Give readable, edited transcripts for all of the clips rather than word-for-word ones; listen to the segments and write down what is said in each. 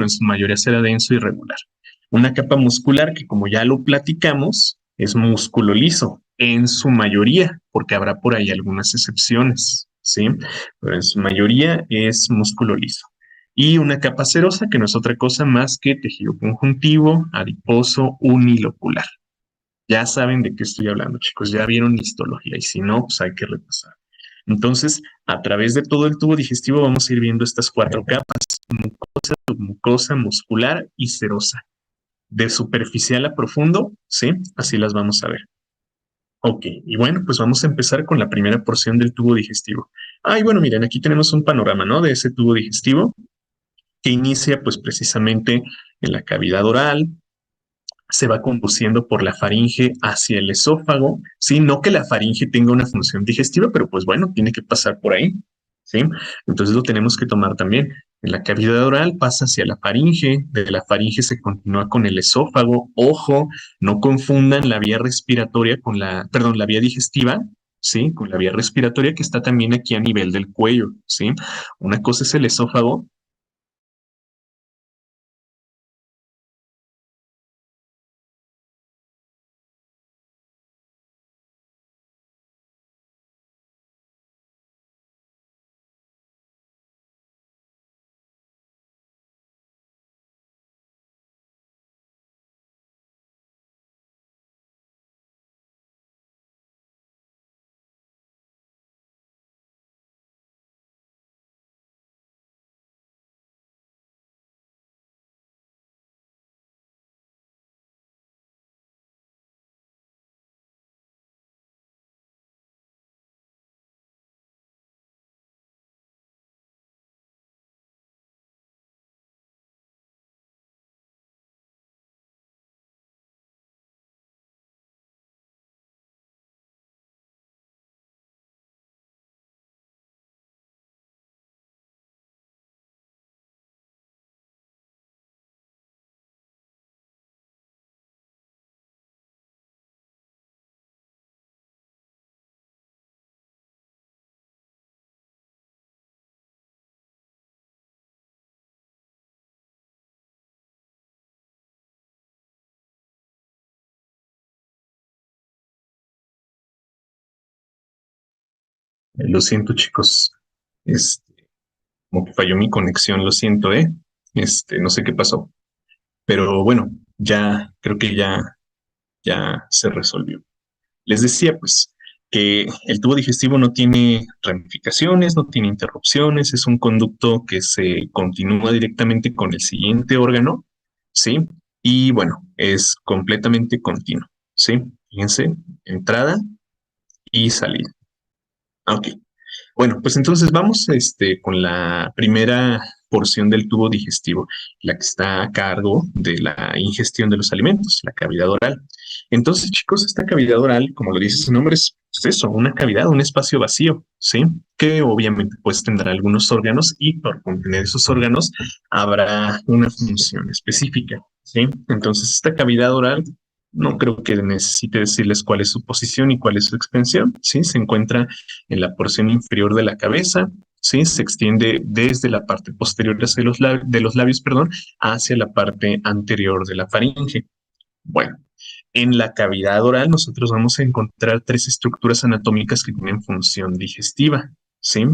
en su mayoría será denso y regular. Una capa muscular que, como ya lo platicamos, es músculo liso, en su mayoría, porque habrá por ahí algunas excepciones, ¿sí? Pero en su mayoría es músculo liso. Y una capa serosa, que no es otra cosa más que tejido conjuntivo, adiposo, unilocular. Ya saben de qué estoy hablando, chicos, ya vieron histología, y si no, pues hay que repasar. Entonces, a través de todo el tubo digestivo vamos a ir viendo estas cuatro capas: mucosa, submucosa, muscular y serosa. De superficial a profundo, ¿sí? Así las vamos a ver. Ok, y bueno, pues vamos a empezar con la primera porción del tubo digestivo. Y bueno, miren, aquí tenemos un panorama, ¿no? De ese tubo digestivo que inicia pues precisamente en la cavidad oral, se va conduciendo por la faringe hacia el esófago, ¿sí? No que la faringe tenga una función digestiva, pero pues bueno, tiene que pasar por ahí, ¿sí? Entonces lo tenemos que tomar también. En la cavidad oral pasa hacia la faringe, de la faringe se continúa con el esófago. Ojo, no confundan la vía respiratoria con la vía digestiva, ¿sí? Con la vía respiratoria que está también aquí a nivel del cuello, ¿sí? Una cosa es el esófago. Lo siento, chicos. Este, Como que falló mi conexión, lo siento, ¿eh? No sé qué pasó, pero bueno, ya creo que ya se resolvió. Les decía, pues, que el tubo digestivo no tiene ramificaciones, no tiene interrupciones, es un conducto que se continúa directamente con el siguiente órgano, ¿sí? Y bueno, es completamente continuo, ¿sí? Fíjense, entrada y salida. Ok. Bueno, pues entonces vamos con la primera porción del tubo digestivo, la que está a cargo de la ingestión de los alimentos, la cavidad oral. Entonces, chicos, esta cavidad oral, como lo dice su nombre, es pues eso, una cavidad, un espacio vacío, ¿sí? Que obviamente pues tendrá algunos órganos y por contener esos órganos habrá una función específica, ¿sí? Entonces, esta cavidad oral no creo que necesite decirles cuál es su posición y cuál es su extensión, ¿sí? Se encuentra en la porción inferior de la cabeza, ¿sí? Se extiende desde la parte posterior hacia de los labios, perdón, hacia la parte anterior de la faringe. Bueno, en la cavidad oral nosotros vamos a encontrar tres estructuras anatómicas que tienen función digestiva, ¿sí?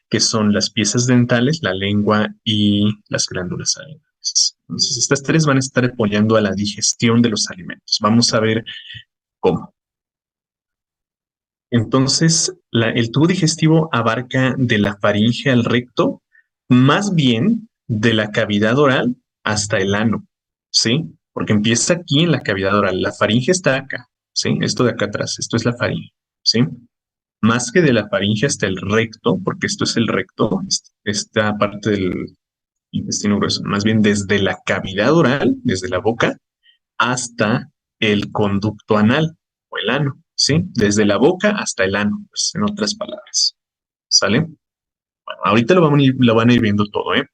Que son las piezas dentales, la lengua y las glándulas salivares. Entonces, estas tres van a estar apoyando a la digestión de los alimentos. Vamos a ver cómo. Entonces, el tubo digestivo abarca de la faringe al recto, más bien de la cavidad oral hasta el ano, ¿sí? Porque empieza aquí en la cavidad oral. La faringe está acá, ¿sí? Esto de acá atrás, esto es la faringe, ¿sí? Más que de la faringe hasta el recto, porque esto es el recto, esta parte del intestino grueso, más bien desde la cavidad oral, desde la boca, hasta el conducto anal o el ano, ¿sí? Desde la boca hasta el ano, pues, en otras palabras. ¿Sale? Bueno, ahorita lo van a ir viendo todo, ¿eh?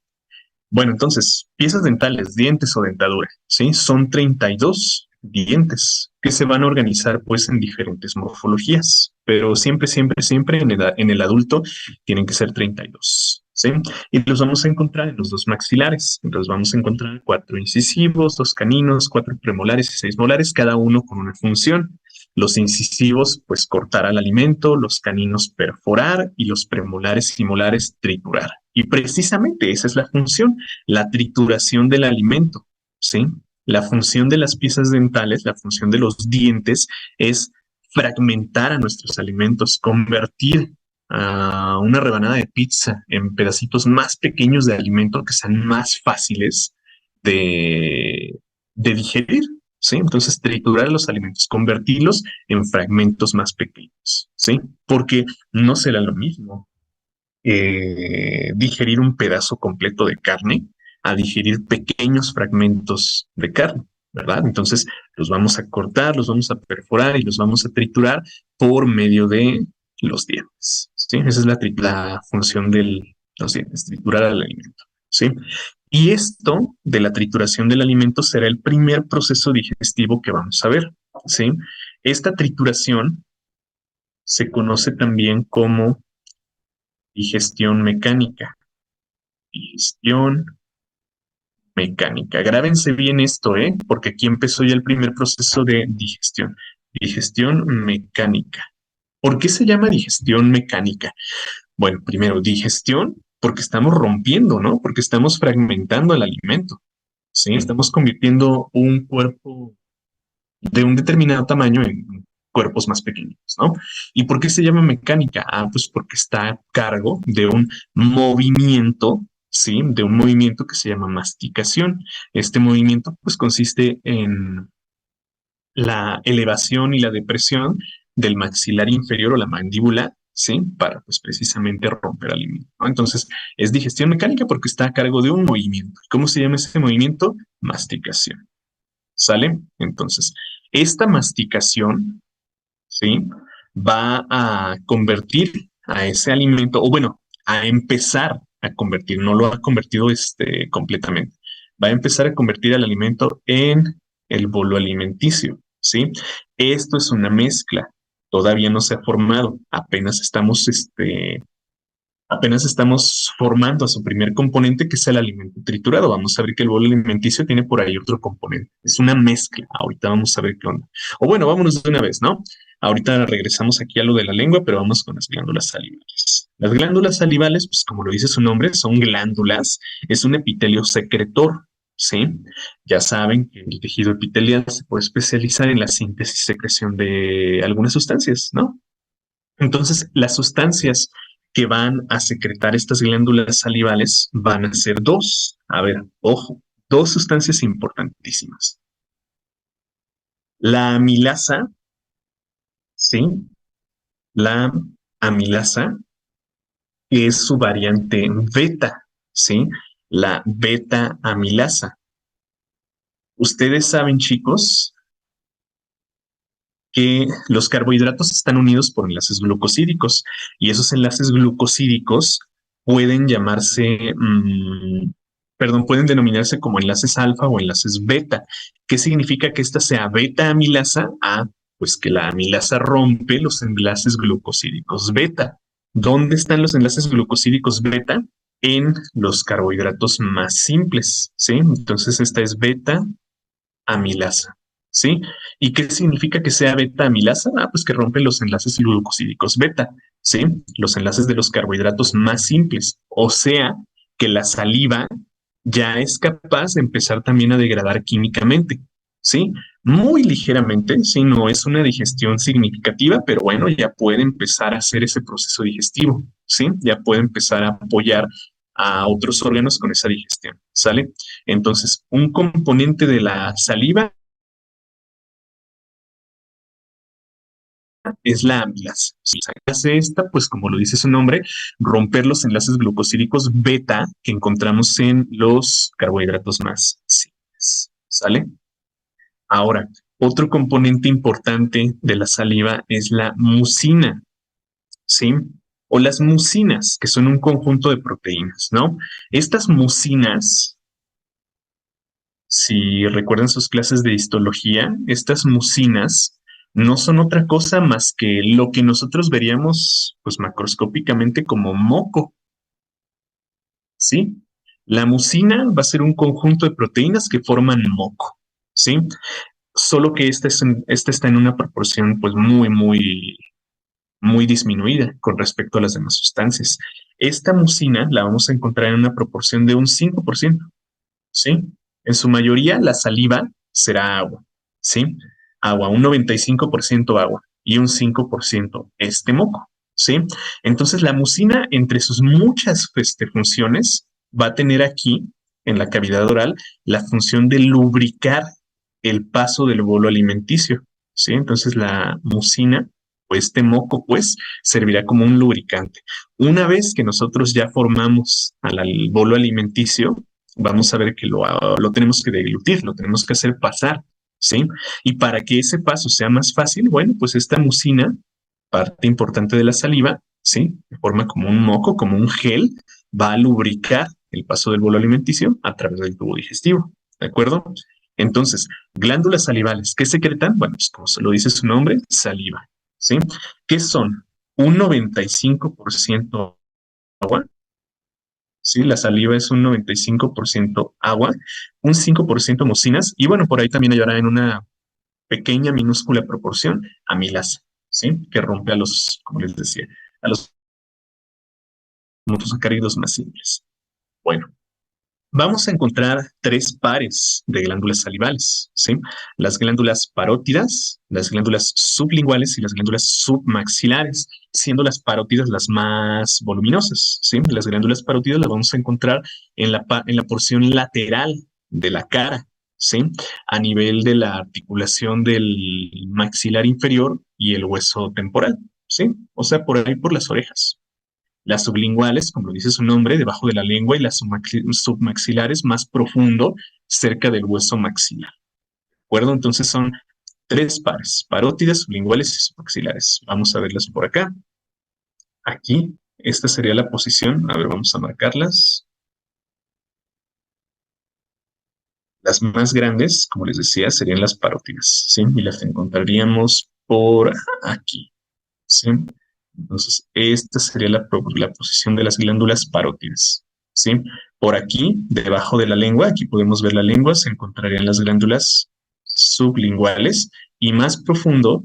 Bueno, entonces, piezas dentales, dientes o dentadura, ¿sí? Son 32 dientes que se van a organizar pues en diferentes morfologías, pero siempre en el adulto tienen que ser 32. ¿sí? Y los vamos a encontrar en los dos maxilares. Entonces vamos a encontrar 4 incisivos, 2 caninos, 4 premolares y 6 molares, cada uno con una función. Los incisivos, pues cortar al alimento, los caninos perforar y los premolares y molares triturar. Y precisamente esa es la función, la trituración del alimento, ¿sí? La función de las piezas dentales, la función de los dientes es fragmentar a nuestros alimentos, convertir a una rebanada de pizza en pedacitos más pequeños de alimento que sean más fáciles de digerir, ¿sí? Entonces, triturar los alimentos, convertirlos en fragmentos más pequeños, ¿sí? Porque no será lo mismo digerir un pedazo completo de carne a digerir pequeños fragmentos de carne, ¿verdad? Entonces, los vamos a cortar, los vamos a perforar y los vamos a triturar por medio de los dientes, ¿sí? Esa es la función de los dientes, triturar el alimento, ¿sí? Y esto de la trituración del alimento será el primer proceso digestivo que vamos a ver, ¿sí? Esta trituración se conoce también como digestión mecánica. Digestión mecánica. Grábense bien esto, ¿eh? Porque aquí empezó ya el primer proceso de digestión. Digestión mecánica. ¿Por qué se llama digestión mecánica? Bueno, primero, digestión, porque estamos rompiendo, ¿no? Porque estamos fragmentando el alimento, ¿sí? Estamos convirtiendo un cuerpo de un determinado tamaño en cuerpos más pequeños, ¿no? ¿Y por qué se llama mecánica? Ah, pues porque está a cargo de un movimiento, ¿sí? De un movimiento que se llama masticación. Este movimiento, pues, consiste en la elevación y la depresión del maxilar inferior o la mandíbula, ¿sí? Para, pues, precisamente romper alimento, ¿no? Entonces, es digestión mecánica porque está a cargo de un movimiento. ¿Cómo se llama ese movimiento? Masticación. ¿Sale? Entonces, esta masticación, ¿sí? Va a convertir a ese alimento, o bueno, a empezar a convertir, no lo ha convertido completamente, va a empezar a convertir al alimento en el bolo alimenticio, ¿sí? Esto es una mezcla, todavía no se ha formado, apenas estamos formando a su primer componente, que es el alimento triturado. Vamos a ver que el bolo alimenticio tiene por ahí otro componente. Es una mezcla. Ahorita vamos a ver qué onda. O bueno, vámonos de una vez, ¿no? Ahorita regresamos aquí a lo de la lengua, pero vamos con las glándulas salivales. Las glándulas salivales, pues como lo dice su nombre, son glándulas. Es un epitelio secretor, ¿sí? Ya saben que el tejido epitelial se puede especializar en la síntesis y secreción de algunas sustancias, ¿no? Entonces, las sustancias que van a secretar estas glándulas salivales van a ser dos. A ver, ojo, dos sustancias importantísimas. La amilasa, ¿sí? La amilasa es su variante beta, ¿sí? La beta amilasa. Ustedes saben, chicos, que los carbohidratos están unidos por enlaces glucosídicos y esos enlaces glucosídicos pueden pueden denominarse como enlaces alfa o enlaces beta. ¿Qué significa que esta sea beta amilasa? Ah, pues que la amilasa rompe los enlaces glucosídicos beta. ¿Dónde están los enlaces glucosídicos beta? En los carbohidratos más simples, ¿sí? Entonces esta es beta amilasa, ¿sí? ¿Y qué significa que sea beta amilasa? Ah, pues que rompe los enlaces glucosídicos beta, ¿sí? Los enlaces de los carbohidratos más simples. O sea, que la saliva ya es capaz de empezar también a degradar químicamente, ¿sí? Muy ligeramente, sí, no es una digestión significativa, pero bueno, ya puede empezar a hacer ese proceso digestivo, ¿sí? Ya puede empezar a apoyar a otros órganos con esa digestión, ¿sale? Entonces, un componente de la saliva es la amilasa. Si se hace esta, pues como lo dice su nombre, romper los enlaces glucosídicos beta que encontramos en los carbohidratos más simples, ¿sale? Ahora, otro componente importante de la saliva es la mucina, ¿sí? O las mucinas, que son un conjunto de proteínas, ¿no? Estas mucinas, si recuerdan sus clases de histología, estas mucinas no son otra cosa más que lo que nosotros veríamos, pues macroscópicamente como moco, ¿sí? La mucina va a ser un conjunto de proteínas que forman moco, ¿sí? Solo que esta está en una proporción pues muy disminuida con respecto a las demás sustancias. Esta mucina la vamos a encontrar en una proporción de un 5%, ¿sí? En su mayoría la saliva será agua, ¿sí? Agua, un 95% agua y un 5% este moco, ¿sí? Entonces la mucina, entre sus muchas funciones, va a tener aquí, en la cavidad oral, la función de lubricar el paso del bolo alimenticio, ¿sí? Entonces la mucina o este moco, pues, servirá como un lubricante. Una vez que nosotros ya formamos al bolo alimenticio, vamos a ver que lo tenemos que deglutir, lo tenemos que hacer pasar, ¿sí? Y para que ese paso sea más fácil, bueno, pues esta mucina, parte importante de la saliva, ¿sí? De forma como un moco, como un gel, va a lubricar el paso del bolo alimenticio a través del tubo digestivo, ¿de acuerdo? Entonces, glándulas salivales, ¿qué secretan? Bueno, pues como se lo dice su nombre, saliva, ¿sí? ¿Qué son? Un 95% agua, ¿sí? La saliva es un 95% agua, un 5% mucinas y bueno, por ahí también ayudará en una pequeña, minúscula proporción amilasa, ¿sí? Que rompe a los, como les decía, a los monosacáridos más simples. Bueno, vamos a encontrar tres pares de glándulas salivales, ¿sí? Las glándulas parótidas, las glándulas sublinguales y las glándulas submaxilares, siendo las parótidas las más voluminosas, ¿sí? Las glándulas parótidas las vamos a encontrar en la porción lateral de la cara, ¿sí? A nivel de la articulación del maxilar inferior y el hueso temporal, ¿sí? O sea, por ahí por las orejas. Las sublinguales, como lo dice su nombre, debajo de la lengua y las submaxilares más profundo, cerca del hueso maxilar. ¿De acuerdo? Entonces son tres pares, parótidas, sublinguales y submaxilares. Vamos a verlas por acá. Aquí, esta sería la posición. A ver, vamos a marcarlas. Las más grandes, como les decía, serían las parótidas, ¿sí? Y las encontraríamos por aquí, ¿sí? Entonces, esta sería la posición de las glándulas parótidas, ¿sí? Por aquí, debajo de la lengua, aquí podemos ver la lengua, se encontrarían las glándulas sublinguales y más profundo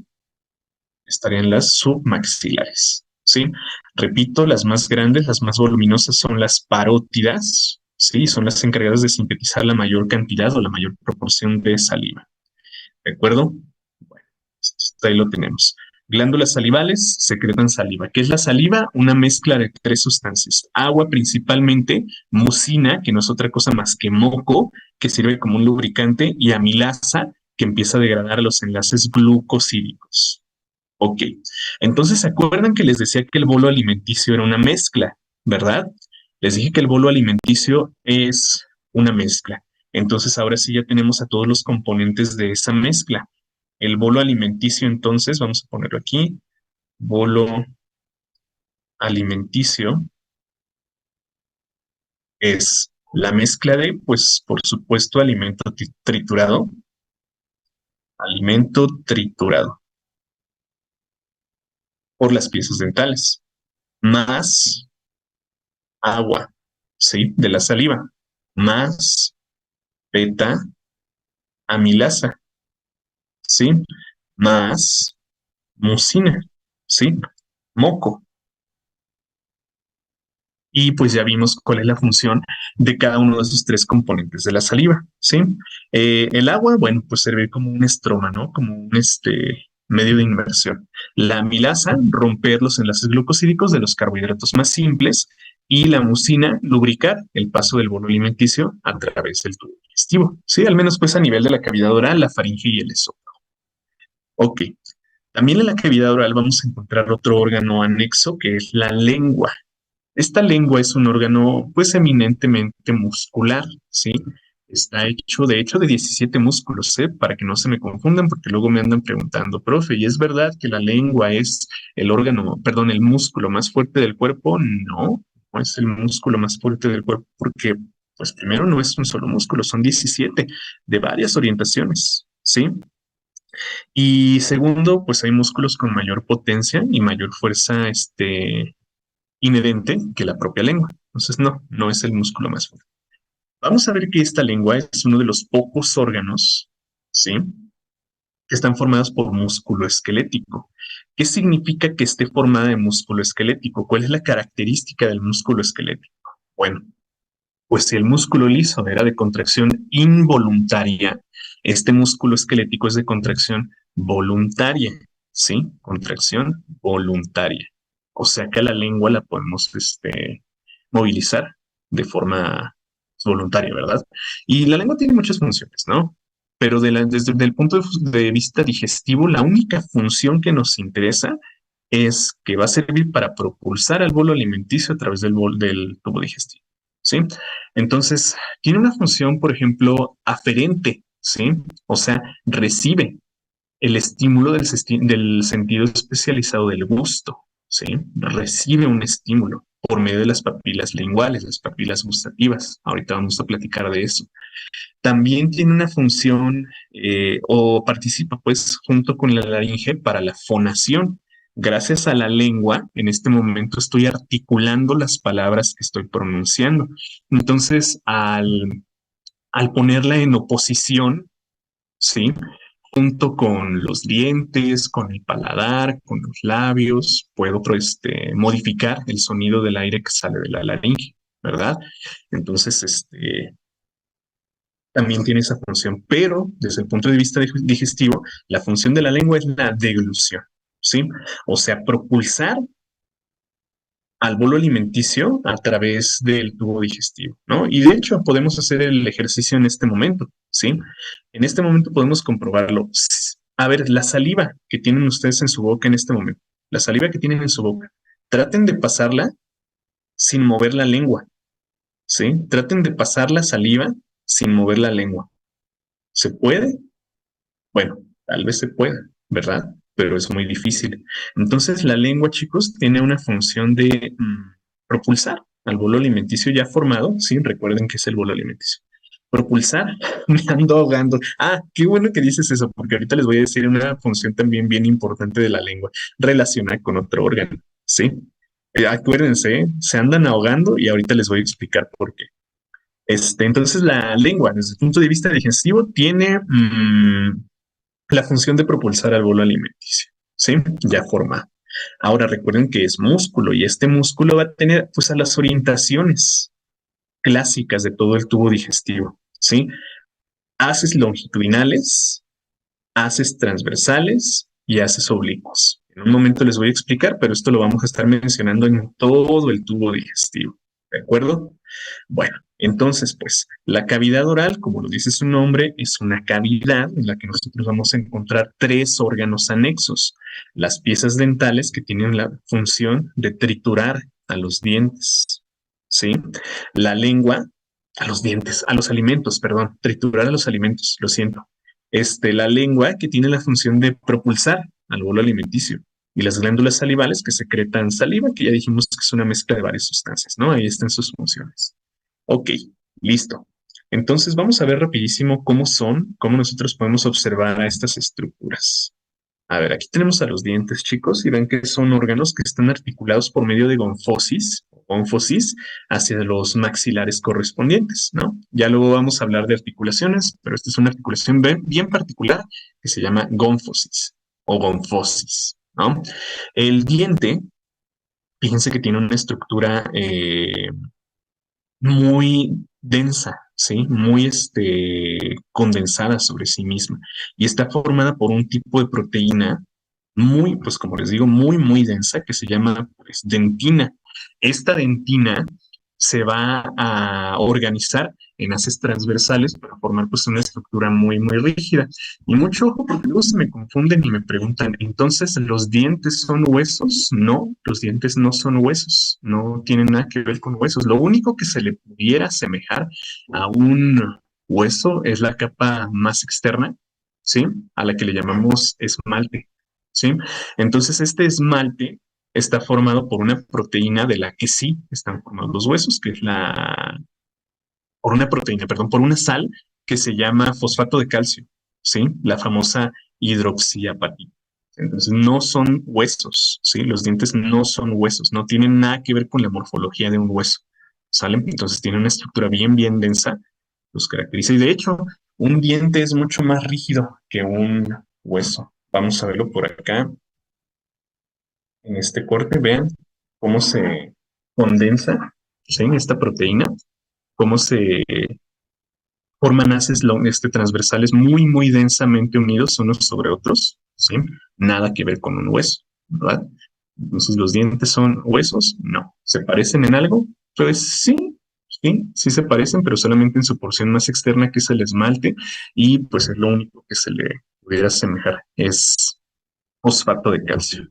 estarían las submaxilares, ¿sí? Repito, las más grandes, las más voluminosas son las parótidas, ¿sí? Son las encargadas de sintetizar la mayor cantidad o la mayor proporción de saliva, ¿de acuerdo? Bueno, ahí lo tenemos. Glándulas salivales secretan saliva. ¿Qué es la saliva? Una mezcla de tres sustancias. Agua principalmente, mucina, que no es otra cosa más que moco, que sirve como un lubricante, y amilasa, que empieza a degradar los enlaces glucosídicos. Ok, entonces ¿se acuerdan que les decía que el bolo alimenticio era una mezcla, verdad? Les dije que el bolo alimenticio es una mezcla. Entonces ahora sí ya tenemos a todos los componentes de esa mezcla. El bolo alimenticio, entonces, vamos a ponerlo aquí, bolo alimenticio es la mezcla de, pues, por supuesto, alimento triturado por las piezas dentales, más agua, ¿sí? De la saliva, más beta amilasa, ¿sí? Más mucina, ¿sí? Moco. Y pues ya vimos cuál es la función de cada uno de esos tres componentes de la saliva, ¿sí? El agua, bueno, pues sirve como un estroma, ¿no? Como un medio de inversión. La amilasa, romper los enlaces glucosídicos de los carbohidratos más simples y la mucina, lubricar el paso del bolo alimenticio a través del tubo digestivo, ¿sí? Al menos pues a nivel de la cavidad oral, la faringe y el esófago. Ok, también en la cavidad oral vamos a encontrar otro órgano anexo que es la lengua. Esta lengua es un órgano pues eminentemente muscular, ¿sí? Está hecho, de hecho, de 17 músculos, ¿eh? Para que no se me confundan, porque luego me andan preguntando, profe, ¿y es verdad que la lengua es el órgano, perdón, el músculo más fuerte del cuerpo? No, no es el músculo más fuerte del cuerpo, porque, pues primero no es un solo músculo, son 17 de varias orientaciones, ¿sí? Y segundo, pues hay músculos con mayor potencia y mayor fuerza, inherente que la propia lengua. Entonces, no, no es el músculo más fuerte. Vamos a ver que esta lengua es uno de los pocos órganos, ¿sí? Que están formados por músculo esquelético. ¿Qué significa que esté formada de músculo esquelético? ¿Cuál es la característica del músculo esquelético? Bueno, pues si el músculo liso era de contracción involuntaria, este músculo esquelético es de contracción voluntaria, ¿sí? Contracción voluntaria. O sea que la lengua la podemos movilizar de forma voluntaria, ¿verdad? Y la lengua tiene muchas funciones, ¿no? Pero desde el punto de vista digestivo, la única función que nos interesa es que va a servir para propulsar al bolo alimenticio a través del tubo digestivo, ¿sí? Entonces, tiene una función, por ejemplo, aferente, ¿sí? O sea, recibe el estímulo del sentido especializado del gusto, ¿sí? Recibe un estímulo por medio de las papilas linguales, las papilas gustativas. Ahorita vamos a platicar de eso. También tiene una función o participa pues junto con la laringe para la fonación. Gracias a la lengua, en este momento estoy articulando las palabras que estoy pronunciando. Entonces, al ponerla en oposición, ¿sí? Junto con los dientes, con el paladar, con los labios, puedo modificar el sonido del aire que sale de la laringe, ¿verdad? Entonces, también tiene esa función, pero desde el punto de vista digestivo, la función de la lengua es la deglución, ¿sí? O sea, propulsar al bolo alimenticio a través del tubo digestivo, ¿no? Y de hecho podemos hacer el ejercicio en este momento, ¿sí? En este momento podemos comprobarlo. A ver, la saliva que tienen ustedes en su boca en este momento, la saliva que tienen en su boca, traten de pasarla sin mover la lengua, ¿sí? Traten de pasar la saliva sin mover la lengua. ¿Se puede? Bueno, tal vez se pueda, ¿verdad? Pero es muy difícil. Entonces, la lengua, chicos, tiene una función de propulsar al bolo alimenticio ya formado. Sí, recuerden que es el bolo alimenticio. Propulsar, me ando ahogando. Ah, qué bueno que dices eso, porque ahorita les voy a decir una función también bien importante de la lengua, relacionada con otro órgano, ¿sí? Acuérdense, se andan ahogando y ahorita les voy a explicar por qué. Entonces, la lengua, desde el punto de vista digestivo, tiene la función de propulsar al bolo alimenticio, ¿sí? Ya formado. Ahora recuerden que es músculo y este músculo va a tener pues a las orientaciones clásicas de todo el tubo digestivo, ¿sí? Haces longitudinales, haces transversales y haces oblicuos. En un momento les voy a explicar, pero esto lo vamos a estar mencionando en todo el tubo digestivo, ¿de acuerdo? Bueno, entonces, pues, la cavidad oral, como lo dice su nombre, es una cavidad en la que nosotros vamos a encontrar tres órganos anexos. Las piezas dentales que tienen la función de triturar a los dientes, ¿sí? La lengua, a los dientes, a los alimentos, perdón, triturar a los alimentos, lo siento. La lengua que tiene la función de propulsar al bolo alimenticio y las glándulas salivales que secretan saliva, que ya dijimos que es una mezcla de varias sustancias, ¿no? Ahí están sus funciones. Ok, listo. Entonces vamos a ver rapidísimo cómo nosotros podemos observar a estas estructuras. A ver, aquí tenemos a los dientes, chicos, y ven que son órganos que están articulados por medio de gonfosis hacia los maxilares correspondientes, ¿no? Ya luego vamos a hablar de articulaciones, pero esta es una articulación bien particular que se llama gonfosis o gonfosis, ¿no? El diente, fíjense que tiene una estructura muy densa, ¿sí? Muy condensada sobre sí misma. Y está formada por un tipo de proteína muy, pues como les digo, muy densa que se llama pues, dentina. Esta dentina se va a organizar en haces transversales para formar pues una estructura muy rígida. Y mucho ojo porque luego se me confunden y me preguntan, entonces, ¿los dientes son huesos? No, los dientes no son huesos, no tienen nada que ver con huesos. Lo único que se le pudiera asemejar a un hueso es la capa más externa, ¿sí? A la que le llamamos esmalte, ¿sí? Entonces, este esmalte está formado por una proteína de la que sí están formados los huesos, que es por una proteína, perdón, por una sal que se llama fosfato de calcio, ¿sí? La famosa hidroxiapatita. Entonces, no son huesos, ¿sí? Los dientes no son huesos, no tienen nada que ver con la morfología de un hueso. ¿sale? Entonces tiene una estructura bien, bien densa, los caracteriza. Y de hecho, un diente es mucho más rígido que un hueso. Vamos a verlo por acá en este corte. Vean cómo se condensa, ¿sí? Esta proteína, cómo se forman haces transversales muy, muy densamente unidos unos sobre otros, ¿sí? Nada que ver con un hueso, ¿verdad? Entonces, ¿los dientes son huesos? No. ¿Se parecen en algo? Pues sí, sí, sí se parecen, pero solamente en su porción más externa, que es el esmalte, y pues es lo único que se le pudiera asemejar, es fosfato de calcio.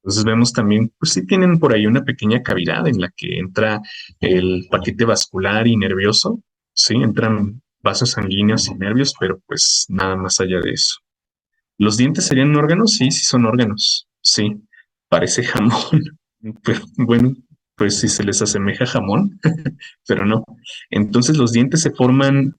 Entonces vemos también, pues sí tienen por ahí una pequeña cavidad en la que entra el paquete vascular y nervioso, sí, entran vasos sanguíneos y nervios, pero pues nada más allá de eso. ¿Los dientes serían órganos? Sí, sí son órganos, sí, parece jamón, pero bueno, pues si se les asemeja jamón, pero no. Entonces los dientes se forman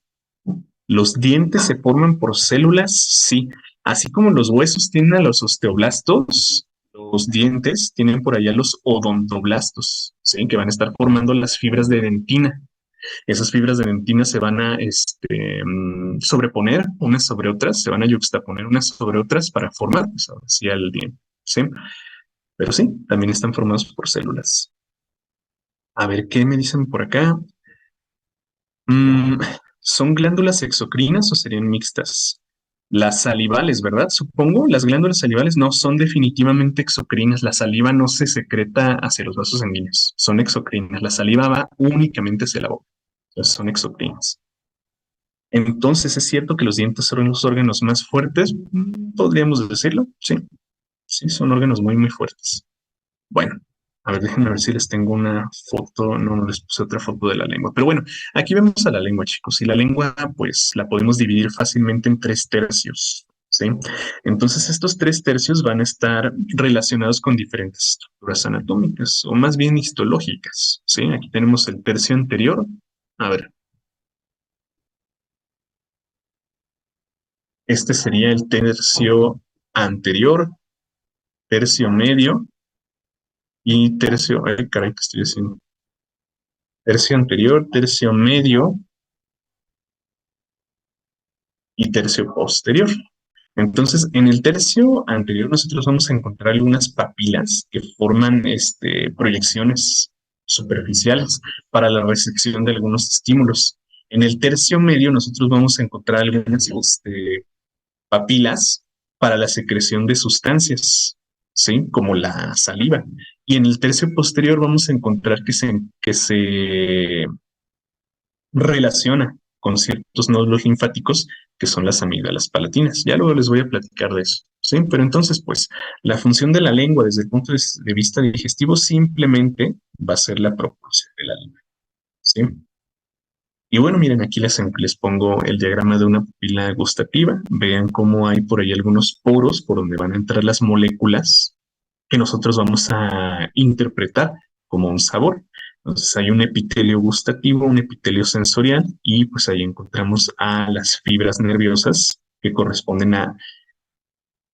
por células, sí. Así como los huesos tienen a los osteoblastos, los dientes tienen por allá los odontoblastos, ¿sí? Que van a estar formando las fibras de dentina. Esas fibras de dentina se van a sobreponer unas sobre otras, se van a yuxtaponer unas sobre otras para formar, pues ahora sí, el diente, ¿sí? Pero sí, también están formados por células. A ver, ¿qué me dicen por acá? Mm, ¿Son glándulas exocrinas o serían mixtas? Las salivales, ¿verdad? Supongo, las glándulas salivales no son definitivamente exocrinas. La saliva no se secreta hacia los vasos sanguíneos, son exocrinas. La saliva va únicamente hacia la boca, entonces son exocrinas. Entonces, ¿es cierto que los dientes son los órganos más fuertes? Podríamos decirlo, sí, sí, son órganos muy, muy fuertes. Bueno, a ver, déjenme ver si les tengo una foto. No, no les puse otra foto de la lengua. Pero bueno, aquí vemos a la lengua, chicos. Y la lengua, pues, la podemos dividir fácilmente en tres tercios, ¿sí? Entonces, estos tres tercios van a estar relacionados con diferentes estructuras anatómicas, o más bien histológicas, ¿sí? Aquí tenemos el tercio anterior. A ver, este sería el tercio anterior, tercio medio y tercio, ay, caray, ¿qué estoy haciendo? Tercio anterior, tercio medio y tercio posterior. Entonces, en el tercio anterior nosotros vamos a encontrar algunas papilas que forman proyecciones superficiales para la recepción de algunos estímulos. En el tercio medio nosotros vamos a encontrar algunas papilas para la secreción de sustancias, ¿sí? Como la saliva. Y en el tercio posterior vamos a encontrar que se relaciona con ciertos nódulos linfáticos que son las amígdalas palatinas. Ya luego les voy a platicar de eso. ¿Sí? Pero entonces, pues, la función de la lengua desde el punto de vista digestivo simplemente va a ser la propulsión de la lengua. ¿Sí? Y bueno, miren, aquí les pongo el diagrama de una pupila gustativa. Vean cómo hay por ahí algunos poros por donde van a entrar las moléculas que nosotros vamos a interpretar como un sabor. Entonces hay un epitelio gustativo, un epitelio sensorial y pues ahí encontramos a las fibras nerviosas que corresponden a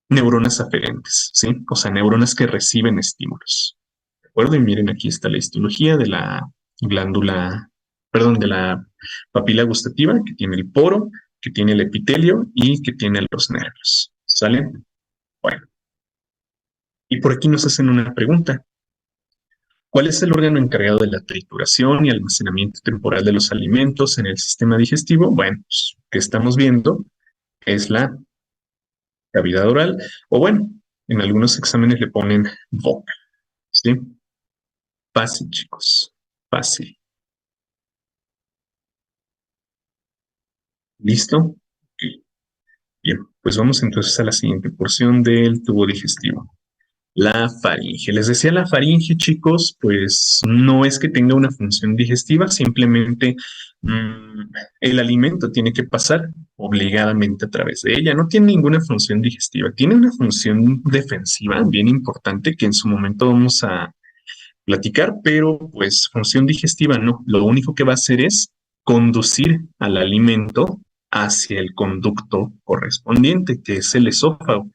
neuronas aferentes, ¿sí? O sea, neuronas que reciben estímulos. ¿De acuerdo? Y miren, aquí está la histología de la glándula, perdón, de la papila gustativa, que tiene el poro, que tiene el epitelio y que tiene los nervios. ¿Sale? Bueno, y por aquí nos hacen una pregunta. ¿Cuál es el órgano encargado de la trituración y almacenamiento temporal de los alimentos en el sistema digestivo? Bueno, pues, que estamos viendo es la cavidad oral, o bueno, en algunos exámenes le ponen boca, ¿sí? Fácil, chicos, fácil. ¿Listo? Ok. Bien, pues vamos entonces a la siguiente porción del tubo digestivo. La faringe. Les decía, la faringe, chicos, pues no es que tenga una función digestiva, simplemente el alimento tiene que pasar obligadamente a través de ella. No tiene ninguna función digestiva, tiene una función defensiva bien importante que en su momento vamos a platicar, pero pues función digestiva no. Lo único que va a hacer es conducir al alimento hacia el conducto correspondiente, que es el esófago.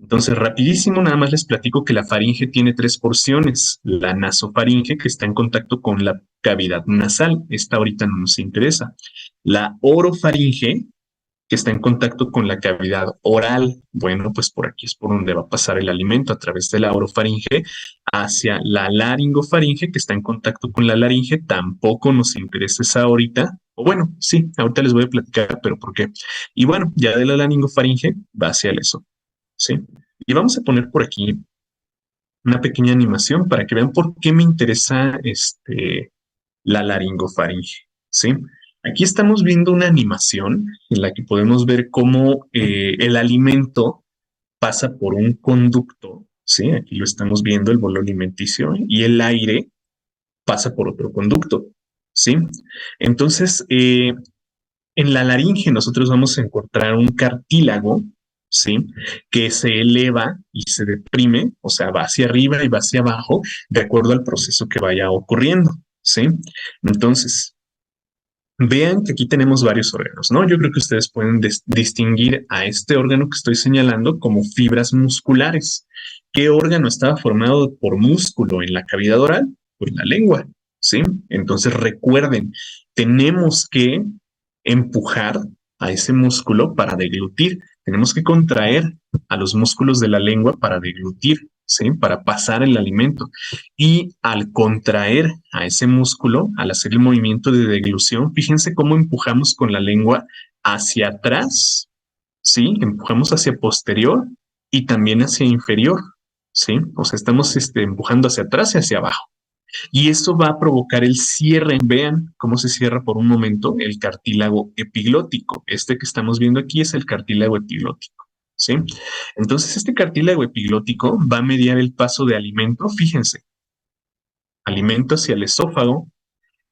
Entonces, rapidísimo, nada más les platico que la faringe tiene tres porciones. La nasofaringe, que está en contacto con la cavidad nasal. Esta ahorita no nos interesa. La orofaringe, que está en contacto con la cavidad oral. Bueno, pues por aquí es por donde va a pasar el alimento, a través de la orofaringe hacia la laringofaringe, que está en contacto con la laringe. Tampoco nos interesa esa ahorita. O bueno, sí, ahorita les voy a platicar, pero ¿por qué? Y bueno, ya de la laringofaringe va hacia el eso, ¿sí? Y vamos a poner por aquí una pequeña animación para que vean por qué me interesa la laringofaringe, ¿sí? Aquí estamos viendo una animación en la que podemos ver cómo el alimento pasa por un conducto, ¿sí? Aquí lo estamos viendo, el bolo alimenticio, y el aire pasa por otro conducto, ¿sí? Entonces, en la laringe nosotros vamos a encontrar un cartílago, ¿sí? Que se eleva y se deprime, o sea, va hacia arriba y va hacia abajo, de acuerdo al proceso que vaya ocurriendo, ¿sí? Entonces, vean que aquí tenemos varios órganos, ¿no? Yo creo que ustedes pueden distinguir a este órgano que estoy señalando como fibras musculares. ¿Qué órgano estaba formado por músculo en la cavidad oral? Pues la lengua, ¿sí? Entonces recuerden, tenemos que empujar a ese músculo para deglutir. Tenemos que contraer a los músculos de la lengua para deglutir, ¿sí? Para pasar el alimento. Y al contraer a ese músculo, al hacer el movimiento de deglución, fíjense cómo empujamos con la lengua hacia atrás, ¿sí? Empujamos hacia posterior y también hacia inferior, ¿sí? O sea, estamos empujando hacia atrás y hacia abajo. Y eso va a provocar el cierre. Vean cómo se cierra por un momento el cartílago epiglótico. Este que estamos viendo aquí es el cartílago epiglótico, ¿sí? Entonces, este cartílago epiglótico va a mediar el paso de alimento, fíjense, alimento hacia el esófago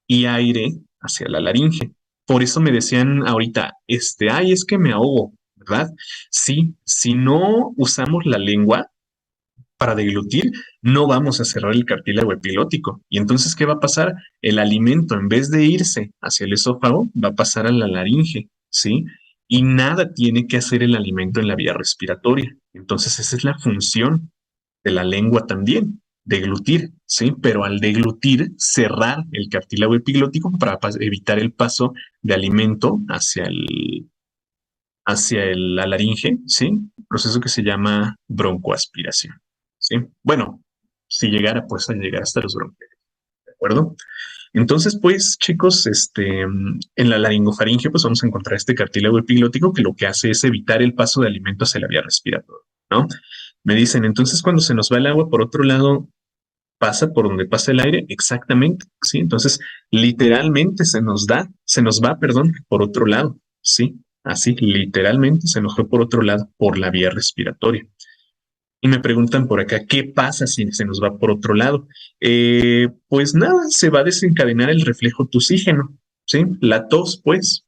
y aire hacia la laringe. Por eso me decían ahorita, ay, es que me ahogo, ¿verdad? Sí, si no usamos la lengua para deglutir, no vamos a cerrar el cartílago epilótico. Y entonces, ¿qué va a pasar? El alimento, en vez de irse hacia el esófago, va a pasar a la laringe, ¿sí? Y nada tiene que hacer el alimento en la vía respiratoria. Entonces, esa es la función de la lengua también, deglutir, ¿sí? Pero al deglutir, cerrar el cartílago epiglótico para evitar el paso de alimento la laringe, ¿sí? Proceso que se llama broncoaspiración, ¿sí? Bueno, si llegara pues a llegar hasta los bronquios, ¿de acuerdo? Entonces, pues, chicos, en la laringofaringe, pues vamos a encontrar este cartílago epiglótico que lo que hace es evitar el paso de alimento hacia la vía respiratoria, ¿no? Me dicen, entonces, cuando se nos va el agua por otro lado, pasa por donde pasa el aire, exactamente, ¿sí? Entonces, literalmente se nos va, perdón, por otro lado, ¿sí? Así, literalmente se nos fue por otro lado, por la vía respiratoria. Y me preguntan por acá, ¿qué pasa si se nos va por otro lado? Pues nada, se va a desencadenar el reflejo tusígeno, ¿sí? La tos, pues,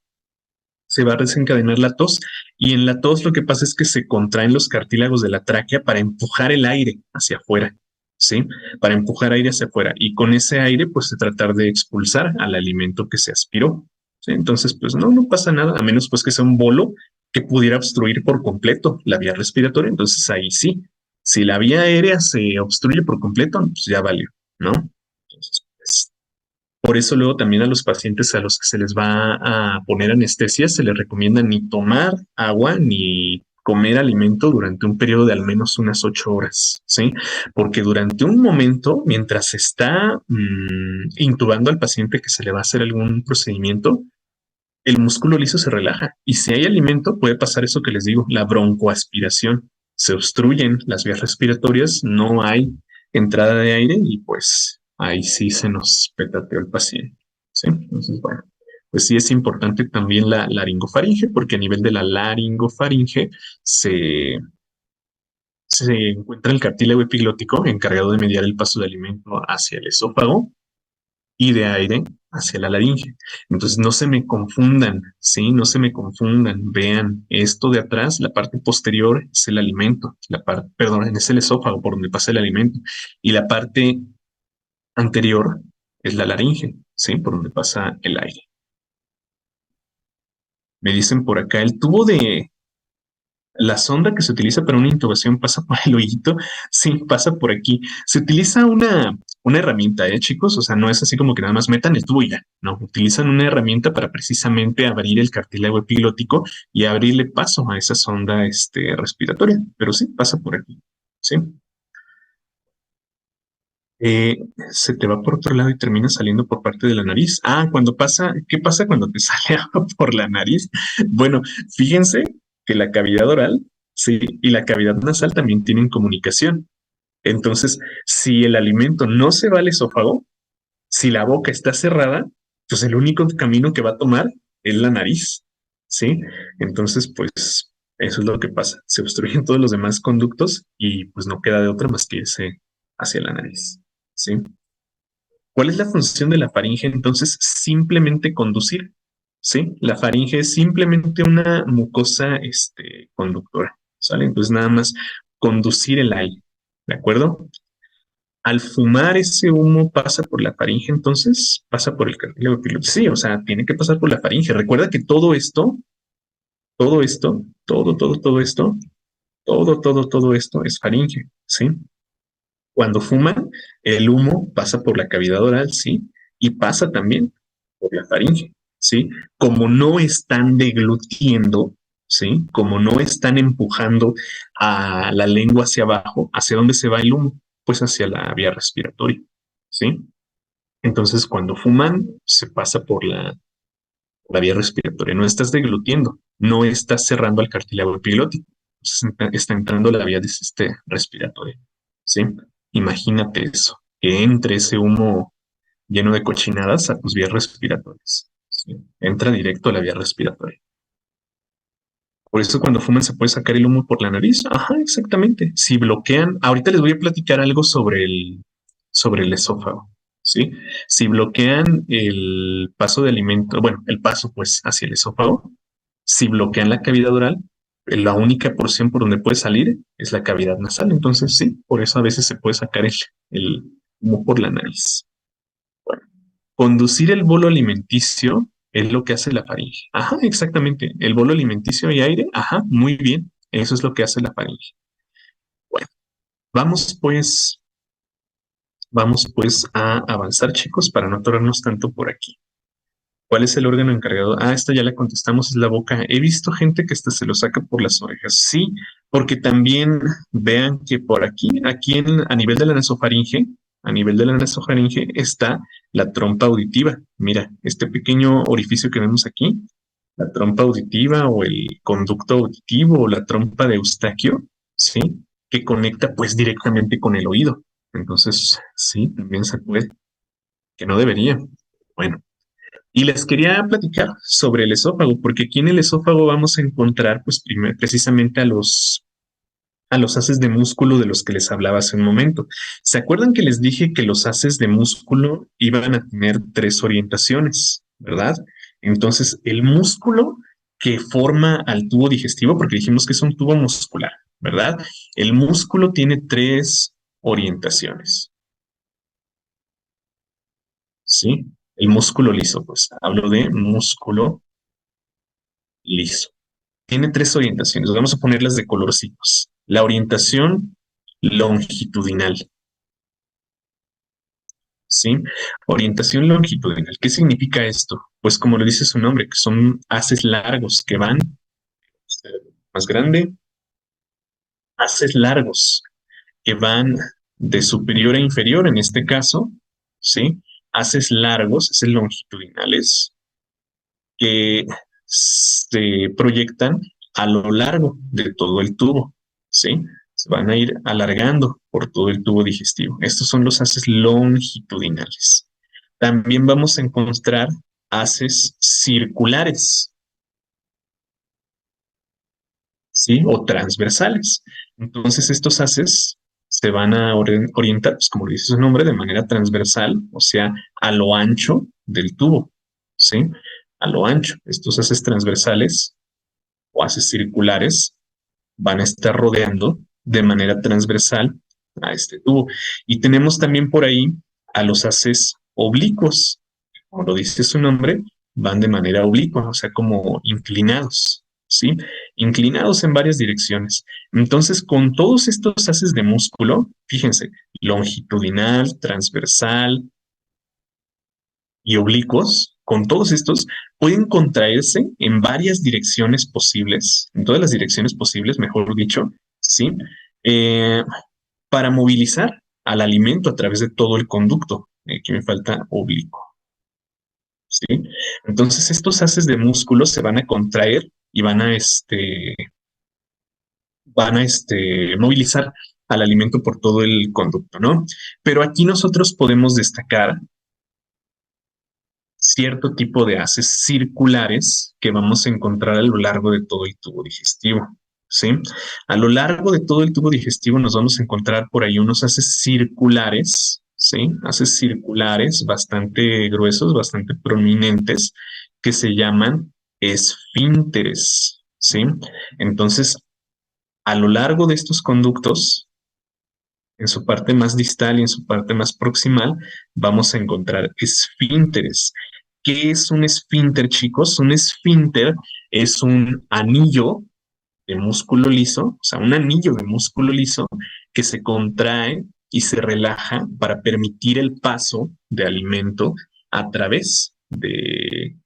se va a desencadenar la tos y en la tos lo que pasa es que se contraen los cartílagos de la tráquea para empujar el aire hacia afuera, ¿sí? Para empujar aire hacia afuera y con ese aire pues se tratar de expulsar al alimento que se aspiró, ¿sí? Entonces pues no pasa nada, a menos pues que sea un bolo que pudiera obstruir por completo la vía respiratoria, entonces ahí sí, si la vía aérea se obstruye por completo, pues ya valió, ¿no? Entonces, pues, por eso luego también a los pacientes a los que se les va a poner anestesia se les recomienda ni tomar agua ni comer alimento durante un periodo de al menos unas 8 horas, ¿sí? Porque durante un momento, mientras se está intubando al paciente que se le va a hacer algún procedimiento, el músculo liso se relaja y si hay alimento puede pasar eso que les digo, la broncoaspiración. Se obstruyen las vías respiratorias, no hay entrada de aire y pues ahí sí se nos petateó el paciente. ¿Sí? Entonces, bueno, pues sí es importante también la laringofaringe porque a nivel de la laringofaringe se, se encuentra el cartílago epiglótico encargado de mediar el paso de alimento hacia el esófago y de aire hacia la laringe. Entonces, no se me confundan, ¿sí? No se me confundan. Vean, esto de atrás, la parte posterior es el alimento, perdón, es el esófago por donde pasa el alimento. Y la parte anterior es la laringe, ¿sí? Por donde pasa el aire. Me dicen por acá, el tubo La sonda que se utiliza para una intubación pasa por el hoyito, sí, pasa por aquí. Se utiliza una herramienta, chicos? O sea, no es así como que nada más metan el tubo y ya. No, utilizan una herramienta para precisamente abrir el cartílago epiglótico y abrirle paso a esa sonda, respiratoria. Pero sí, pasa por aquí, sí. eh, Se te va por otro lado y termina saliendo por parte de la nariz. Ah, cuando pasa, ¿qué pasa cuando te sale agua por la nariz? Bueno, fíjense que la cavidad oral, sí, y la cavidad nasal también tienen comunicación. Entonces, si el alimento no se va al esófago, si la boca está cerrada, pues el único camino que va a tomar es la nariz, ¿sí? Entonces, pues eso es lo que pasa. Se obstruyen todos los demás conductos y pues no queda de otra más que irse hacia la nariz, ¿sí? ¿Cuál es la función de la faringe? Entonces, simplemente conducir, ¿sí? La faringe es simplemente una mucosa, conductora, ¿sale? Entonces, nada más conducir el aire, ¿de acuerdo? Al fumar ese humo pasa por la faringe, entonces pasa por el cartílago epiglotis. Sí, o sea, tiene que pasar por la faringe. Recuerda que todo esto, todo esto, todo esto es faringe, ¿sí? Cuando fuman, el humo pasa por la cavidad oral, ¿sí? Y pasa también por la faringe, ¿sí? Como no están deglutiendo, ¿sí? Como no están empujando a la lengua hacia abajo, ¿hacia dónde se va el humo? Pues hacia la vía respiratoria, ¿sí? Entonces, cuando fuman, se pasa por la vía respiratoria. No estás deglutiendo, no estás cerrando el cartílago epiglótico. Entonces, está entrando la vía respiratoria, ¿sí? Imagínate eso, que entre ese humo lleno de cochinadas a tus vías respiratorias, ¿sí? Entra directo a la vía respiratoria. Por eso cuando fuman se puede sacar el humo por la nariz. Ajá, exactamente. Si bloquean, ahorita les voy a platicar algo sobre el esófago, ¿sí? Si bloquean el paso de alimento, bueno, el paso pues hacia el esófago, si bloquean la cavidad oral, la única porción por donde puede salir es la cavidad nasal. Entonces sí, por eso a veces se puede sacar el humo por la nariz. Bueno, conducir el bolo alimenticio es lo que hace la faringe. Ajá, exactamente. El bolo alimenticio y aire, ajá, muy bien. Eso es lo que hace la faringe. Bueno, vamos pues, vamos pues a avanzar, chicos, para no atorarnos tanto por aquí. ¿Cuál es el órgano encargado? Ah, esta ya la contestamos, es la boca. He visto gente que hasta se lo saca por las orejas. Sí, porque también vean que por aquí a nivel de la nasofaringe, a nivel de la nasofaringe está la trompa auditiva. Mira, este pequeño orificio que vemos aquí, la trompa auditiva o el conducto auditivo o la trompa de Eustaquio, ¿sí? Que conecta pues directamente con el oído. Entonces, sí, también se puede, que no debería. Bueno. Y les quería platicar sobre el esófago, porque aquí en el esófago vamos a encontrar, pues, precisamente a los haces de músculo de los que les hablaba hace un momento. ¿Se acuerdan que les dije que los haces de músculo iban a tener tres orientaciones, verdad? Entonces, el músculo que forma al tubo digestivo, porque dijimos que es un tubo muscular, ¿verdad? El músculo tiene tres orientaciones, ¿sí? El músculo liso, pues hablo de músculo liso. Tiene tres orientaciones. Vamos a ponerlas de colorcitos. La orientación longitudinal, ¿sí? Orientación longitudinal. ¿Qué significa esto? Pues como lo dice su nombre, que son haces largos que van más grande, haces largos que van de superior a inferior, en este caso, ¿sí? Haces largos, haces longitudinales, que se proyectan a lo largo de todo el tubo, ¿sí? Se van a ir alargando por todo el tubo digestivo. Estos son los haces longitudinales. También vamos a encontrar haces circulares, ¿sí? O transversales. Entonces, estos haces se van a orientar, pues como dice su nombre, de manera transversal, o sea, a lo ancho del tubo, ¿sí? A lo ancho. Estos haces transversales o haces circulares van a estar rodeando de manera transversal a este tubo. Y tenemos también por ahí a los haces oblicuos. Como lo dice su nombre, van de manera oblicua, o sea, como inclinados, ¿sí? inclinados en varias direcciones. Entonces, con todos estos haces de músculo, fíjense, longitudinal, transversal y oblicuos, con todos estos pueden contraerse en varias direcciones posibles, en todas las direcciones posibles, mejor dicho, ¿sí? Eh, para movilizar al alimento a través de todo el conducto. Aquí me falta oblicuo, ¿sí? Entonces, estos haces de músculo se van a contraer y van a movilizar al alimento por todo el conducto, ¿no? Pero aquí nosotros podemos destacar cierto tipo de haces circulares que vamos a encontrar a lo largo de todo el tubo digestivo, ¿sí? A lo largo de todo el tubo digestivo nos vamos a encontrar por ahí unos haces circulares, ¿sí? Haces circulares bastante gruesos, bastante prominentes, que se llaman esfínteres, ¿sí? Entonces, a lo largo de estos conductos, en su parte más distal y en su parte más proximal, vamos a encontrar esfínteres. ¿Qué es un esfínter, chicos? Un esfínter es un anillo de músculo liso, o sea, un anillo de músculo liso que se contrae y se relaja para permitir el paso de alimento a través de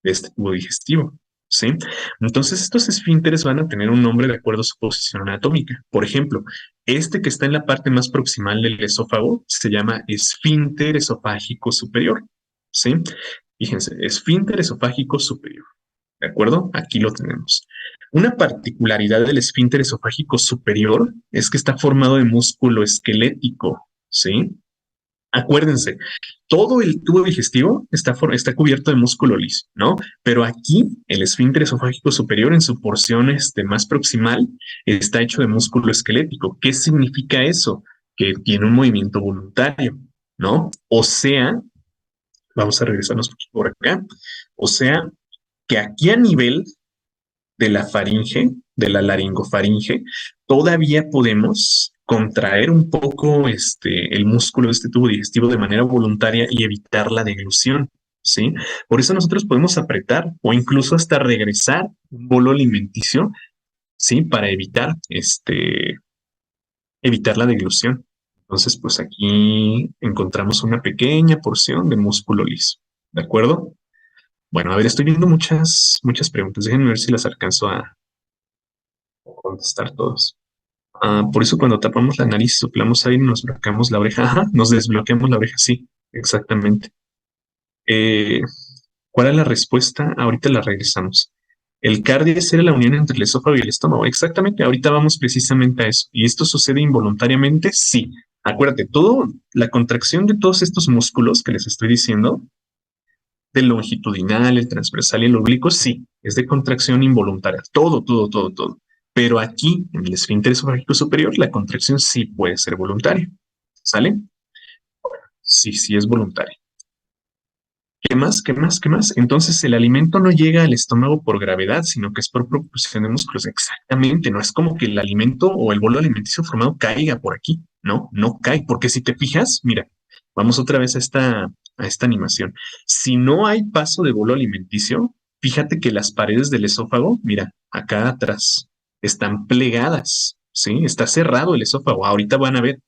este tubo digestivo, ¿sí? Entonces, estos esfínteres van a tener un nombre de acuerdo a su posición anatómica. Por ejemplo, este que está en la parte más proximal del esófago se llama esfínter esofágico superior, ¿sí? Fíjense, esfínter esofágico superior, ¿de acuerdo? Aquí lo tenemos. Una particularidad del esfínter esofágico superior es que está formado de músculo esquelético, ¿sí? Acuérdense, todo el tubo digestivo está cubierto de músculo liso, ¿no? Pero aquí el esfínter esofágico superior en su porción más proximal está hecho de músculo esquelético. ¿Qué significa eso? Que tiene un movimiento voluntario, ¿no? O sea, vamos a regresarnos por acá, o sea, que aquí a nivel de la faringe, de la laringofaringe, todavía podemos contraer un poco el músculo de este tubo digestivo de manera voluntaria y evitar la deglución, ¿sí? Por eso nosotros podemos apretar o incluso hasta regresar un bolo alimenticio, ¿sí? Para evitar la deglución. Entonces, pues aquí encontramos una pequeña porción de músculo liso, ¿de acuerdo? Bueno, a ver, estoy viendo muchas preguntas. Déjenme ver si las alcanzo a contestar todos. Por eso cuando tapamos la nariz, soplamos aire y nos bloqueamos la oreja. Ajá, nos desbloqueamos la oreja, sí, exactamente. Eh, ¿Cuál es la respuesta? Ahorita la regresamos. El cardio es la unión entre el esófago y el estómago. Exactamente, ahorita vamos precisamente a eso. ¿Y esto sucede involuntariamente? Sí. Acuérdate, la contracción de todos estos músculos que les estoy diciendo, del longitudinal, el transversal y el oblicuo, sí, es de contracción involuntaria. Todo, todo, todo, todo. Pero aquí, en el esfínter esofágico superior, la contracción sí puede ser voluntaria. ¿Sale? Sí, sí es voluntaria. ¿Qué más? ¿Qué más? ¿Qué más? Entonces el alimento no llega al estómago por gravedad, sino que es por propulsión de músculos. Exactamente, no es como que el alimento o el bolo alimenticio formado caiga por aquí. No, no cae, porque si te fijas, mira, vamos otra vez a esta animación. Si no hay paso de bolo alimenticio, fíjate que las paredes del esófago, mira, acá atrás, están plegadas, ¿sí? Está cerrado el esófago. Ahorita van a ver.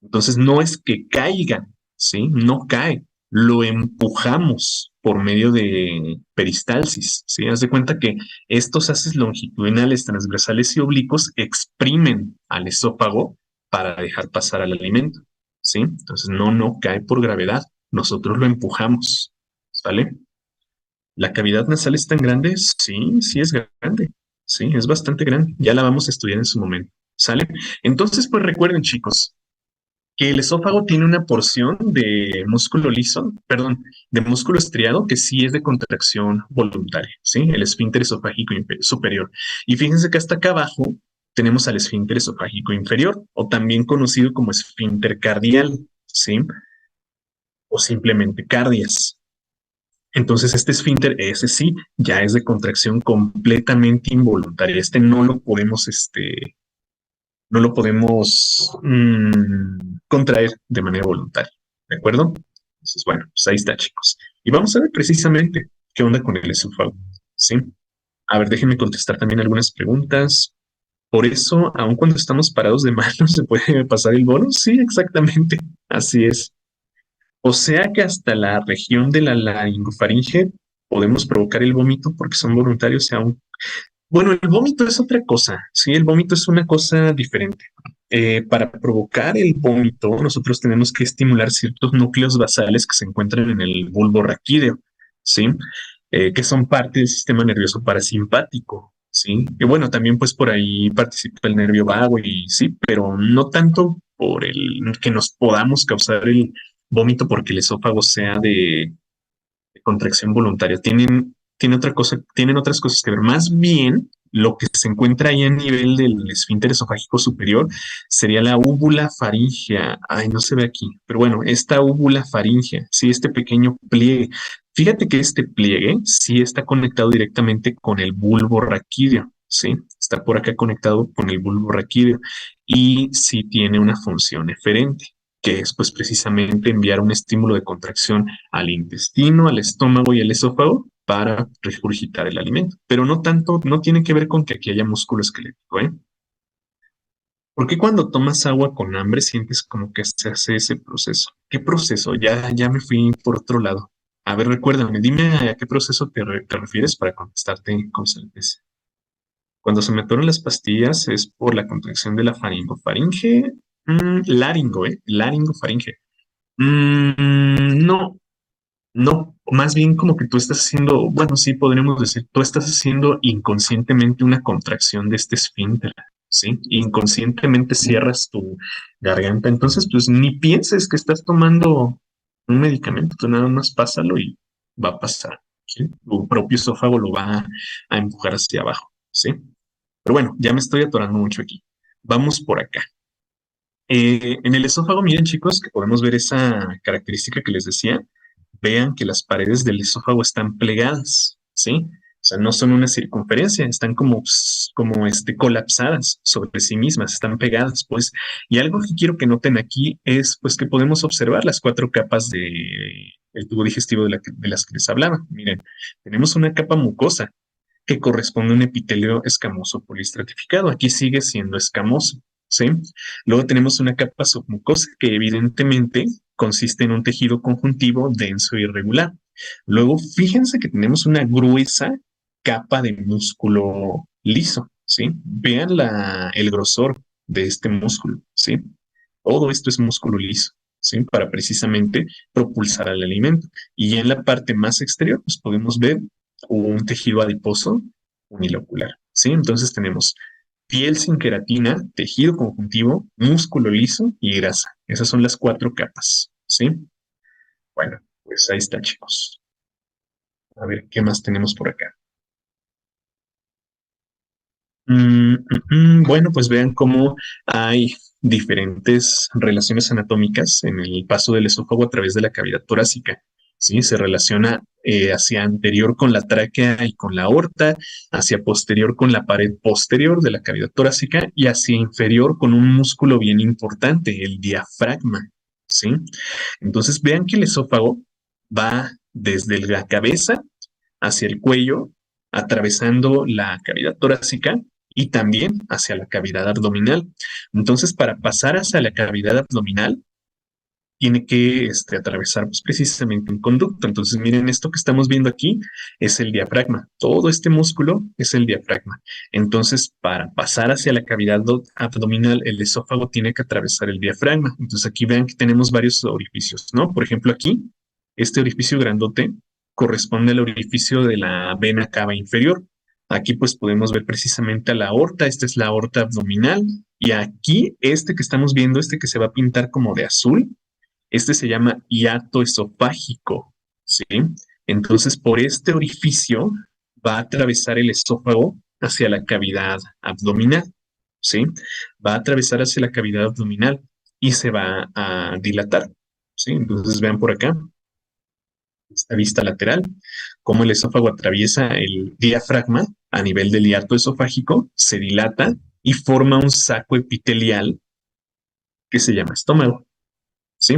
Entonces no es que caiga, ¿sí? No cae, lo empujamos por medio de peristalsis, ¿sí? Haz de cuenta que estos haces longitudinales, transversales y oblicuos exprimen al esófago para dejar pasar al alimento, ¿sí? Entonces no cae por gravedad, nosotros lo empujamos, ¿sale? ¿La cavidad nasal es tan grande? Sí, sí es grande, sí, es bastante grande, ya la vamos a estudiar en su momento, ¿sale? Entonces, pues recuerden, chicos, que el esófago tiene una porción de músculo liso, perdón, de músculo estriado que sí es de contracción voluntaria, ¿sí? El esfínter esofágico superior. Y fíjense que hasta acá abajo tenemos al esfínter esofágico inferior, o también conocido como esfínter cardial, ¿sí? O simplemente cardias. Entonces, este esfínter, ese sí, ya es de contracción completamente involuntaria. No lo podemos contraer de manera voluntaria, ¿de acuerdo? Entonces, bueno, pues ahí está, chicos. Y vamos a ver precisamente qué onda con el esófago, ¿sí? A ver, déjenme contestar también algunas preguntas. Por eso, aun cuando estamos parados de manos, ¿se puede pasar el bono? Sí, exactamente. Así es. O sea que hasta la región de la laringofaringe podemos provocar el vómito porque son voluntarios y aún bueno, el vómito es otra cosa, sí, el vómito es una cosa diferente. Para provocar el vómito, nosotros tenemos que estimular ciertos núcleos basales que se encuentran en el bulbo raquídeo, ¿sí? Que son parte del sistema nervioso parasimpático, ¿sí? Y bueno, también pues por ahí participa el nervio vago y sí, pero no tanto por el que nos podamos causar el vómito porque el esófago sea de contracción voluntaria. Tienen otras cosas que ver. Más bien, lo que se encuentra ahí a nivel del esfínter esofágico superior sería la úvula faríngea. Ay, no se ve aquí, pero bueno, esta úvula faríngea, sí, este pequeño pliegue. Fíjate que este pliegue sí está conectado directamente con el bulbo raquídeo, sí, está por acá conectado con el bulbo raquídeo y sí tiene una función eferente, que es pues precisamente enviar un estímulo de contracción al intestino, al estómago y al esófago para regurgitar el alimento. Pero no tanto, no tiene que ver con que aquí haya músculo esquelético, ¿eh? ¿Por qué cuando tomas agua con hambre sientes como que se hace ese proceso? ¿Qué proceso? Ya me fui por otro lado. A ver, recuérdame, dime a qué proceso te refieres para contestarte con certeza. Cuando se me atoran las pastillas es por la contracción de la faringofaringe, laringo, ¿eh? Laringofaringe. No, no, más bien como que tú estás haciendo, bueno, sí, podríamos decir, tú estás haciendo inconscientemente una contracción de este esfínter, ¿sí? Inconscientemente cierras tu garganta, entonces pues ni pienses que estás tomando un medicamento, tú nada más pásalo y va a pasar, ¿sí? Tu propio esófago lo va a empujar hacia abajo, ¿sí? Pero bueno, ya me estoy atorando mucho aquí. Vamos por acá. En el esófago, miren chicos, que podemos ver esa característica que les decía. Vean que las paredes del esófago están plegadas, ¿sí? O sea, no son una circunferencia, están como colapsadas sobre sí mismas, están pegadas, pues. Y algo que quiero que noten aquí es, pues, que podemos observar las cuatro capas el tubo digestivo de las que les hablaba. Miren, tenemos una capa mucosa que corresponde a un epitelio escamoso poliestratificado. Aquí sigue siendo escamoso, ¿sí? Luego tenemos una capa submucosa que evidentemente consiste en un tejido conjuntivo denso y irregular. Luego, fíjense que tenemos una gruesa capa de músculo liso, ¿sí? Vean el grosor de este músculo, ¿sí? Todo esto es músculo liso, ¿sí? Para precisamente propulsar al alimento. Y en la parte más exterior, pues podemos ver un tejido adiposo unilocular, ¿sí? Entonces tenemos piel sin queratina, tejido conjuntivo, músculo liso y grasa. Esas son las cuatro capas, ¿sí? Bueno, pues ahí está, chicos. A ver, ¿qué más tenemos por acá? Bueno, pues vean cómo hay diferentes relaciones anatómicas en el paso del esófago a través de la cavidad torácica. ¿Sí? Se relaciona hacia anterior con la tráquea y con la aorta, hacia posterior con la pared posterior de la cavidad torácica y hacia inferior con un músculo bien importante, el diafragma. ¿Sí? Entonces vean que el esófago va desde la cabeza hacia el cuello, atravesando la cavidad torácica y también hacia la cavidad abdominal. Entonces, para pasar hacia la cavidad abdominal, tiene que atravesar pues, precisamente un conducto. Entonces, miren, esto que estamos viendo aquí es el diafragma. Todo este músculo es el diafragma. Entonces, para pasar hacia la cavidad abdominal, el esófago tiene que atravesar el diafragma. Entonces, aquí vean que tenemos varios orificios, ¿no? Por ejemplo, aquí, este orificio grandote corresponde al orificio de la vena cava inferior. Aquí pues podemos ver precisamente a la aorta, esta es la aorta abdominal, y aquí este que estamos viendo, este que se va a pintar como de azul, este se llama hiato esofágico, ¿sí? Entonces, por este orificio va a atravesar el esófago hacia la cavidad abdominal, ¿sí? Va a atravesar hacia la cavidad abdominal y se va a dilatar, ¿sí? Entonces, vean por acá, esta vista lateral, cómo el esófago atraviesa el diafragma a nivel del hiato esofágico, se dilata y forma un saco epitelial que se llama estómago. ¿Sí?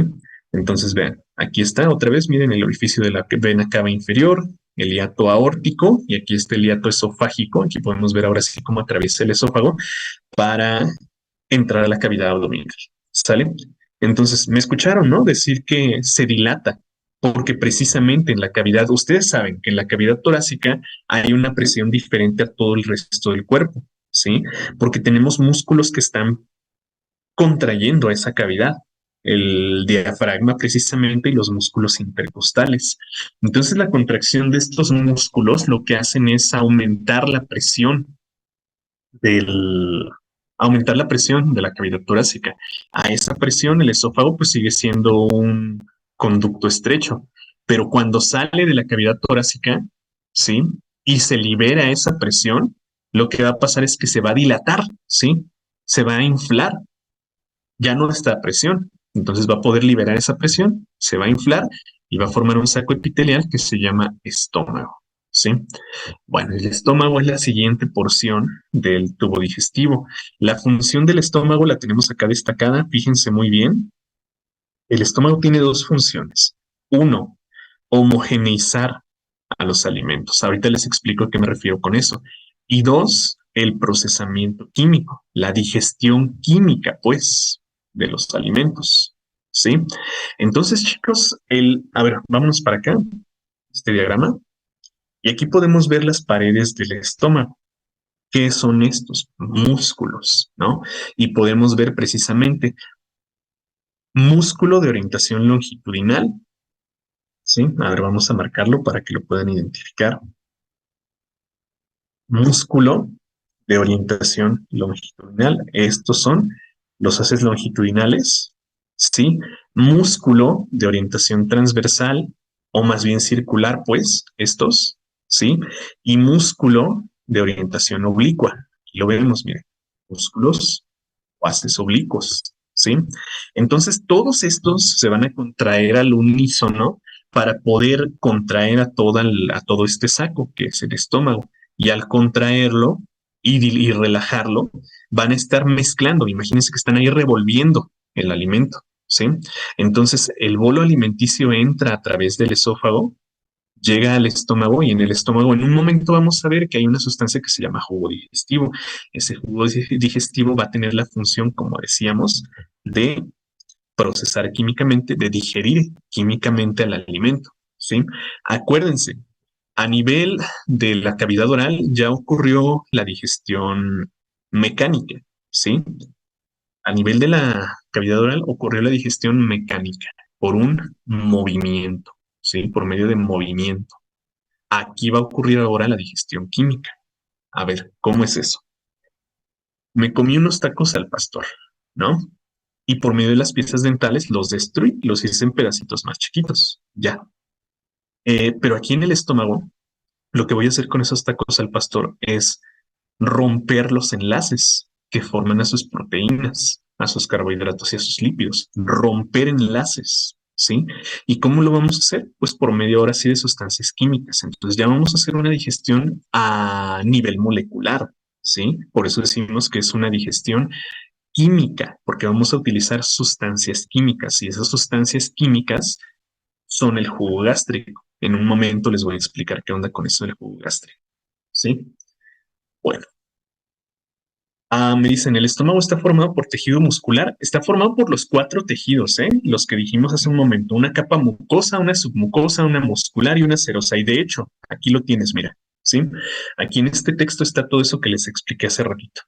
Entonces vean, aquí está otra vez, miren el orificio de la vena cava inferior, el hiato aórtico y aquí está el hiato esofágico. Aquí podemos ver ahora sí cómo atraviesa el esófago para entrar a la cavidad abdominal. ¿Sale? Entonces, me escucharon, ¿no? Decir que se dilata, porque precisamente en la cavidad, ustedes saben que en la cavidad torácica hay una presión diferente a todo el resto del cuerpo, ¿sí? Porque tenemos músculos que están contrayendo esa cavidad, el diafragma precisamente y los músculos intercostales. Entonces, la contracción de estos músculos lo que hacen es del, aumentar la presión de la cavidad torácica. A esa presión, el esófago pues sigue siendo un conducto estrecho, pero cuando sale de la cavidad torácica, ¿sí? Y se libera esa presión, lo que va a pasar es que se va a dilatar, ¿sí? Se va a inflar, ya no está a presión, entonces va a poder liberar esa presión, se va a inflar y va a formar un saco epitelial que se llama estómago, ¿sí? Bueno, el estómago es la siguiente porción del tubo digestivo. La función del estómago la tenemos acá destacada, fíjense muy bien. El estómago tiene dos funciones. Uno, homogeneizar a los alimentos. Ahorita les explico a qué me refiero con eso. Y dos, el procesamiento químico, la digestión química, pues, de los alimentos. ¿Sí? Entonces, chicos, a ver, vámonos para acá, este diagrama. Y aquí podemos ver las paredes del estómago. ¿Qué son estos? Músculos, ¿no? Y podemos ver precisamente músculo de orientación longitudinal, ¿sí? A ver, vamos a marcarlo para que lo puedan identificar. Músculo de orientación longitudinal. Estos son los haces longitudinales, ¿sí? Músculo de orientación transversal o más bien circular, pues, estos, ¿sí? Y músculo de orientación oblicua. Aquí lo vemos, miren, músculos o haces oblicuos, ¿sí? Entonces, todos estos se van a contraer al unísono para poder contraer a todo este saco, que es el estómago. Y al contraerlo y relajarlo, van a estar mezclando. Imagínense que están ahí revolviendo el alimento, ¿sí? Entonces, el bolo alimenticio entra a través del esófago, llega al estómago y en el estómago en un momento vamos a ver que hay una sustancia que se llama jugo digestivo. Ese jugo digestivo va a tener la función, como decíamos, de procesar químicamente, de digerir químicamente al alimento, ¿sí? Acuérdense, a nivel de la cavidad oral ya ocurrió la digestión mecánica, ¿sí? A nivel de la cavidad oral ocurrió la digestión mecánica por un movimiento, ¿sí? Por medio de movimiento. Aquí va a ocurrir ahora la digestión química. A ver, ¿cómo es eso? Me comí unos tacos al pastor, ¿no? Y por medio de las piezas dentales los destruí, los hice en pedacitos más chiquitos, ya. Pero aquí en el estómago, lo que voy a hacer con esos tacos al pastor es romper los enlaces que forman a sus proteínas, a sus carbohidratos y a sus lípidos. Romper enlaces, ¿sí? ¿Y cómo lo vamos a hacer? Pues por medio ahora sí de sustancias químicas. Entonces ya vamos a hacer una digestión a nivel molecular, ¿sí? Por eso decimos que es una digestión química, porque vamos a utilizar sustancias químicas y esas sustancias químicas son el jugo gástrico. En un momento les voy a explicar qué onda con eso del jugo gástrico, ¿sí? Bueno, me dicen, el estómago está formado por tejido muscular, está formado por los cuatro tejidos, ¿eh? Los que dijimos hace un momento, una capa mucosa, una submucosa, una muscular y una serosa. Y de hecho, aquí lo tienes, mira, ¿sí? Aquí en este texto está todo eso que les expliqué hace ratito.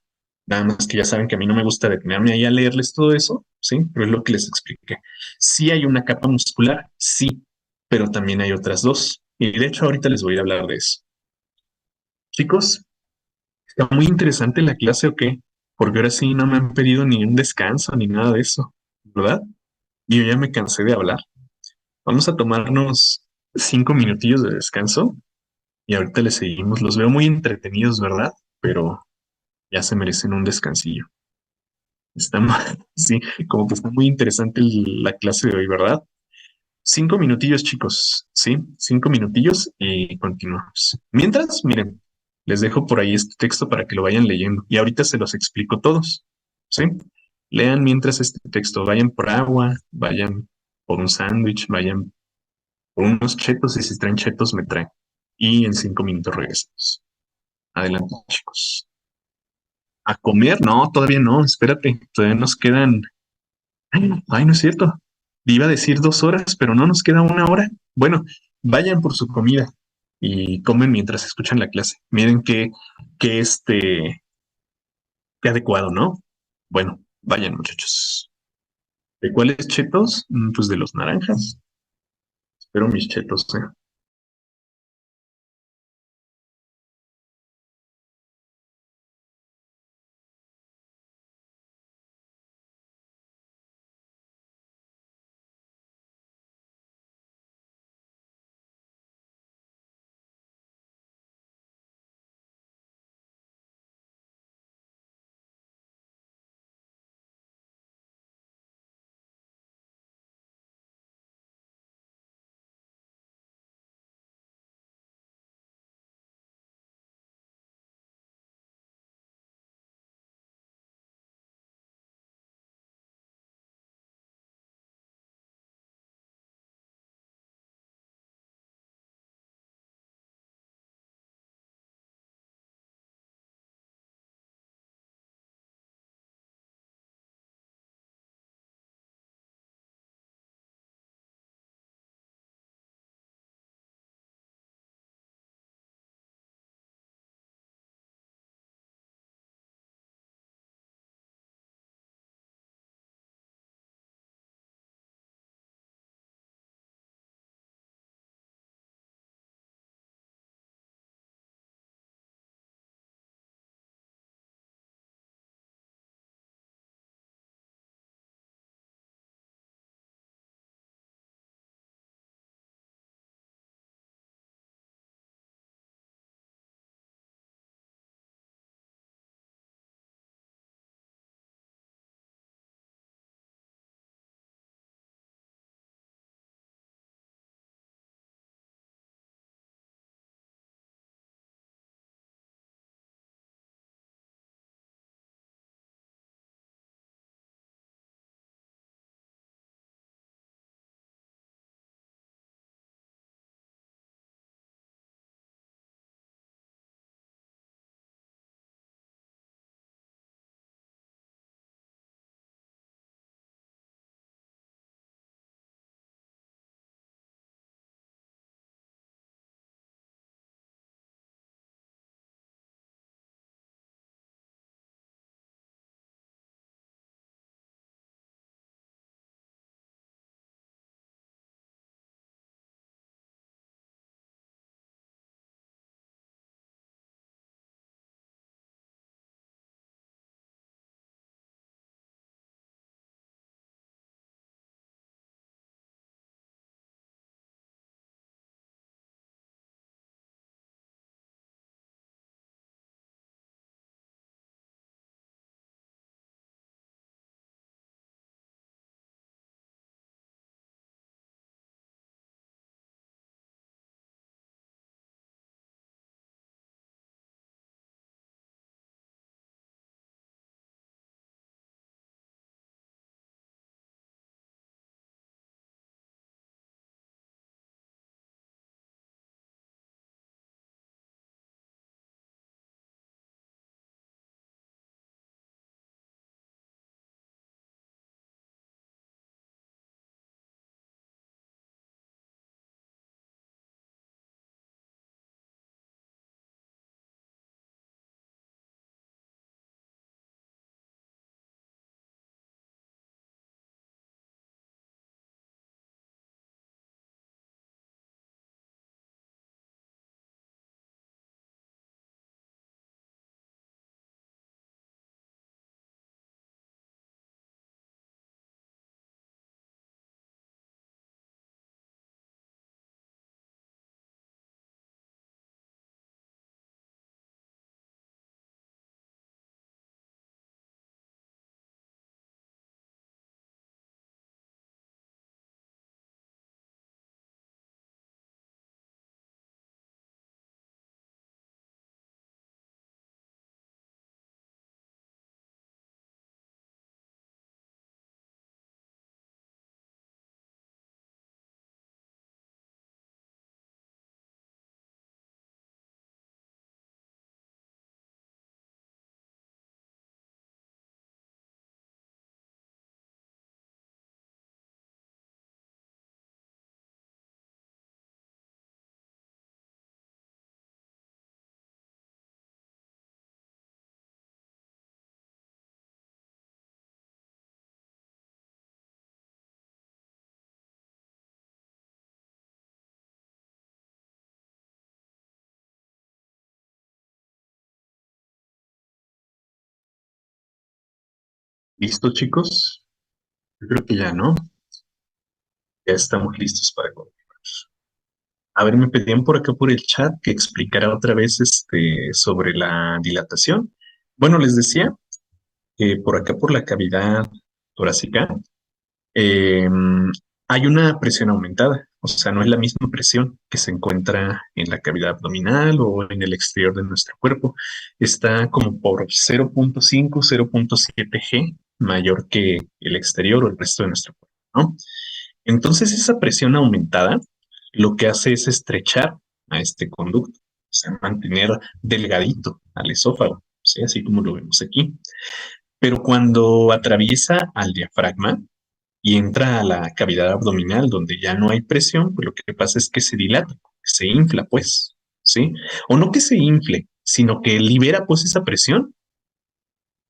Nada más que ya saben que a mí no me gusta detenerme ahí a leerles todo eso, ¿sí? Pero es lo que les expliqué. Sí hay una capa muscular, sí, pero también hay otras dos. Y de hecho, ahorita les voy a hablar de eso. Chicos, está muy interesante la clase, ¿o qué? Porque ahora sí no me han pedido ni un descanso ni nada de eso, ¿verdad? Y yo ya me cansé de hablar. Vamos a tomarnos 5 minutillos de descanso y ahorita les seguimos. Los veo muy entretenidos, ¿verdad? Pero ya se merecen un descansillo. Está sí, como que está muy interesante la clase de hoy, ¿verdad? 5 minutillos, chicos, ¿sí? 5 minutillos y continuamos. Mientras, miren, les dejo por ahí este texto para que lo vayan leyendo y ahorita se los explico todos, ¿sí? Lean mientras este texto, vayan por agua, vayan por un sándwich, vayan por unos chetos y si traen chetos me traen. y en 5 minutos regresamos. Adelante, chicos. A comer, no, todavía no, espérate, todavía nos quedan. Ay, no es cierto. Iba a decir 2 horas, pero no nos queda 1 hora. Bueno, vayan por su comida y comen mientras escuchan la clase. Miren qué adecuado, ¿no? Bueno, vayan, muchachos. ¿De cuáles chetos? Pues de los naranjas. Espero mis chetos, ¿eh? ¿Listo, chicos? Yo creo que ya, ¿no? Ya estamos listos para continuar. A ver, me pedían por acá por el chat que explicara otra vez sobre la dilatación. Bueno, les decía que por acá por la cavidad torácica eh, hay una presión aumentada. O sea, no es la misma presión que se encuentra en la cavidad abdominal o en el exterior de nuestro cuerpo. Está como por 0.5, 0.7 G mayor que el exterior o el resto de nuestro cuerpo, ¿no? Entonces, esa presión aumentada lo que hace es estrechar a este conducto, o sea, mantener delgadito al esófago, ¿sí? Así como lo vemos aquí. Pero cuando atraviesa al diafragma y entra a la cavidad abdominal donde ya no hay presión, pues lo que pasa es que se dilata, se infla, pues, ¿sí? O no que se infle, sino que libera pues esa presión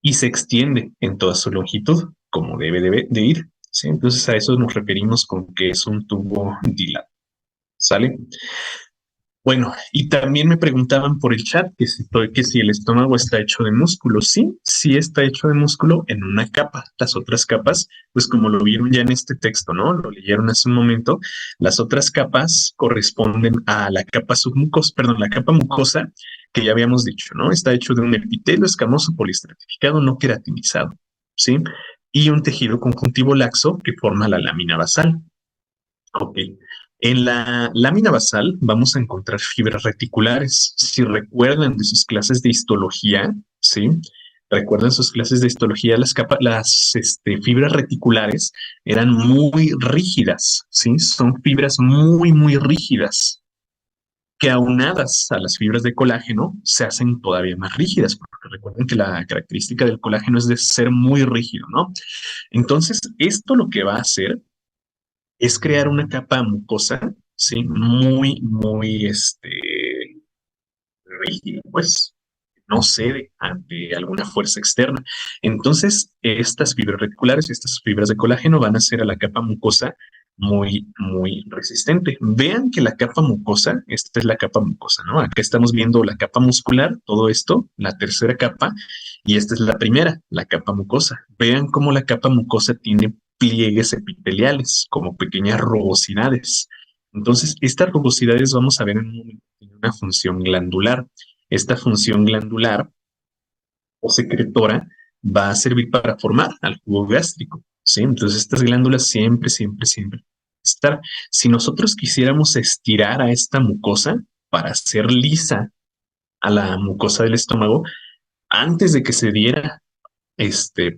y se extiende en toda su longitud, como debe de ir, ¿sí? Entonces a eso nos referimos con que es un tubo dilatado, ¿sale? Bueno, y también me preguntaban por el chat que si el estómago está hecho de músculo. Sí, sí está hecho de músculo en una capa. Las otras capas, pues como lo vieron ya en este texto, ¿no? Lo leyeron hace un momento. Las otras capas corresponden a la capa submucosa, perdón, la capa mucosa que ya habíamos dicho, ¿no? Está hecho de un epitelio escamoso poliestratificado no queratinizado, ¿sí? Y un tejido conjuntivo laxo que forma la lámina basal. Ok. En la lámina basal vamos a encontrar fibras reticulares. Si recuerdan de sus clases de histología, ¿sí? Recuerdan sus clases de histología, las fibras reticulares eran muy rígidas, ¿sí? Son fibras muy, muy rígidas, que aunadas a las fibras de colágeno se hacen todavía más rígidas, porque recuerden que la característica del colágeno es de ser muy rígido, ¿no? Entonces, esto lo que va a hacer es crear una capa mucosa, ¿sí? Muy, muy, rígida, pues no cede ante alguna fuerza externa. Entonces, estas fibras reticulares, estas fibras de colágeno van a hacer a la capa mucosa muy, muy resistente. Vean que la capa mucosa, esta es la capa mucosa, ¿no? Acá estamos viendo la capa muscular, todo esto, la tercera capa, y esta es la primera, la capa mucosa. Vean cómo la capa mucosa tiene pliegues epiteliales, como pequeñas rugosidades. Entonces, estas rugosidades vamos a ver en un momento, tienen una función glandular. Esta función glandular o secretora va a servir para formar al jugo gástrico, ¿sí? Entonces, estas glándulas siempre, siempre, siempre estar. Si nosotros quisiéramos estirar a esta mucosa para hacer lisa a la mucosa del estómago, antes de que se diera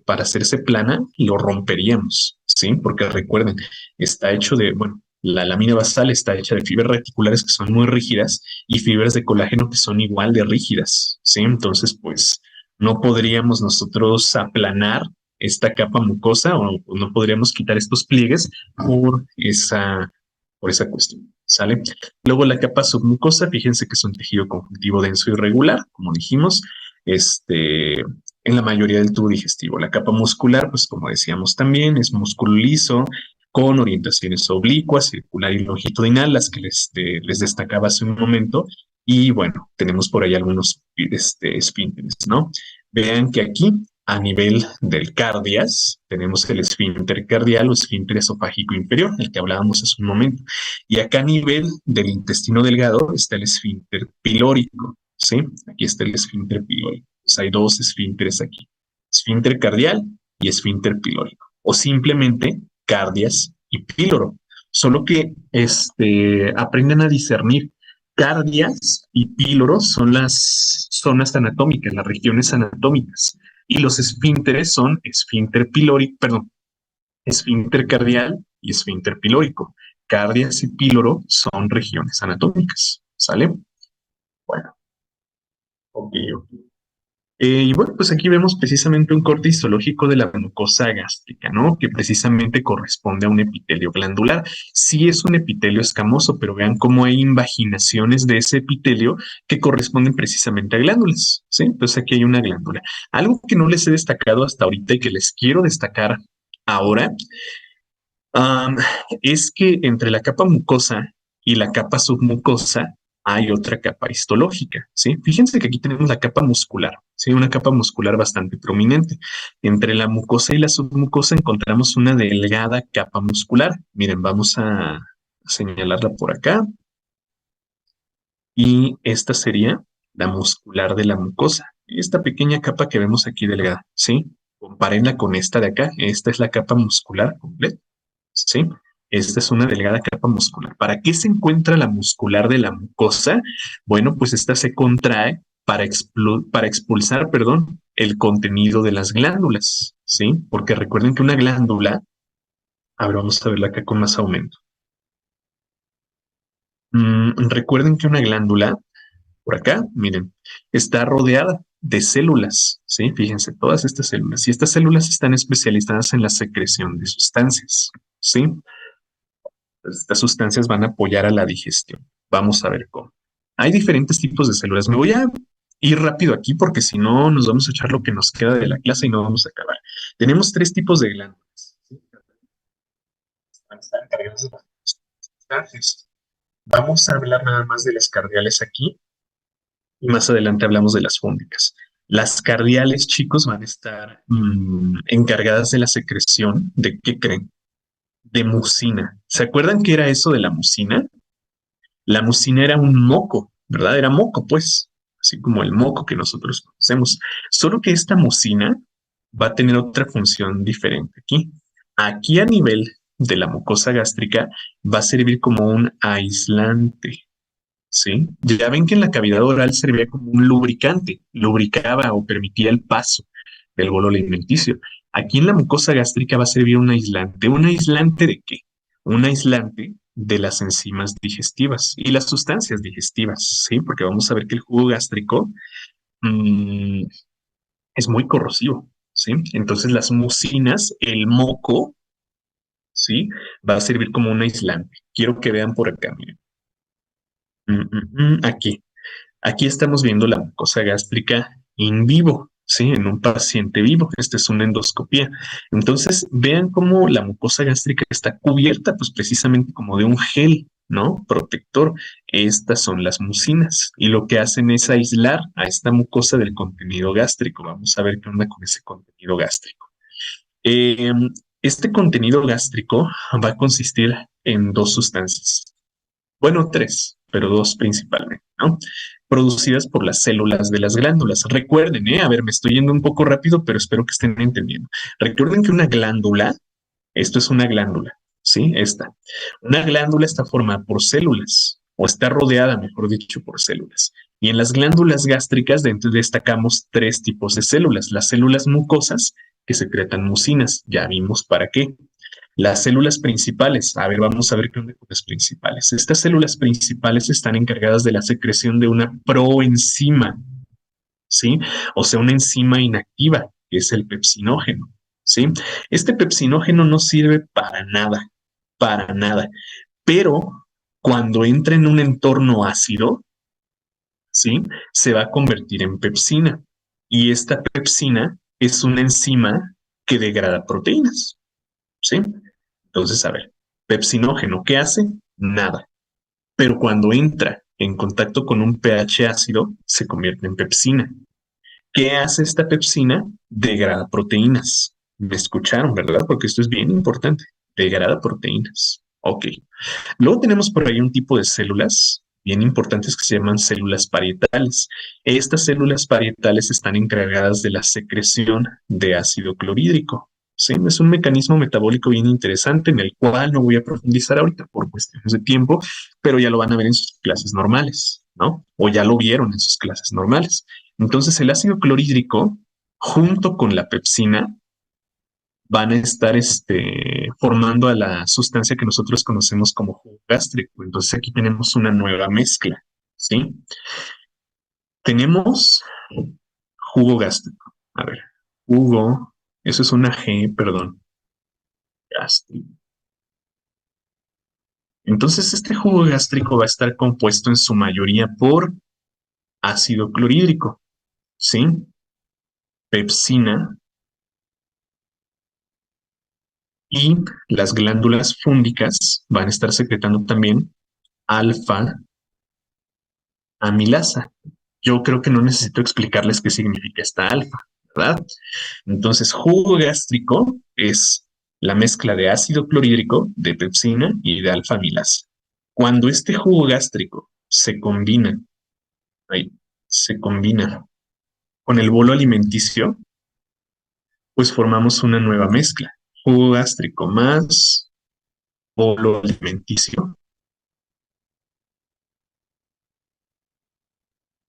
para hacerse plana, lo romperíamos, ¿sí? Porque recuerden, está hecho de, bueno, la lámina basal está hecha de fibras reticulares que son muy rígidas y fibras de colágeno que son igual de rígidas, ¿sí? Entonces, pues, no podríamos nosotros aplanar esta capa mucosa o no podríamos quitar estos pliegues por esa cuestión, ¿sale? Luego la capa submucosa, fíjense que es un tejido conjuntivo denso y regular, como dijimos, en la mayoría del tubo digestivo. La capa muscular, pues como decíamos también, es músculo liso con orientaciones oblicuas, circular y longitudinal, las que les destacaba hace un momento. Y bueno, tenemos por ahí algunos esfínteres, ¿no? Vean que aquí, a nivel del cardias, tenemos el esfínter cardial o esfínter esofágico inferior, el que hablábamos hace un momento. Y acá a nivel del intestino delgado está el esfínter pilórico, ¿sí? Aquí está el esfínter pilórico. Pues hay dos esfínteres aquí, esfínter cardial y esfínter pilórico, o simplemente cardias y píloro. Solo que aprenden a discernir. Cardias y píloros son las zonas anatómicas, las regiones anatómicas, y los esfínteres son esfínter pilórico, perdón, esfínter cardial y esfínter pilórico. Cardias y píloro son regiones anatómicas, ¿sale? Bueno, ok, ok. Y bueno, pues aquí vemos precisamente un corte histológico de la mucosa gástrica, ¿no? Que precisamente corresponde a un epitelio glandular. Sí es un epitelio escamoso, pero vean cómo hay invaginaciones de ese epitelio que corresponden precisamente a glándulas, ¿sí? Entonces aquí hay una glándula. Algo que no les he destacado hasta ahorita y que les quiero destacar ahora, um, es que entre la capa mucosa y la capa submucosa hay otra capa histológica, ¿sí? Fíjense que aquí tenemos la capa muscular, ¿sí? Una capa muscular bastante prominente. Entre la mucosa y la submucosa encontramos una delgada capa muscular. Miren, vamos a señalarla por acá. Y esta sería la muscular de la mucosa. Esta pequeña capa que vemos aquí delgada, ¿sí? Compárenla con esta de acá. Esta es la capa muscular completa, ¿sí? Esta es una delgada capa muscular. ¿Para qué se encuentra la muscular de la mucosa? Bueno, pues esta se contrae para expulsar, perdón, el contenido de las glándulas, ¿sí? Porque recuerden que una glándula, ahora vamos a verla acá con más aumento. Recuerden que una glándula por acá, miren, está rodeada de células, ¿sí? Fíjense, todas estas células. Y estas células están especializadas en la secreción de sustancias, ¿sí? Estas sustancias van a apoyar a la digestión. Vamos a ver cómo. Hay diferentes tipos de células. Me voy a ir rápido aquí porque si no nos vamos a echar lo que nos queda de la clase y no vamos a acabar. Tenemos tres tipos de glándulas. ¿Sí? Están encargadas de las sustancias. Vamos a hablar nada más de las cardiales aquí y más adelante hablamos de las fúngicas. Las cardiales, chicos, van a estar encargadas de la secreción de, ¿qué creen? De mucina. ¿Se acuerdan qué era eso de la mucina? La mucina era un moco, ¿verdad? Era moco, pues, así como el moco que nosotros conocemos. Solo que esta mucina va a tener otra función diferente aquí. Aquí a nivel de la mucosa gástrica va a servir como un aislante. ¿Sí? Ya ven que en la cavidad oral servía como un lubricante, lubricaba o permitía el paso del bolo alimenticio. Aquí en la mucosa gástrica va a servir un aislante. ¿Un aislante de qué? Un aislante de las enzimas digestivas y las sustancias digestivas, ¿sí? Porque vamos a ver que el jugo gástrico mmm, es muy corrosivo, ¿sí? Entonces las mucinas, el moco, ¿sí? Va a servir como un aislante. Quiero que vean por acá, miren. Aquí. Aquí estamos viendo la mucosa gástrica en vivo, ¿sí? En un paciente vivo. Esta es una endoscopía. Entonces, vean cómo la mucosa gástrica está cubierta, pues precisamente como de un gel, ¿no? Protector. Estas son las mucinas y lo que hacen es aislar a esta mucosa del contenido gástrico. Vamos a ver qué onda con ese contenido gástrico. Eh, este contenido gástrico va a consistir en dos sustancias. Bueno, tres, pero dos principalmente, ¿no? Producidas por las células de las glándulas. Recuerden, a ver, me estoy yendo un poco rápido, pero espero que estén entendiendo. Recuerden que una glándula, esto es una glándula, ¿sí? Esta. Una glándula está formada por células, o está rodeada, mejor dicho, por células. Y en las glándulas gástricas dentro destacamos tres tipos de células. Las células mucosas, que secretan mucinas, ya vimos para qué. Las células principales, a ver, vamos a ver qué onda con las principales. Estas células principales están encargadas de la secreción de una proenzima, ¿sí? O sea, una enzima inactiva, que es el pepsinógeno, ¿sí? Este pepsinógeno no sirve para nada, pero cuando entra en un entorno ácido, ¿sí? Se va a convertir en pepsina. Y esta pepsina es una enzima que degrada proteínas, ¿sí? Entonces, a ver, pepsinógeno, ¿qué hace? Nada. Pero cuando entra en contacto con un pH ácido, se convierte en pepsina. ¿Qué hace esta pepsina? Degrada proteínas. Me escucharon, ¿verdad? Porque esto es bien importante. Degrada proteínas. Ok. Luego tenemos por ahí un tipo de células bien importantes que se llaman células parietales. Estas células parietales están encargadas de la secreción de ácido clorhídrico. Sí, es un mecanismo metabólico bien interesante en el cual no voy a profundizar ahorita por cuestiones de tiempo, pero ya lo van a ver en sus clases normales, ¿no? O ya lo vieron en sus clases normales. Entonces, el ácido clorhídrico, junto con la pepsina, van a estar formando a la sustancia que nosotros conocemos como jugo gástrico. Entonces aquí tenemos una nueva mezcla, ¿sí? Tenemos jugo gástrico. A ver, jugo, eso es una G, perdón, gástrico. Entonces este jugo gástrico va a estar compuesto en su mayoría por ácido clorhídrico, ¿sí? Pepsina y las glándulas fúngicas van a estar secretando también alfa amilasa. Yo creo que no necesito explicarles qué significa esta alfa, ¿verdad? Entonces, jugo gástrico es la mezcla de ácido clorhídrico, de pepsina y de alfa amilasa. Cuando este jugo gástrico ahí, se combina con el bolo alimenticio, pues formamos una nueva mezcla. Jugo gástrico más bolo alimenticio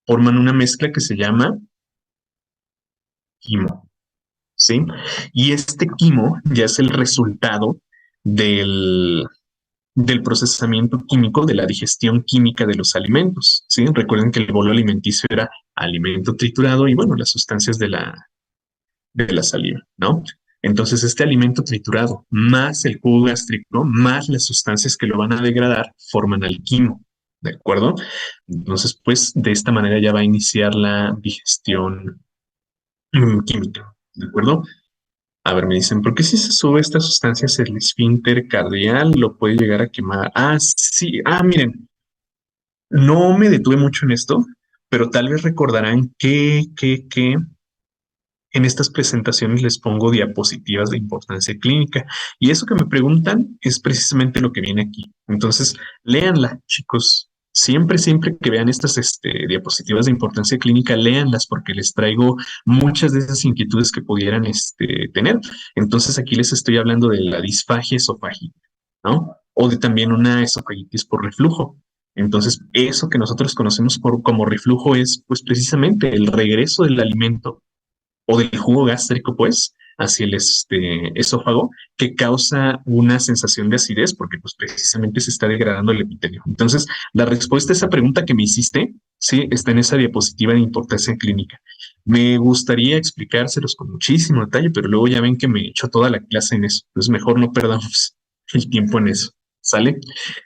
forman una mezcla que se llama quimo, ¿sí? Y este quimo ya es el resultado del, del procesamiento químico, de la digestión química de los alimentos, ¿sí? Recuerden que el bolo alimenticio era alimento triturado y, bueno, las sustancias de la saliva, ¿no? Entonces, este alimento triturado más el jugo gástrico, más las sustancias que lo van a degradar, forman alquimo, ¿de acuerdo? Entonces, pues, de esta manera ya va a iniciar la digestión química, ¿de acuerdo? A ver, me dicen, ¿por qué si se sube esta sustancia el esfínter cardial lo puede llegar a quemar? Ah, sí, miren, no me detuve mucho en esto, pero tal vez recordarán que en estas presentaciones les pongo diapositivas de importancia clínica. Y eso que me preguntan es precisamente lo que viene aquí. Entonces, léanla, chicos. Siempre, siempre que vean estas diapositivas de importancia clínica, léanlas porque les traigo muchas de esas inquietudes que pudieran tener. Entonces, aquí les estoy hablando de la disfagia esofágica, ¿no? O de también una esofagitis por reflujo. Entonces, eso que nosotros conocemos como reflujo es, pues, precisamente el regreso del alimento o del jugo gástrico, pues, hacia el esófago, que causa una sensación de acidez, porque pues precisamente se está degradando el epitelio. Entonces, la respuesta a esa pregunta que me hiciste, sí, está en esa diapositiva de importancia clínica. Me gustaría explicárselos con muchísimo detalle, pero luego ya ven que me he hecho toda la clase en eso. Entonces, mejor no perdamos el tiempo en eso. ¿Sale?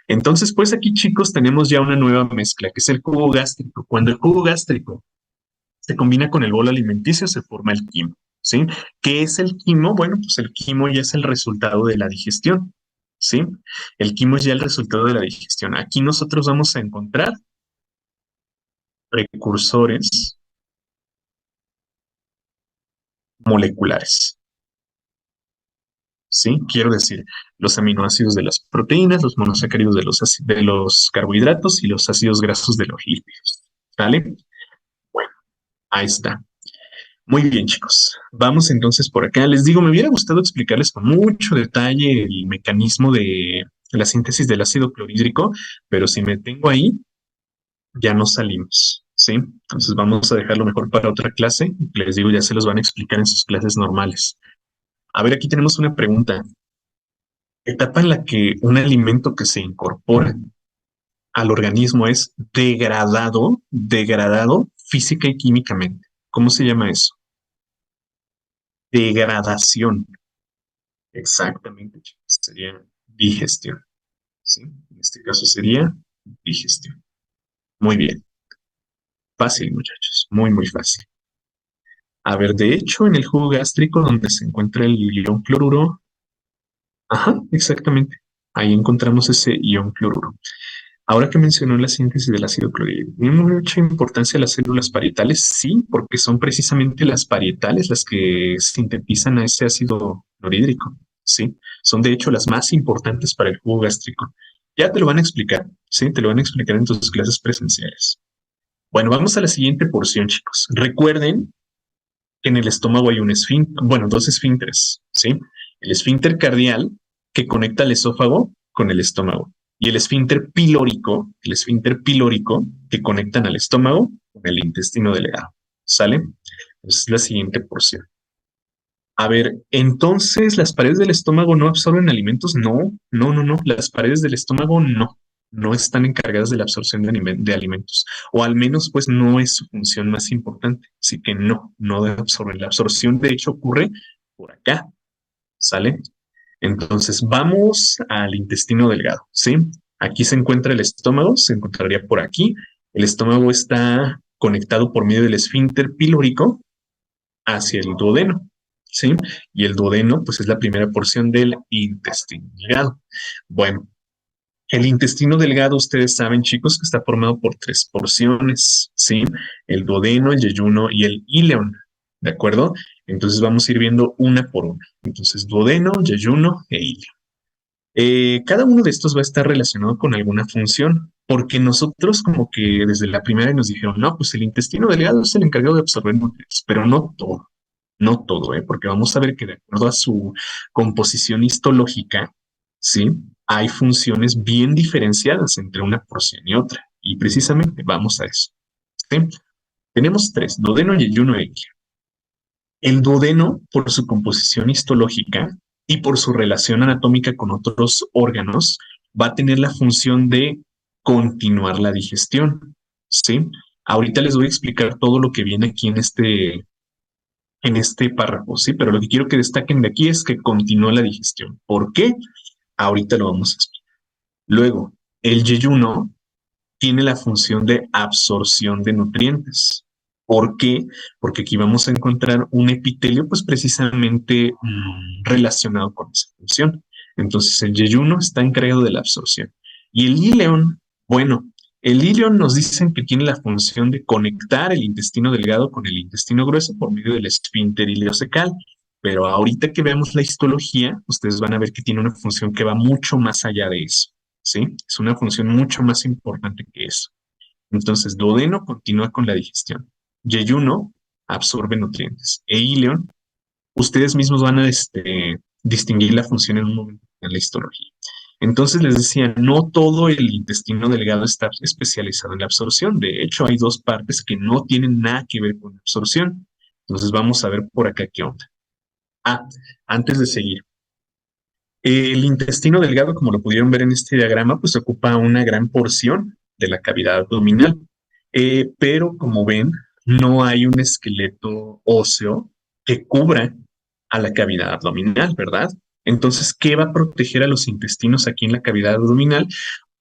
Entonces, pues aquí, chicos, tenemos ya una nueva mezcla, que es el jugo gástrico. Cuando el jugo gástrico se combina con el bolo alimenticio, se forma el quimo, ¿sí? ¿Qué es el quimo? Bueno, pues el quimo ya es el resultado de la digestión, ¿sí? El quimo es ya el resultado de la digestión. Aquí nosotros vamos a encontrar precursores moleculares, ¿sí? Quiero decir, los aminoácidos de las proteínas, los monosacáridos de los carbohidratos y los ácidos grasos de los lípidos, ¿vale? Bueno, ahí está. Muy bien, chicos. Vamos entonces por acá. Les digo, me hubiera gustado explicarles con mucho detalle el mecanismo de la síntesis del ácido clorhídrico, pero si me tengo ahí, ya no salimos, ¿sí? Entonces vamos a dejarlo mejor para otra clase. Les digo, ya se los van a explicar en sus clases normales. A ver, aquí tenemos una pregunta. Etapa en la que un alimento que se incorpora al organismo es degradado física y químicamente. ¿Cómo se llama eso? Degradación. Exactamente, chicos. Sería digestión, ¿sí? En este caso sería digestión. Muy bien. Fácil, muchachos. Muy, muy fácil. A ver, de hecho, en el jugo gástrico donde se encuentra el ion cloruro, ajá, exactamente. Ahí encontramos ese ion cloruro. Ahora que mencionó la síntesis del ácido clorhídrico, ¿tiene mucha importancia las células parietales? Sí, porque son precisamente las parietales las que sintetizan a ese ácido clorhídrico, ¿sí? Son de hecho las más importantes para el jugo gástrico. Ya te lo van a explicar, ¿sí? Te lo van a explicar en tus clases presenciales. Bueno, vamos a la siguiente porción, chicos. Recuerden que en el estómago hay un esfínter, bueno, dos esfínteres, ¿sí? El esfínter cardial que conecta el esófago con el estómago y el esfínter pilórico que conectan al estómago con el intestino delgado, ¿sale? Esa es la siguiente porción. A ver, entonces, ¿las paredes del estómago no absorben alimentos? No, no, no, no. Las paredes del estómago no están encargadas de la absorción de alimentos. O al menos, pues, no es su función más importante. Así que no debe absorber. La absorción, de hecho, ocurre por acá, ¿sale? Entonces, vamos al intestino delgado, ¿sí? Aquí se encuentra el estómago, se encontraría por aquí. El estómago está conectado por medio del esfínter pilórico hacia el duodeno, ¿sí? Y el duodeno, pues es la primera porción del intestino delgado. Bueno, El intestino delgado, ustedes saben, chicos, que está formado por tres porciones, ¿sí? El duodeno, el yeyuno y el íleon, ¿de acuerdo? Entonces vamos a ir viendo una por una. Entonces, duodeno, yeyuno e íleon. Cada uno de estos va a estar relacionado con alguna función, porque nosotros como que desde la primera nos dijeron, no, pues el intestino delgado es el encargado de absorber nutrientes, pero no todo, no todo, ¿eh? Porque vamos a ver que de acuerdo a su composición histológica, ¿sí? Hay funciones bien diferenciadas entre una porción y otra, y precisamente vamos a eso, ¿sí? Tenemos tres, duodeno, yeyuno e íleon. El duodeno, por su composición histológica y por su relación anatómica con otros órganos, va a tener la función de continuar la digestión, ¿sí? Ahorita les voy a explicar todo lo que viene aquí en este párrafo, ¿sí? Pero lo que quiero que destaquen de aquí es que continúa la digestión. ¿Por qué? Ahorita lo vamos a explicar. Luego, el yeyuno tiene la función de absorción de nutrientes. ¿Por qué? Porque aquí vamos a encontrar un epitelio, pues precisamente relacionado con esa función. Entonces, el yeyuno está encargado de la absorción. Y el íleon, bueno, el íleon nos dicen que tiene la función de conectar el intestino delgado con el intestino grueso por medio del esfínter ileocecal. Pero ahorita que veamos la histología, ustedes van a ver que tiene una función que va mucho más allá de eso. ¿Sí? Es una función mucho más importante que eso. Entonces, duodeno continúa con la digestión. Yeyuno absorbe nutrientes. E ileón, ustedes mismos van a distinguir la función en un momento en la histología. Entonces les decía, no todo el intestino delgado está especializado en la absorción. De hecho, hay dos partes que no tienen nada que ver con la absorción. Entonces vamos a ver por acá qué onda. Ah, antes de seguir, el intestino delgado, como lo pudieron ver en este diagrama, pues ocupa una gran porción de la cavidad abdominal. Pero como ven, no hay un esqueleto óseo que cubra a la cavidad abdominal, ¿verdad? Entonces, ¿qué va a proteger a los intestinos aquí en la cavidad abdominal?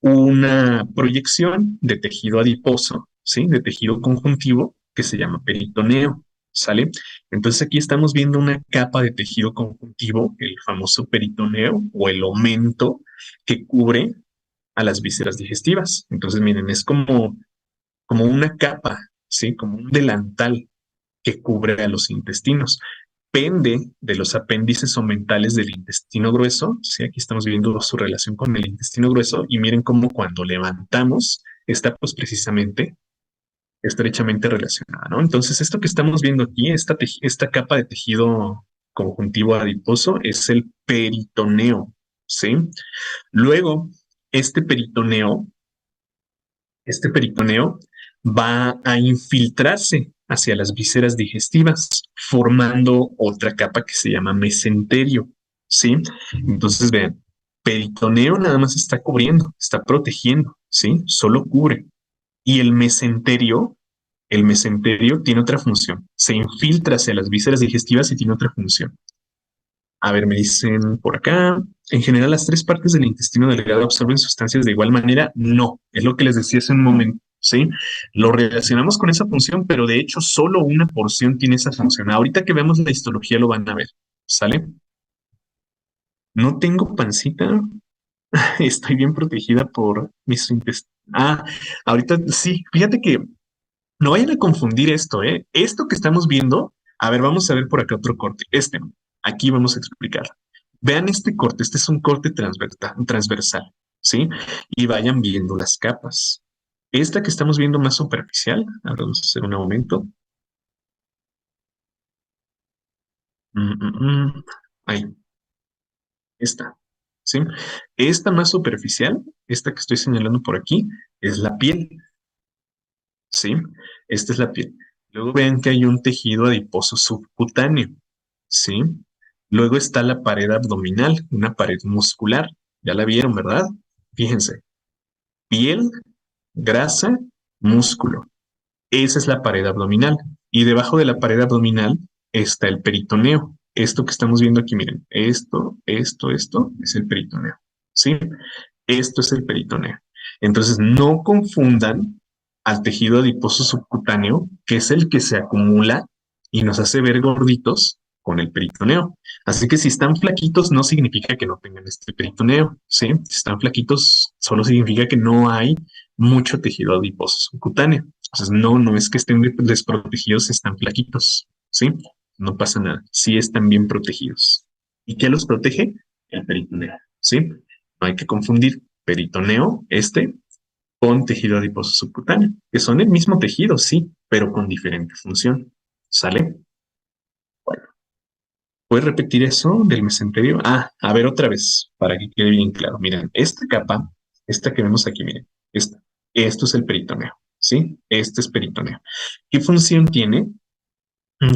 Una proyección de tejido adiposo, ¿sí? De tejido conjuntivo que se llama peritoneo, ¿sale? Entonces aquí estamos viendo una capa de tejido conjuntivo, el famoso peritoneo o el omento que cubre a las vísceras digestivas. Entonces, miren, es como una capa, ¿sí? Como un delantal que cubre a los intestinos. Pende de los apéndices omentales del intestino grueso, ¿sí? Aquí estamos viendo su relación con el intestino grueso y miren cómo cuando levantamos está pues precisamente estrechamente relacionada, ¿no? Entonces, esto que estamos viendo aquí, esta capa de tejido conjuntivo adiposo, es el peritoneo, ¿sí? Luego, este peritoneo, este peritoneo va a infiltrarse hacia las vísceras digestivas, formando otra capa que se llama mesenterio, ¿sí? Entonces, vean, peritoneo nada más está cubriendo, está protegiendo, ¿sí? Solo cubre. Y el mesenterio tiene otra función. Se infiltra hacia las vísceras digestivas y tiene otra función. A ver, me dicen por acá. En general, las tres partes del intestino delgado absorben sustancias de igual manera. No, es lo que les decía hace un momento. ¿Sí? Lo relacionamos con esa función, pero de hecho solo una porción tiene esa función. Ahorita que vemos la histología lo van a ver. ¿Sale? No tengo pancita. Estoy bien protegida por mis intestinos. Ah, ahorita sí. Fíjate que no vayan a confundir esto, ¿eh? Esto que estamos viendo, a ver, vamos a ver por acá otro corte. Aquí vamos a explicar. Vean este corte, este es un corte transversal, ¿sí? Y vayan viendo las capas. Esta que estamos viendo más superficial, ahora vamos a hacer un aumento. Mm, mm, mm. Ahí, esta, ¿sí? Esta más superficial, esta que estoy señalando por aquí, es la piel, ¿sí? Esta es la piel. Luego vean que hay un tejido adiposo subcutáneo, ¿sí? Luego está la pared abdominal, una pared muscular. Ya la vieron, ¿verdad? Fíjense, piel, grasa, músculo. Esa es la pared abdominal. Y debajo de la pared abdominal está el peritoneo. Esto que estamos viendo aquí, miren, esto es el peritoneo, ¿sí? Esto es el peritoneo. Entonces, no confundan al tejido adiposo subcutáneo, que es el que se acumula y nos hace ver gorditos, con el peritoneo. Así que si están flaquitos no significa que no tengan este peritoneo, ¿sí? Si están flaquitos solo significa que no hay mucho tejido adiposo subcutáneo. Entonces no es que estén desprotegidos, están flaquitos, ¿sí? No pasa nada, sí están bien protegidos. ¿Y qué los protege? El peritoneo, ¿sí? No hay que confundir peritoneo, con tejido adiposo subcutáneo, que son el mismo tejido, sí, pero con diferente función. ¿Sale? Bueno, ¿puedes repetir eso del mesenterio? Ah, a ver otra vez, para que quede bien claro. Miren, esta capa, esta que vemos aquí, miren, esto es el peritoneo, ¿sí? Este es peritoneo. ¿Qué función tiene?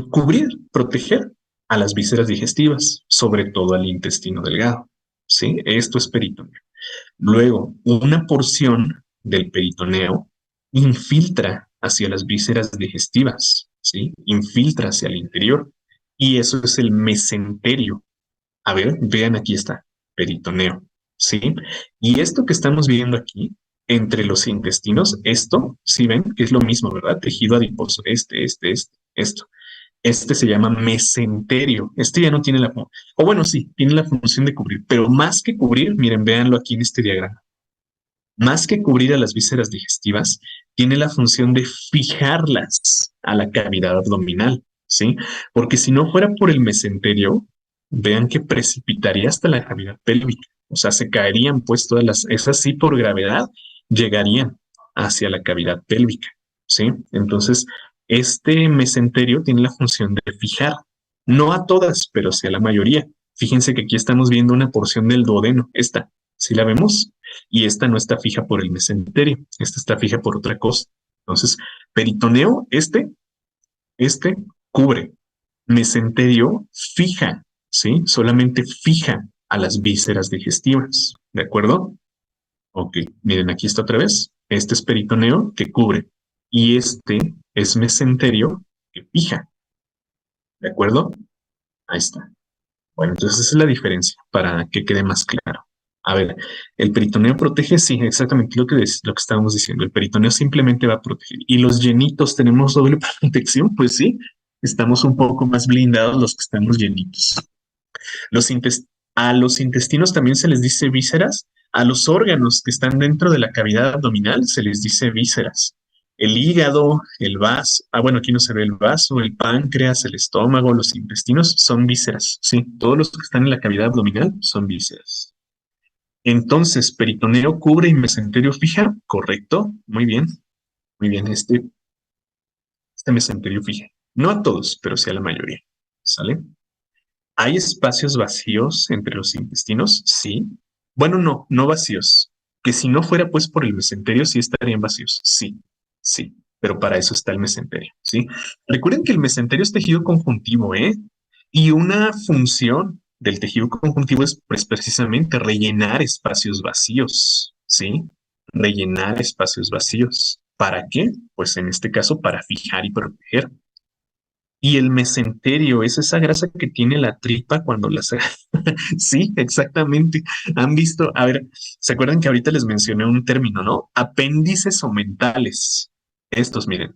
Cubrir, proteger a las vísceras digestivas, sobre todo al intestino delgado, ¿sí? Esto es peritoneo. Luego, una porción del peritoneo infiltra hacia las vísceras digestivas, ¿sí? Infiltra hacia el interior. Y eso es el mesenterio. A ver, vean, aquí está, peritoneo, ¿sí? Y esto que estamos viendo aquí, entre los intestinos, esto, ¿sí ven? Que es lo mismo, ¿verdad? Tejido adiposo, esto. Este se llama mesenterio. Este ya no tiene o bueno, sí, tiene la función de cubrir, pero más que cubrir, miren, véanlo aquí en este diagrama. Más que cubrir a las vísceras digestivas, tiene la función de fijarlas a la cavidad abdominal, ¿sí? Porque si no fuera por el mesenterio, vean que precipitaría hasta la cavidad pélvica. O sea, se caerían pues esas sí por gravedad, llegarían hacia la cavidad pélvica, ¿sí? Entonces, este mesenterio tiene la función de fijar, no a todas, pero sí a la mayoría. Fíjense que aquí estamos viendo una porción del duodeno, esta, ¿sí la vemos? Y esta no está fija por el mesenterio, esta está fija por otra cosa. Entonces, peritoneo, este cubre, mesenterio fija, ¿sí? Solamente fija a las vísceras digestivas, ¿de acuerdo? Ok, miren, aquí está otra vez. Este es peritoneo que cubre y este es mesenterio que fija, ¿de acuerdo? Ahí está. Bueno, entonces esa es la diferencia para que quede más claro. A ver, el peritoneo protege, sí, exactamente lo que estábamos diciendo. El peritoneo simplemente va a proteger. ¿Y los llenitos tenemos doble protección? Pues sí, estamos un poco más blindados los que estamos llenitos. Los a los intestinos también se les dice vísceras. A los órganos que están dentro de la cavidad abdominal se les dice vísceras. El hígado, el vaso, bueno, aquí no se ve el vaso, el páncreas, el estómago, los intestinos son vísceras. Sí, todos los que están en la cavidad abdominal son vísceras. Entonces, peritoneo cubre y mesenterio fija, correcto, muy bien, este mesenterio fija. No a todos, pero sí a la mayoría, ¿sale? ¿Hay espacios vacíos entre los intestinos? Sí. Bueno, no vacíos. Que si no fuera pues por el mesenterio, sí estarían vacíos. Sí, sí. Pero para eso está el mesenterio, ¿sí? Recuerden que el mesenterio es tejido conjuntivo, ¿eh? Y una función del tejido conjuntivo es pues, precisamente rellenar espacios vacíos, ¿sí? Rellenar espacios vacíos. ¿Para qué? Pues en este caso para fijar y proteger. Y el mesenterio es esa grasa que tiene la tripa cuando la Sí, exactamente. Han visto, a ver, ¿se acuerdan que ahorita les mencioné un término, ¿no? Apéndices omentales. Estos, miren,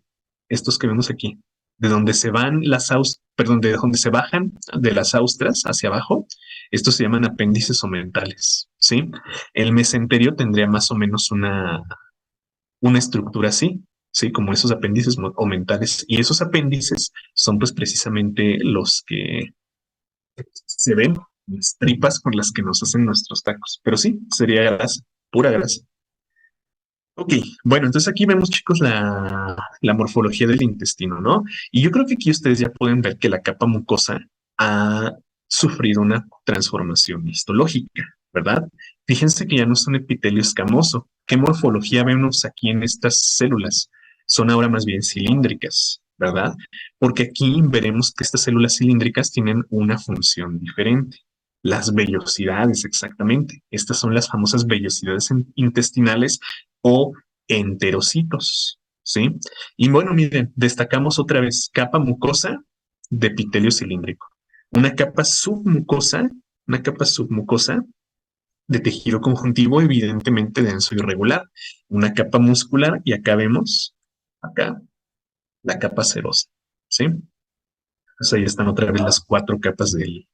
estos que vemos aquí, de donde se van perdón, de donde se bajan de las austras hacia abajo, estos se llaman apéndices omentales, ¿sí? El mesenterio tendría más o menos una estructura así, ¿sí? Como esos apéndices omentales. Y esos apéndices son pues precisamente los que se ven, las tripas con las que nos hacen nuestros tacos. Pero sí, sería grasa, pura grasa. Ok, bueno, entonces aquí vemos, chicos, la morfología del intestino, ¿no? Y yo creo que aquí ustedes ya pueden ver que la capa mucosa ha sufrido una transformación histológica, ¿verdad? Fíjense que ya no es un epitelio escamoso. ¿Qué morfología vemos aquí en estas células? Son ahora más bien cilíndricas, ¿verdad? Porque aquí veremos que estas células cilíndricas tienen una función diferente. Las vellosidades, exactamente. Estas son las famosas vellosidades intestinales o enterocitos, ¿sí? Y bueno, miren, destacamos otra vez capa mucosa de epitelio cilíndrico, una capa submucosa, una capa submucosa de tejido conjuntivo evidentemente denso y irregular, una capa muscular y acá vemos, acá, la capa serosa, ¿sí? Pues ahí están otra vez las cuatro capas del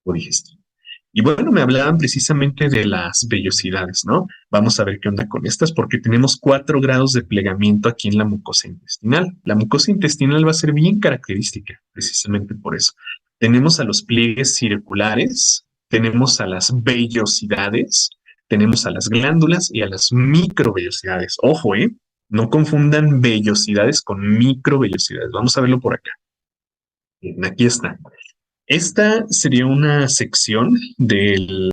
tubo digestivo. Y bueno, me hablaban precisamente de las vellosidades, ¿no? Vamos a ver qué onda con estas, porque tenemos 4 grados de plegamiento aquí en la mucosa intestinal. La mucosa intestinal va a ser bien característica, precisamente por eso. Tenemos a los pliegues circulares, tenemos a las vellosidades, tenemos a las glándulas y a las microvellosidades. Ojo, ¿eh? No confundan vellosidades con microvellosidades. Vamos a verlo por acá. Bien, aquí está. Esta sería una sección de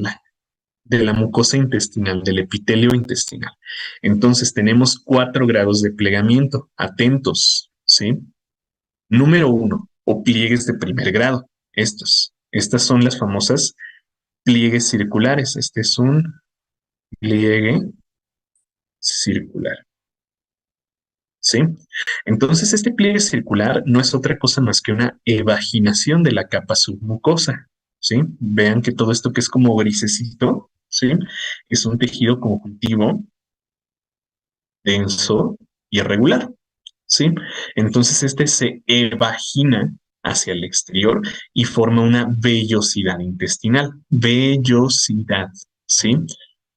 la mucosa intestinal, del epitelio intestinal. Entonces tenemos 4 grados de plegamiento. Atentos, ¿sí? Número 1, o pliegues de primer grado. Estas son las famosas pliegues circulares. Este es un pliegue circular. ¿Sí? Entonces, este pliegue circular no es otra cosa más que una evaginación de la capa submucosa. ¿Sí? Vean que todo esto que es como grisecito, ¿sí? Es un tejido conjuntivo denso y irregular. ¿Sí? Entonces, este se evagina hacia el exterior y forma una vellosidad intestinal. Vellosidad, ¿sí?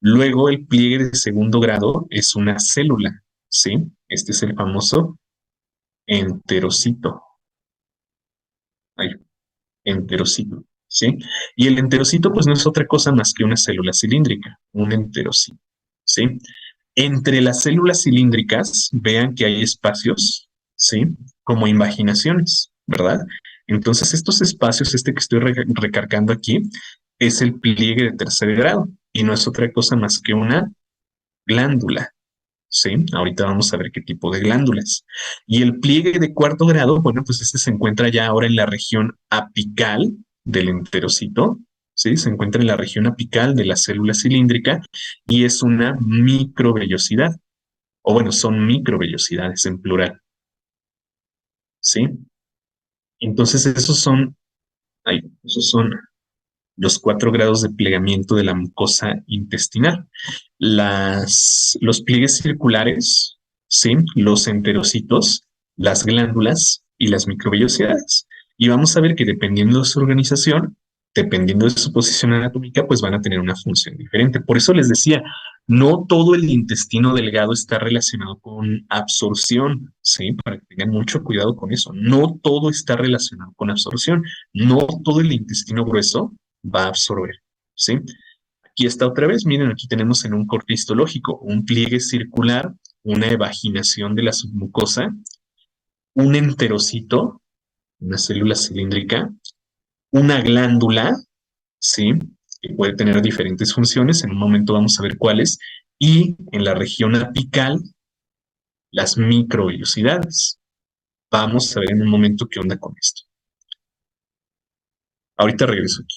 Luego, el pliegue de segundo grado es una célula, ¿sí? Este es el famoso enterocito. Ahí, enterocito, ¿sí? Y el enterocito, pues no es otra cosa más que una célula cilíndrica, un enterocito, ¿sí? Entre las células cilíndricas, vean que hay espacios, ¿sí? Como invaginaciones, ¿verdad? Entonces, estos espacios, este que estoy recargando aquí, es el pliegue de tercer grado y no es otra cosa más que una glándula. Sí, ahorita vamos a ver qué tipo de glándulas. Y el pliegue de cuarto grado, bueno, pues este se encuentra ya ahora en la región apical del enterocito, ¿sí? Se encuentra en la región apical de la célula cilíndrica y es una microvellosidad, o bueno, son microvellosidades en plural, ¿sí? Entonces esos son los 4 grados de plegamiento de la mucosa intestinal. Los pliegues circulares, ¿sí? Los enterocitos, las glándulas y las microvellosidades. Y vamos a ver que dependiendo de su organización, dependiendo de su posición anatómica, pues van a tener una función diferente. Por eso les decía, no todo el intestino delgado está relacionado con absorción, ¿sí? Para que tengan mucho cuidado con eso. No todo está relacionado con absorción. No todo el intestino grueso va a absorber, ¿sí? Aquí está otra vez, miren, aquí tenemos en un corte histológico un pliegue circular, una evaginación de la submucosa, un enterocito, una célula cilíndrica, una glándula, ¿sí? Que puede tener diferentes funciones, en un momento vamos a ver cuáles, y en la región apical, las microvellosidades. Vamos a ver en un momento qué onda con esto. Ahorita regreso aquí.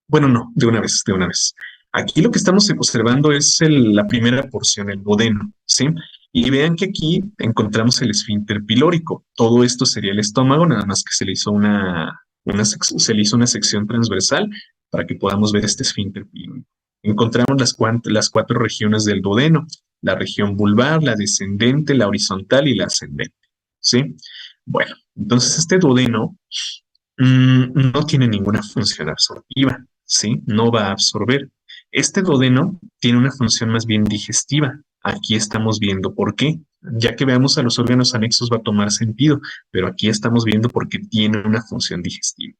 Bueno, no, de una vez, de una vez. Aquí lo que estamos observando es la primera porción, el duodeno, ¿sí? Y vean que aquí encontramos el esfínter pilórico. Todo esto sería el estómago, nada más que se le hizo se le hizo una sección transversal para que podamos ver este esfínter pilórico. Encontramos las 4 regiones del duodeno, la región vulvar, la descendente, la horizontal y la ascendente, ¿sí? Bueno, entonces este duodeno no tiene ninguna función absortiva, ¿sí? No va a absorber. Este duodeno tiene una función más bien digestiva. Aquí estamos viendo por qué. Ya que veamos a los órganos anexos va a tomar sentido, pero aquí estamos viendo por qué tiene una función digestiva.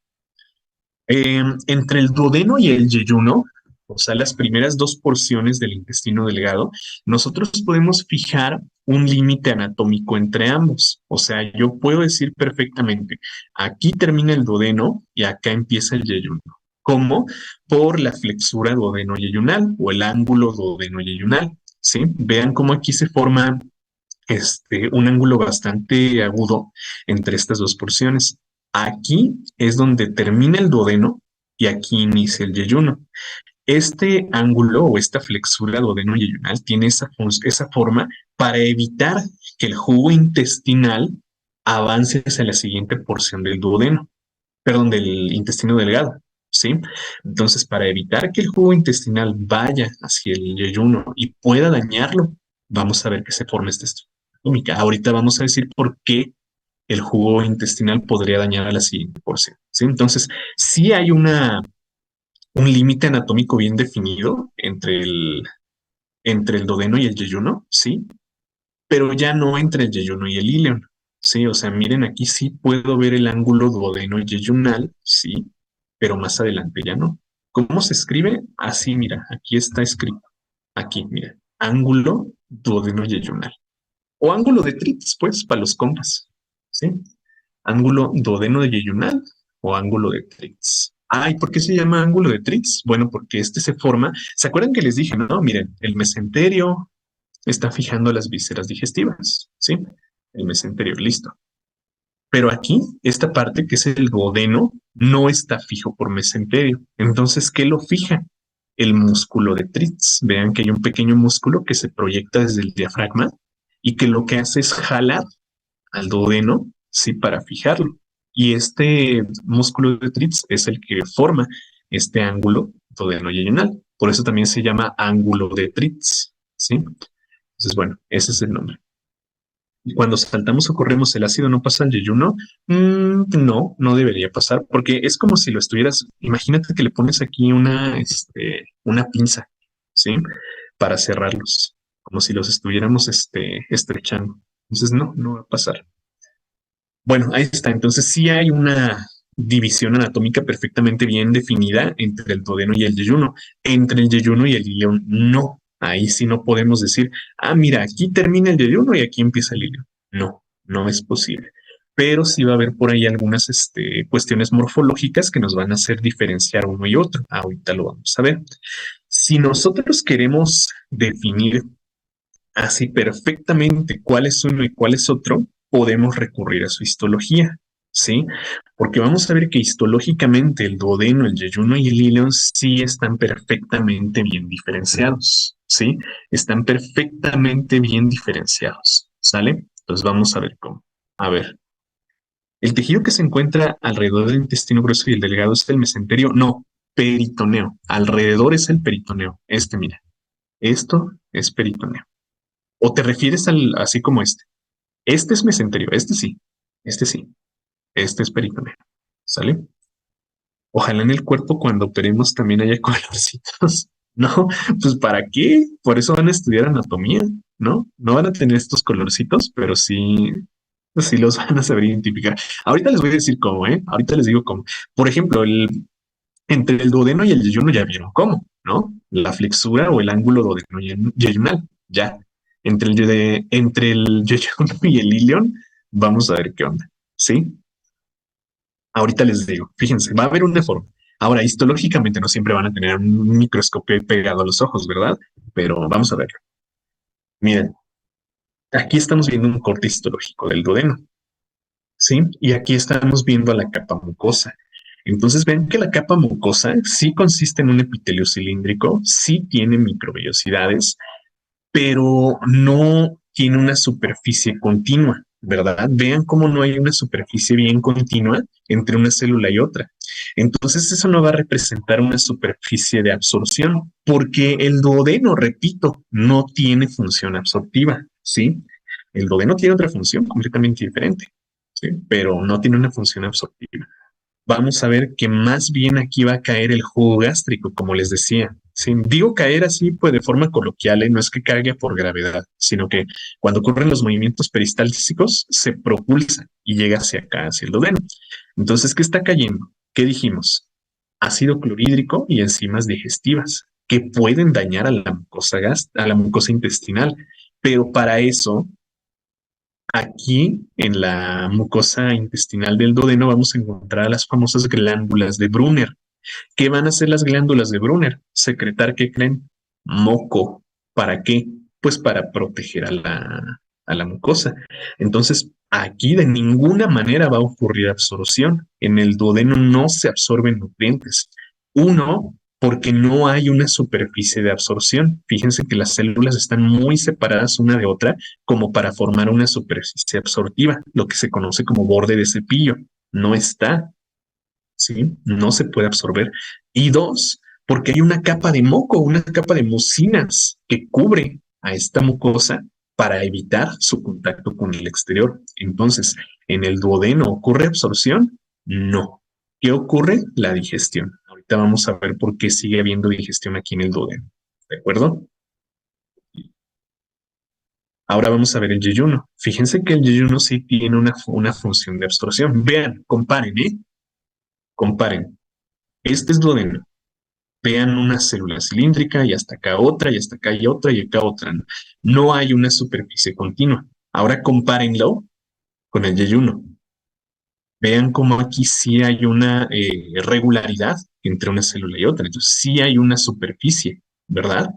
Entre el duodeno y el yeyuno, o sea, las primeras 2 porciones del intestino delgado, nosotros podemos fijar un límite anatómico entre ambos. O sea, yo puedo decir perfectamente, aquí termina el duodeno y acá empieza el yeyuno. ¿Cómo? Por la flexura duodeno-yeyunal o el ángulo duodeno-yeyunal. ¿Sí? Vean cómo aquí se forma un ángulo bastante agudo entre estas 2 porciones. Aquí es donde termina el duodeno y aquí inicia el yeyuno. Este ángulo o esta flexura duodeno-yeyunal tiene esa forma para evitar que el jugo intestinal avance hacia la siguiente porción del duodeno, perdón, del intestino delgado, ¿sí? Entonces, para evitar que el jugo intestinal vaya hacia el yeyuno y pueda dañarlo, vamos a ver que se forma esta estructura atómica. Ahorita vamos a decir por qué el jugo intestinal podría dañar a la siguiente porción, ¿sí? Entonces, sí hay un límite anatómico bien definido entre el duodeno y el yeyuno, ¿sí? Pero ya no entre el yeyuno y el ileón, ¿sí? O sea, miren, aquí sí puedo ver el ángulo duodeno-yeyunal, ¿sí? Pero más adelante ya no. ¿Cómo se escribe? Así, mira, aquí está escrito. Aquí, mira, ángulo duodeno-yeyunal. O ángulo de Tritz, pues, para los compas, ¿sí? Ángulo duodeno-yeyunal o ángulo de Tritz. Ay, ¿por qué se llama ángulo de Tritz? Bueno, porque este se forma. ¿Se acuerdan que les dije, no? Miren, el mesenterio está fijando las vísceras digestivas, ¿sí? El mesenterio, listo. Pero aquí, esta parte que es el duodeno, no está fijo por mesenterio. Entonces, ¿qué lo fija? El músculo de Tritz. Vean que hay un pequeño músculo que se proyecta desde el diafragma y que lo que hace es jalar al duodeno, sí, para fijarlo. Y este músculo de Tritz es el que forma este ángulo duodeno-yeyunal. Por eso también se llama ángulo de Tritz, ¿sí? Entonces, bueno, ese es el nombre. Y cuando saltamos o corremos, el ácido no pasa al yeyuno. No, no debería pasar, porque es como si lo estuvieras, imagínate que le pones aquí una pinza, ¿sí? Para cerrarlos, como si los estuviéramos estrechando. Entonces, no, no va a pasar. Bueno, ahí está. Entonces sí hay una división anatómica perfectamente bien definida entre el duodeno y el yeyuno. Entre el yeyuno y el ileón, no. Ahí sí no podemos decir, ah, mira, aquí termina el yeyuno y aquí empieza el ileón. No, no es posible. Pero sí va a haber por ahí algunas cuestiones morfológicas que nos van a hacer diferenciar uno y otro. Ahorita lo vamos a ver. Si nosotros queremos definir así perfectamente cuál es uno y cuál es otro, podemos recurrir a su histología, ¿sí? Porque vamos a ver que histológicamente el duodeno, el yeyuno y el ileón sí están perfectamente bien diferenciados, ¿sí? Están perfectamente bien diferenciados, ¿sale? Entonces vamos a ver cómo. A ver, el tejido que se encuentra alrededor del intestino grueso y el delgado es el mesenterio, no, peritoneo. Alrededor es el peritoneo. Mira, esto es peritoneo. ¿O te refieres al así como este? Este es mesenterio, este sí, este es peritoneo, ¿sale? Ojalá en el cuerpo cuando operemos también haya colorcitos. No, pues ¿para qué? Por eso van a estudiar anatomía, ¿no? No van a tener estos colorcitos, pero sí, sí los van a saber identificar. Ahorita les voy a decir cómo, ¿eh? Ahorita les digo cómo. Por ejemplo, entre el duodeno y el yeyuno ya vieron cómo, ¿no? La flexura o el ángulo duodeno-yeyunal, ya. Entre el yeyuno y el ilion, vamos a ver qué onda, ¿sí? Ahorita les digo, fíjense, va a haber una forma. Ahora, histológicamente no siempre van a tener un microscopio pegado a los ojos, ¿verdad? Pero vamos a verlo. Miren, aquí estamos viendo un corte histológico del duodeno, ¿sí? Y aquí estamos viendo a la capa mucosa. Entonces ven que la capa mucosa sí consiste en un epitelio cilíndrico, sí tiene microvellosidades, pero no tiene una superficie continua, ¿verdad? Vean cómo no hay una superficie bien continua entre una célula y otra. Entonces eso no va a representar una superficie de absorción, porque el duodeno, repito, no tiene función absortiva, ¿sí? El duodeno tiene otra función completamente diferente, ¿sí? Pero no tiene una función absortiva. Vamos a ver que más bien aquí va a caer el jugo gástrico, como les decía. Si digo caer así, pues de forma coloquial, no es que caiga por gravedad, sino que cuando ocurren los movimientos peristálticos, se propulsa y llega hacia acá, hacia el duodeno. Entonces, ¿qué está cayendo? ¿Qué dijimos? Ácido clorhídrico y enzimas digestivas que pueden dañar a la mucosa a la mucosa intestinal. Pero para eso aquí, en la mucosa intestinal del duodeno, vamos a encontrar las famosas glándulas de Brunner. ¿Qué van a hacer las glándulas de Brunner? Secretar, ¿qué creen? Moco. ¿Para qué? Pues para proteger a la mucosa. Entonces, aquí de ninguna manera va a ocurrir absorción. En el duodeno no se absorben nutrientes. Uno, porque no hay una superficie de absorción. Fíjense que las células están muy separadas una de otra como para formar una superficie absortiva, lo que se conoce como borde de cepillo. No está, ¿sí? No se puede absorber. Y dos, porque hay una capa de moco, una capa de mucinas que cubre a esta mucosa para evitar su contacto con el exterior. Entonces, ¿en el duodeno ocurre absorción? No. ¿Qué ocurre? La digestión. Ahorita vamos a ver por qué sigue habiendo digestión aquí en el duodeno. ¿De acuerdo? Ahora vamos a ver el yeyuno. Fíjense que el yeyuno sí tiene una función de absorción. Vean, comparen, ¿eh? Comparen. Este es duodeno. Vean una célula cilíndrica y hasta acá otra y hasta acá hay otra y acá otra. No hay una superficie continua. Ahora compárenlo con el yeyuno. Vean cómo aquí sí hay una regularidad entre una célula y otra. Entonces sí hay una superficie, ¿verdad?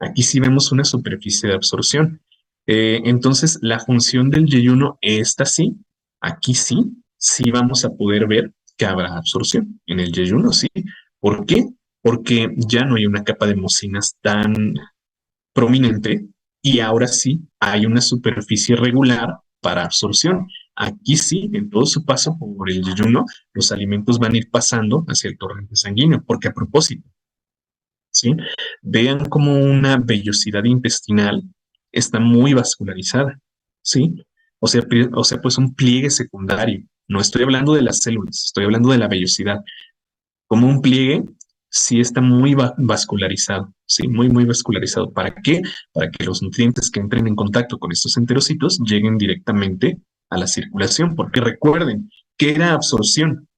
Aquí sí vemos una superficie de absorción. Entonces la función del yeyuno, esta sí, aquí sí, sí vamos a poder ver que habrá absorción. En el yeyuno sí. ¿Por qué? Porque ya no hay una capa de mucinas tan prominente y ahora sí hay una superficie regular para absorción. Aquí sí, en todo su paso por el yeyuno, los alimentos van a ir pasando hacia el torrente sanguíneo, porque a propósito, ¿sí? Vean cómo una vellosidad intestinal está muy vascularizada, ¿sí? O sea, pues un pliegue secundario. No estoy hablando de las células, estoy hablando de la vellosidad. Como un pliegue, sí está muy vascularizado, sí, muy, muy vascularizado. ¿Para qué? Para que los nutrientes que entren en contacto con estos enterocitos lleguen directamente a la circulación. Porque recuerden, ¿qué era absorción?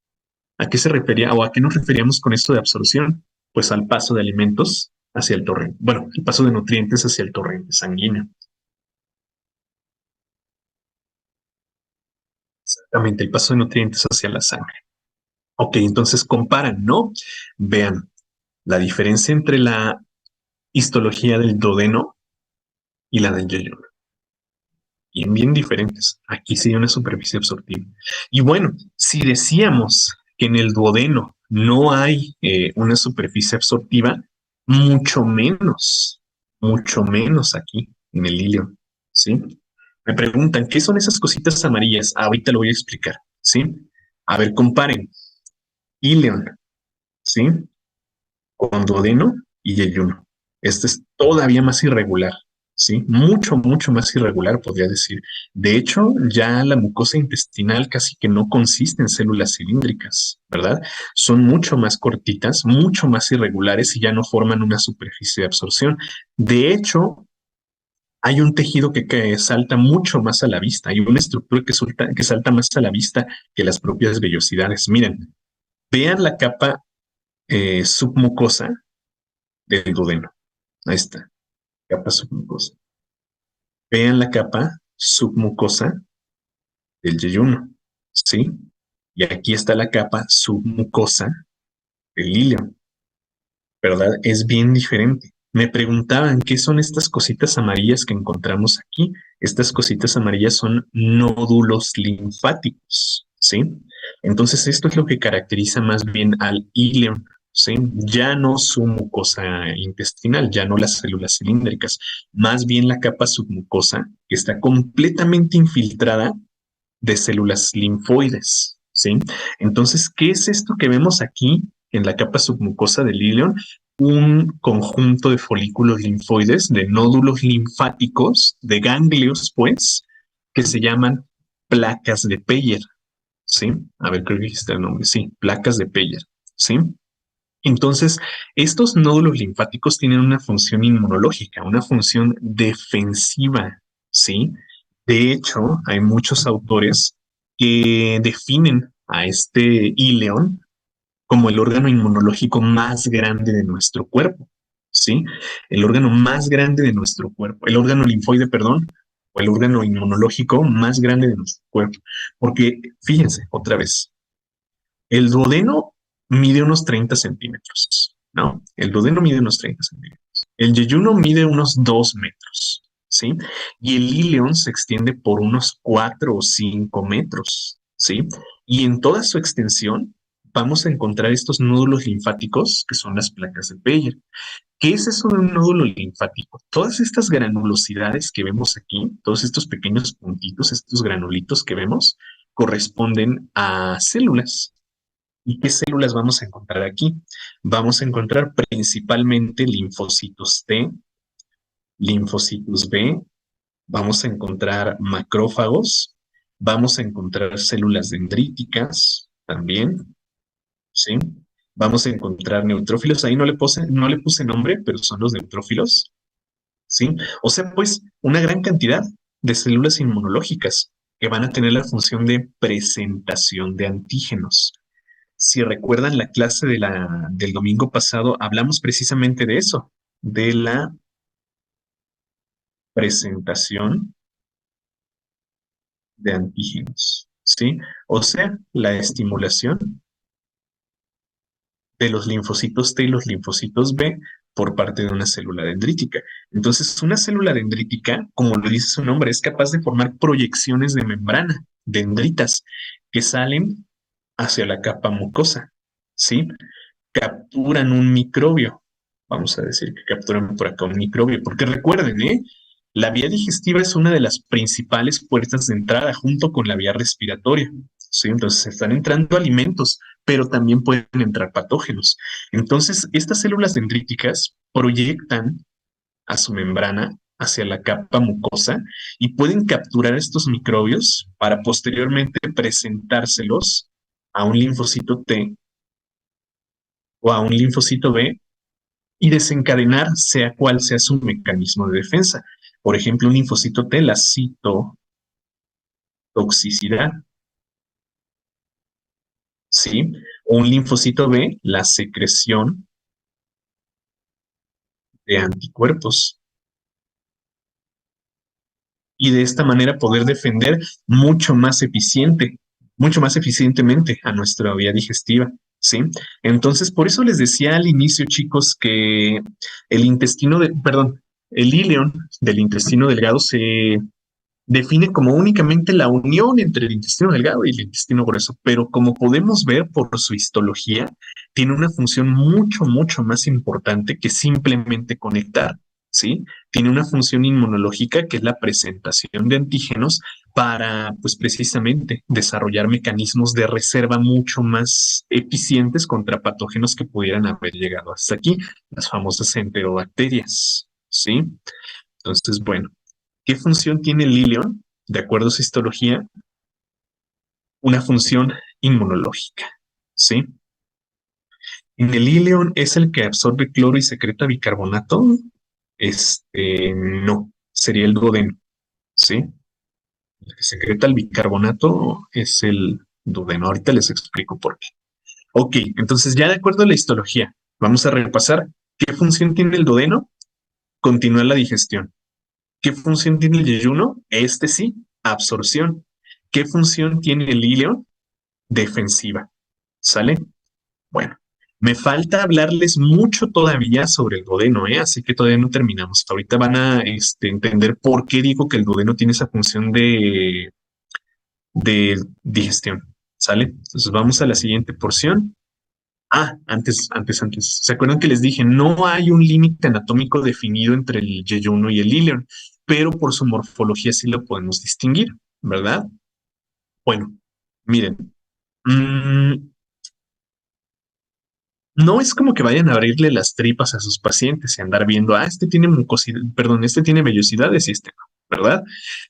¿A qué se refería o a qué nos referíamos con esto de absorción? Pues al paso de alimentos hacia el torrente. Bueno, el paso de nutrientes hacia el torrente sanguíneo. Exactamente, el paso de nutrientes hacia la sangre. Ok, entonces comparan, ¿no? Vean la diferencia entre la histología del duodeno y la del yeyuno. Bien, bien diferentes. Aquí sí hay una superficie absortiva. Y bueno, si decíamos que en el duodeno no hay una superficie absortiva, mucho menos aquí en el hilo, ¿sí? Me preguntan, ¿qué son esas cositas amarillas? Ahorita lo voy a explicar, ¿sí? A ver, comparen. Ileón, ¿sí? Con duodeno y yeyuno. Este es todavía más irregular, ¿sí? Mucho, mucho más irregular, podría decir. De hecho, ya la mucosa intestinal casi que no consiste en células cilíndricas, ¿verdad? Son mucho más cortitas, mucho más irregulares y ya no forman una superficie de absorción. De hecho, hay un tejido que salta mucho más a la vista, hay una estructura que salta más a la vista que las propias vellosidades. Miren, vean la capa submucosa del duodeno. Ahí está, capa submucosa. Vean la capa submucosa del yeyuno, ¿sí? Y aquí está la capa submucosa del hilo, ¿verdad? Es bien diferente. Me preguntaban qué son estas cositas amarillas que encontramos aquí. Estas cositas amarillas son nódulos linfáticos, ¿sí? Entonces, esto es lo que caracteriza más bien al íleon, ¿sí? Ya no su mucosa intestinal, ya no las células cilíndricas, más bien la capa submucosa que está completamente infiltrada de células linfoides, ¿sí? Entonces, ¿qué es esto que vemos aquí en la capa submucosa del íleon? Un conjunto de folículos linfoides, de nódulos linfáticos, de ganglios, pues, que se llaman placas de Peyer, ¿sí? A ver, creo que está el nombre, sí, placas de Peyer, ¿sí? Entonces, estos nódulos linfáticos tienen una función inmunológica, una función defensiva, ¿sí? De hecho, hay muchos autores que definen a este íleon como el órgano inmunológico más grande de nuestro cuerpo, ¿sí? El órgano más grande de nuestro cuerpo, el órgano linfoide, perdón, o el órgano inmunológico más grande de nuestro cuerpo. Porque, fíjense, otra vez, el duodeno mide unos 30 centímetros, ¿no? El duodeno mide unos 30 centímetros. El yeyuno mide unos 2 metros, ¿sí? Y el íleon se extiende por unos 4 o 5 metros, ¿sí? Y en toda su extensión vamos a encontrar estos nódulos linfáticos que son las placas de Peyer. ¿Qué es eso de un nódulo linfático? Todas estas granulosidades que vemos aquí, todos estos pequeños puntitos, estos granulitos que vemos, corresponden a células. ¿Y qué células vamos a encontrar aquí? Vamos a encontrar principalmente linfocitos T, linfocitos B vamos a encontrar macrófagos, vamos a encontrar células dendríticas también, ¿sí? Vamos a encontrar neutrófilos, ahí no le puse nombre, pero son los neutrófilos, ¿sí? O sea, pues una gran cantidad de células inmunológicas que van a tener la función de presentación de antígenos. Si recuerdan la clase del domingo pasado, hablamos precisamente de eso, de la presentación de antígenos, ¿sí? O sea, la estimulación de los linfocitos T y los linfocitos B por parte de una célula dendrítica. Entonces, una célula dendrítica, como lo dice su nombre, es capaz de formar proyecciones de membrana, dendritas, que salen hacia la capa mucosa, ¿sí? Capturan un microbio. Vamos a decir que capturan por acá un microbio, porque recuerden, ¿eh? La vía digestiva es una de las principales puertas de entrada junto con la vía respiratoria, ¿sí? Entonces están entrando alimentos, pero también pueden entrar patógenos. Entonces, estas células dendríticas proyectan a su membrana hacia la capa mucosa y pueden capturar estos microbios para posteriormente presentárselos a un linfocito T o a un linfocito B y desencadenar sea cual sea su mecanismo de defensa. Por ejemplo, un linfocito T, la citotoxicidad, ¿sí? O un linfocito B, la secreción de anticuerpos. Y de esta manera poder defender mucho más eficientemente a nuestra vía digestiva, ¿sí? Entonces, por eso les decía al inicio, chicos, que el ileón del intestino delgado se define como únicamente la unión entre el intestino delgado y el intestino grueso, pero como podemos ver por su histología, tiene una función mucho más importante que simplemente conectar, ¿sí? Tiene una función inmunológica que es la presentación de antígenos para, pues precisamente, desarrollar mecanismos de reserva mucho más eficientes contra patógenos que pudieran haber llegado hasta aquí, las famosas enterobacterias, ¿sí? Entonces, bueno, ¿qué función tiene el ilion? De acuerdo a su histología, una función inmunológica, ¿sí? En el ilion es el que absorbe cloro y secreta bicarbonato. No, sería el duodeno, ¿sí? El que secreta el bicarbonato es el duodeno. Ahorita les explico por qué. Ok, entonces ya de acuerdo a la histología, vamos a repasar qué función tiene el duodeno. Continuar la digestión. ¿Qué función tiene el yeyuno? Este sí, absorción. ¿Qué función tiene el ileón? Defensiva. ¿Sale? Bueno, me falta hablarles mucho todavía sobre el duodeno, ¿eh? Así que todavía no terminamos. Ahorita van a entender por qué digo que el duodeno tiene esa función de digestión. ¿Sale? Entonces vamos a la siguiente porción. Antes. ¿Se acuerdan que les dije? No hay un límite anatómico definido entre el yeyuno y el ileón, pero por su morfología sí lo podemos distinguir, ¿verdad? Bueno, miren, mm, no es como que vayan a abrirle las tripas a sus pacientes y andar viendo, este tiene mucosidad, perdón, este tiene vellosidades y este no, ¿verdad?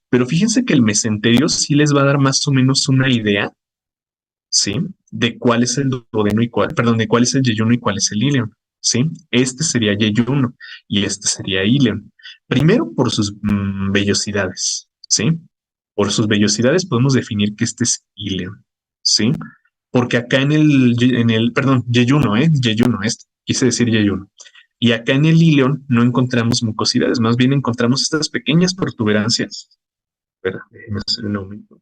Pero fíjense que el mesenterio sí les va a dar más o menos una idea, ¿sí? De cuál es el duodeno y de cuál es el yeyuno y cuál es el ileón, ¿sí? Este sería yeyuno y este sería ileón. Primero por sus vellosidades, ¿sí? Por sus vellosidades podemos definir que este es ileón, ¿sí? Porque acá perdón, yeyuno, Yeyuno, quise decir yeyuno. Y acá en el ileón no encontramos mucosidades, más bien encontramos estas pequeñas protuberancias. Espera, déjenme hacer un aumento.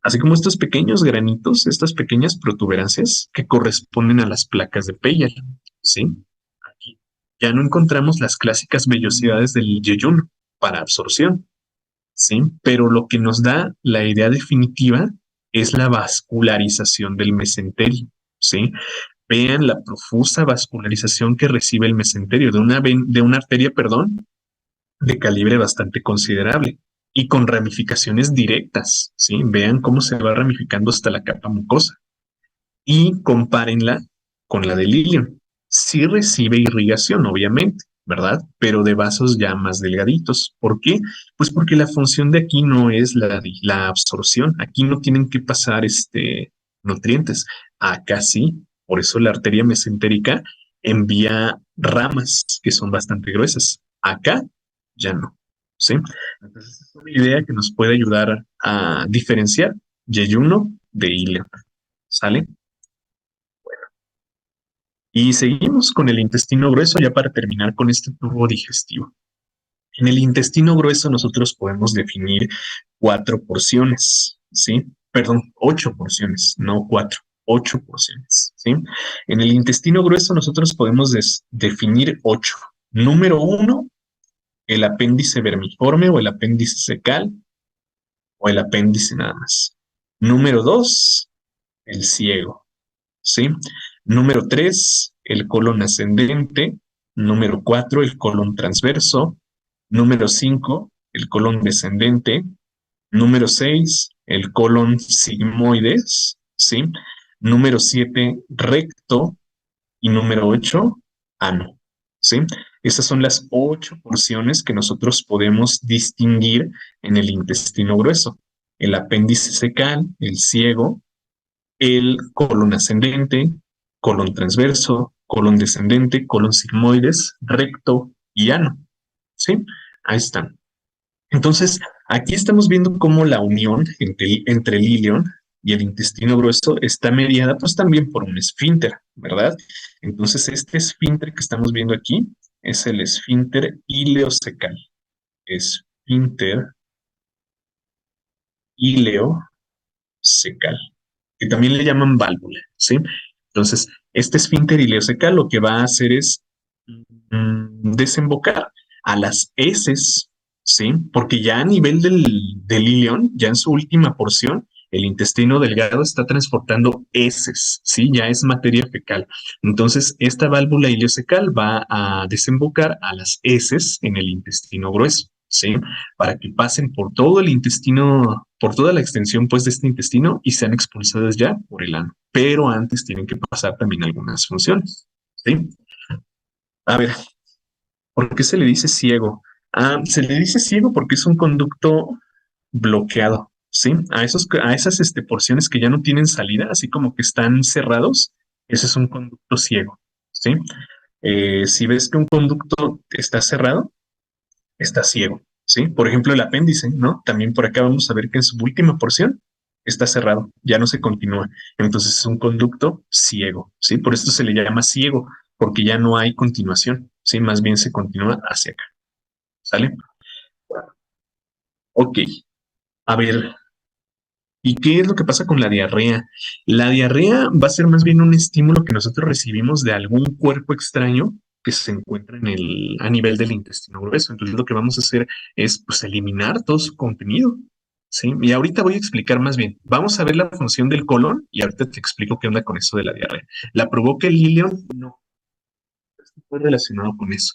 Así como estos pequeños granitos, estas pequeñas protuberancias que corresponden a las placas de Peyer, ¿sí? Aquí ya no encontramos las clásicas vellosidades del yeyuno para absorción, ¿sí? Pero lo que nos da la idea definitiva es la vascularización del mesenterio, ¿sí? Vean la profusa vascularización que recibe el mesenterio de una arteria, perdón, de calibre bastante considerable y con ramificaciones directas, ¿sí? Vean cómo se va ramificando hasta la capa mucosa y compárenla con la del ilion. Sí recibe irrigación, obviamente, ¿verdad? Pero de vasos ya más delgaditos. ¿Por qué? Pues porque la función de aquí no es la absorción. Aquí no tienen que pasar nutrientes. Acá sí. Por eso la arteria mesentérica envía ramas que son bastante gruesas. Acá ya no. ¿Sí? Entonces es una idea que nos puede ayudar a diferenciar yeyuno de hilo. ¿Sale? Y seguimos con el intestino grueso ya para terminar con este tubo digestivo. En el intestino grueso nosotros podemos definir 4 porciones, ¿sí? Perdón, 8 porciones, no 4, 8 porciones, ¿sí? En el intestino grueso nosotros podemos definir 8. Número 1, el apéndice vermiforme o el apéndice secal o el apéndice nada más. Número 2, el ciego, ¿sí? Número 3, el colon ascendente. Número 4, el colon transverso. Número 5, el colon descendente. Número 6, el colon sigmoides, ¿sí? Número 7, recto. Y número 8, ano, ¿sí? Esas son las 8 porciones que nosotros podemos distinguir en el intestino grueso. El apéndice secal, el ciego, el colon ascendente, colon transverso, colon descendente, colon sigmoides, recto y ano. ¿Sí? Ahí están. Entonces, aquí estamos viendo cómo la unión entre el ilion y el intestino grueso está mediada pues también por un esfínter, ¿verdad? Entonces, este esfínter que estamos viendo aquí es el esfínter ileocecal. Esfínter ileocecal, que también le llaman válvula, ¿sí? Entonces, este esfínter ileocecal lo que va a hacer es desembocar a las heces, ¿sí? Porque ya a nivel del ilion, ya en su última porción, el intestino delgado está transportando heces, ¿sí? Ya es materia fecal. Entonces, esta válvula ileocecal va a desembocar a las heces en el intestino grueso, ¿sí? Para que pasen por todo el intestino, por toda la extensión, pues, de este intestino y sean expulsadas ya por el ano. Pero antes tienen que pasar también algunas funciones, ¿sí? A ver, ¿por qué se le dice ciego? Se le dice ciego porque es un conducto bloqueado, ¿sí? A esas porciones que ya no tienen salida, así como que están cerrados, ese es un conducto ciego, ¿sí? Si ves que un conducto está cerrado, está ciego, ¿sí? Por ejemplo, el apéndice, ¿no? También por acá vamos a ver que en su última porción está cerrado, ya no se continúa. Entonces es un conducto ciego, ¿sí? Por esto se le llama ciego, porque ya no hay continuación, ¿sí? Más bien se continúa hacia acá, ¿sale? Ok, a ver, ¿y qué es lo que pasa con la diarrea? La diarrea va a ser más bien un estímulo que nosotros recibimos de algún cuerpo extraño que se encuentra a nivel del intestino grueso. Entonces lo que vamos a hacer es pues eliminar todo su contenido. ¿Sí? Y ahorita voy a explicar más bien. Vamos a ver la función del colon y ahorita te explico qué onda con eso de la diarrea. ¿La provoca el ilion? No, está relacionado con eso.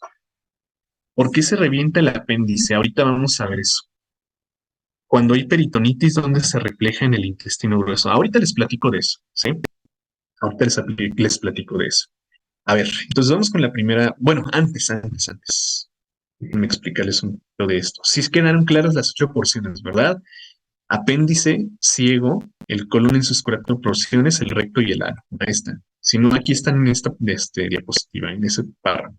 ¿Por qué se revienta el apéndice? Ahorita vamos a ver eso. Cuando hay peritonitis, ¿dónde se refleja en el intestino grueso? Ahorita les platico de eso, ¿sí? Ahorita les platico de eso. A ver, entonces vamos con la primera. Bueno, antes. Déjenme explicarles un poquito de esto. Si quedaron claras las 8 porciones, ¿verdad? Apéndice, ciego, el colon en sus 4 porciones, el recto y el ano. Ahí están. Si no, aquí están en esta diapositiva, en ese párrafo.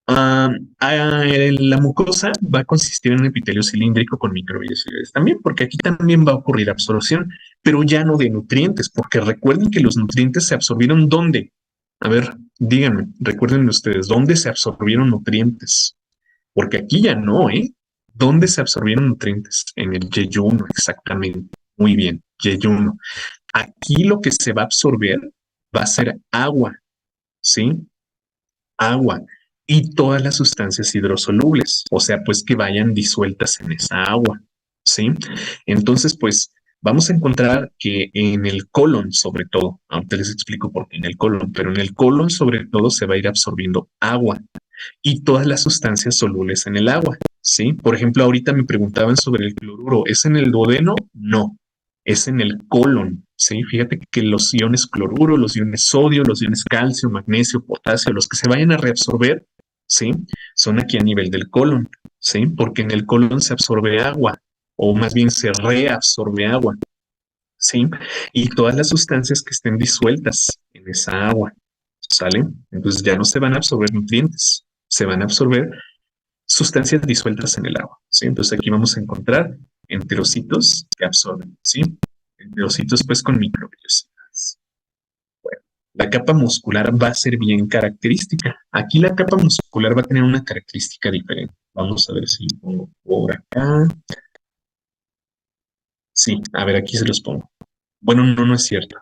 La mucosa va a consistir en un epitelio cilíndrico con microvellosidades también, porque aquí también va a ocurrir absorción, pero ya no de nutrientes, porque recuerden que los nutrientes se absorbieron ¿dónde? A ver, díganme, recuerden ustedes, ¿dónde se absorbieron nutrientes? Porque aquí ya no, ¿eh? ¿Dónde se absorbieron nutrientes? En el yeyuno, exactamente. Muy bien, yeyuno. Aquí lo que se va a absorber va a ser agua, ¿sí? Agua y todas las sustancias hidrosolubles, o sea, pues que vayan disueltas en esa agua, ¿sí? Entonces, pues vamos a encontrar que en el colon, sobre todo, ahorita les explico por qué en el colon, pero en el colon, sobre todo, se va a ir absorbiendo agua y todas las sustancias solubles en el agua, ¿sí? Por ejemplo, ahorita me preguntaban sobre el cloruro, ¿es en el duodeno? No, es en el colon, ¿sí? Fíjate que los iones cloruro, los iones sodio, los iones calcio, magnesio, potasio, los que se vayan a reabsorber, ¿sí? Son aquí a nivel del colon, ¿sí? Porque en el colon se absorbe agua, o más bien se reabsorbe agua, ¿sí? Y todas las sustancias que estén disueltas en esa agua, ¿sale? Entonces ya no se van a absorber nutrientes, se van a absorber sustancias disueltas en el agua, ¿sí? Entonces aquí vamos a encontrar enterocitos que absorben, ¿sí? Enterocitos pues con microvellosidades. Bueno, la capa muscular va a ser bien característica. Aquí la capa muscular va a tener una característica diferente. Vamos a ver si lo pongo por acá. Sí, a ver, aquí se los pongo. Bueno, no, no es cierto.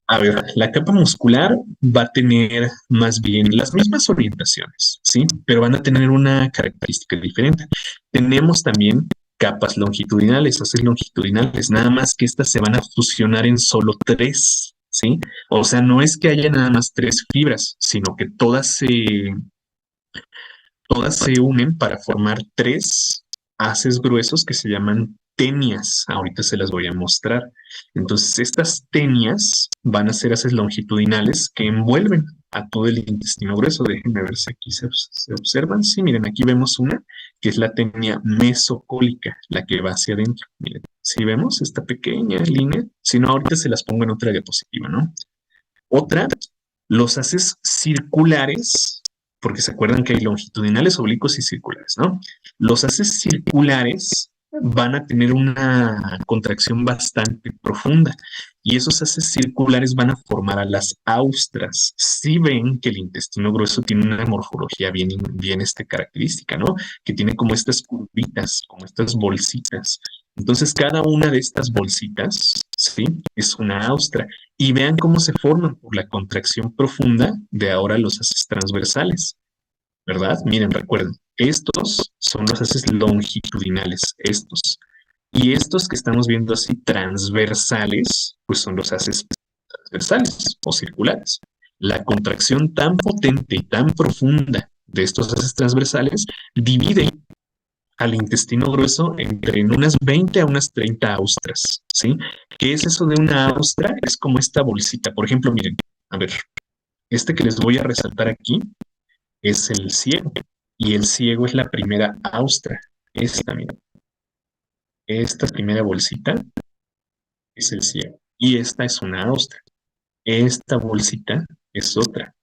A ver, la capa muscular va a tener más bien las mismas orientaciones, ¿sí? Pero van a tener una característica diferente. Tenemos también capas longitudinales, haces longitudinales, nada más que estas se van a fusionar en solo tres, ¿sí? O sea, no es que haya nada más tres fibras, sino que todas se unen para formar tres haces gruesos que se llaman tenias. Ahorita se las voy a mostrar. Entonces, estas tenias van a ser haces longitudinales que envuelven a todo el intestino grueso. Déjenme ver si aquí se observan. Sí, miren, aquí vemos una que es la tenia mesocólica, la que va hacia adentro. Miren, si vemos esta pequeña línea, si no, ahorita se las pongo en otra diapositiva, ¿no? Otra, los haces circulares, porque se acuerdan que hay longitudinales, oblicuos y circulares, ¿no? Los haces circulares van a tener una contracción bastante profunda y esos haces circulares van a formar a las austras. Si ven que el intestino grueso tiene una morfología bien característica, ¿no? Que tiene como estas curvitas, como estas bolsitas. Entonces, cada una de estas bolsitas, ¿sí? Es una austra. Y vean cómo se forman por la contracción profunda de ahora los haces transversales, ¿verdad? Miren, recuerden, estos son los haces longitudinales, estos. Y estos que estamos viendo así transversales, pues son los haces transversales o circulares. La contracción tan potente y tan profunda de estos haces transversales divide al intestino grueso entre unas 20 a unas 30 austras, ¿sí? ¿Qué es eso de una austra? Es como esta bolsita. Por ejemplo, miren, a ver, este que les voy a resaltar aquí es el ciego. Y el ciego es la primera austra. Esta, miren. Esta primera bolsita es el ciego. Y esta es una austra. Esta bolsita es otra.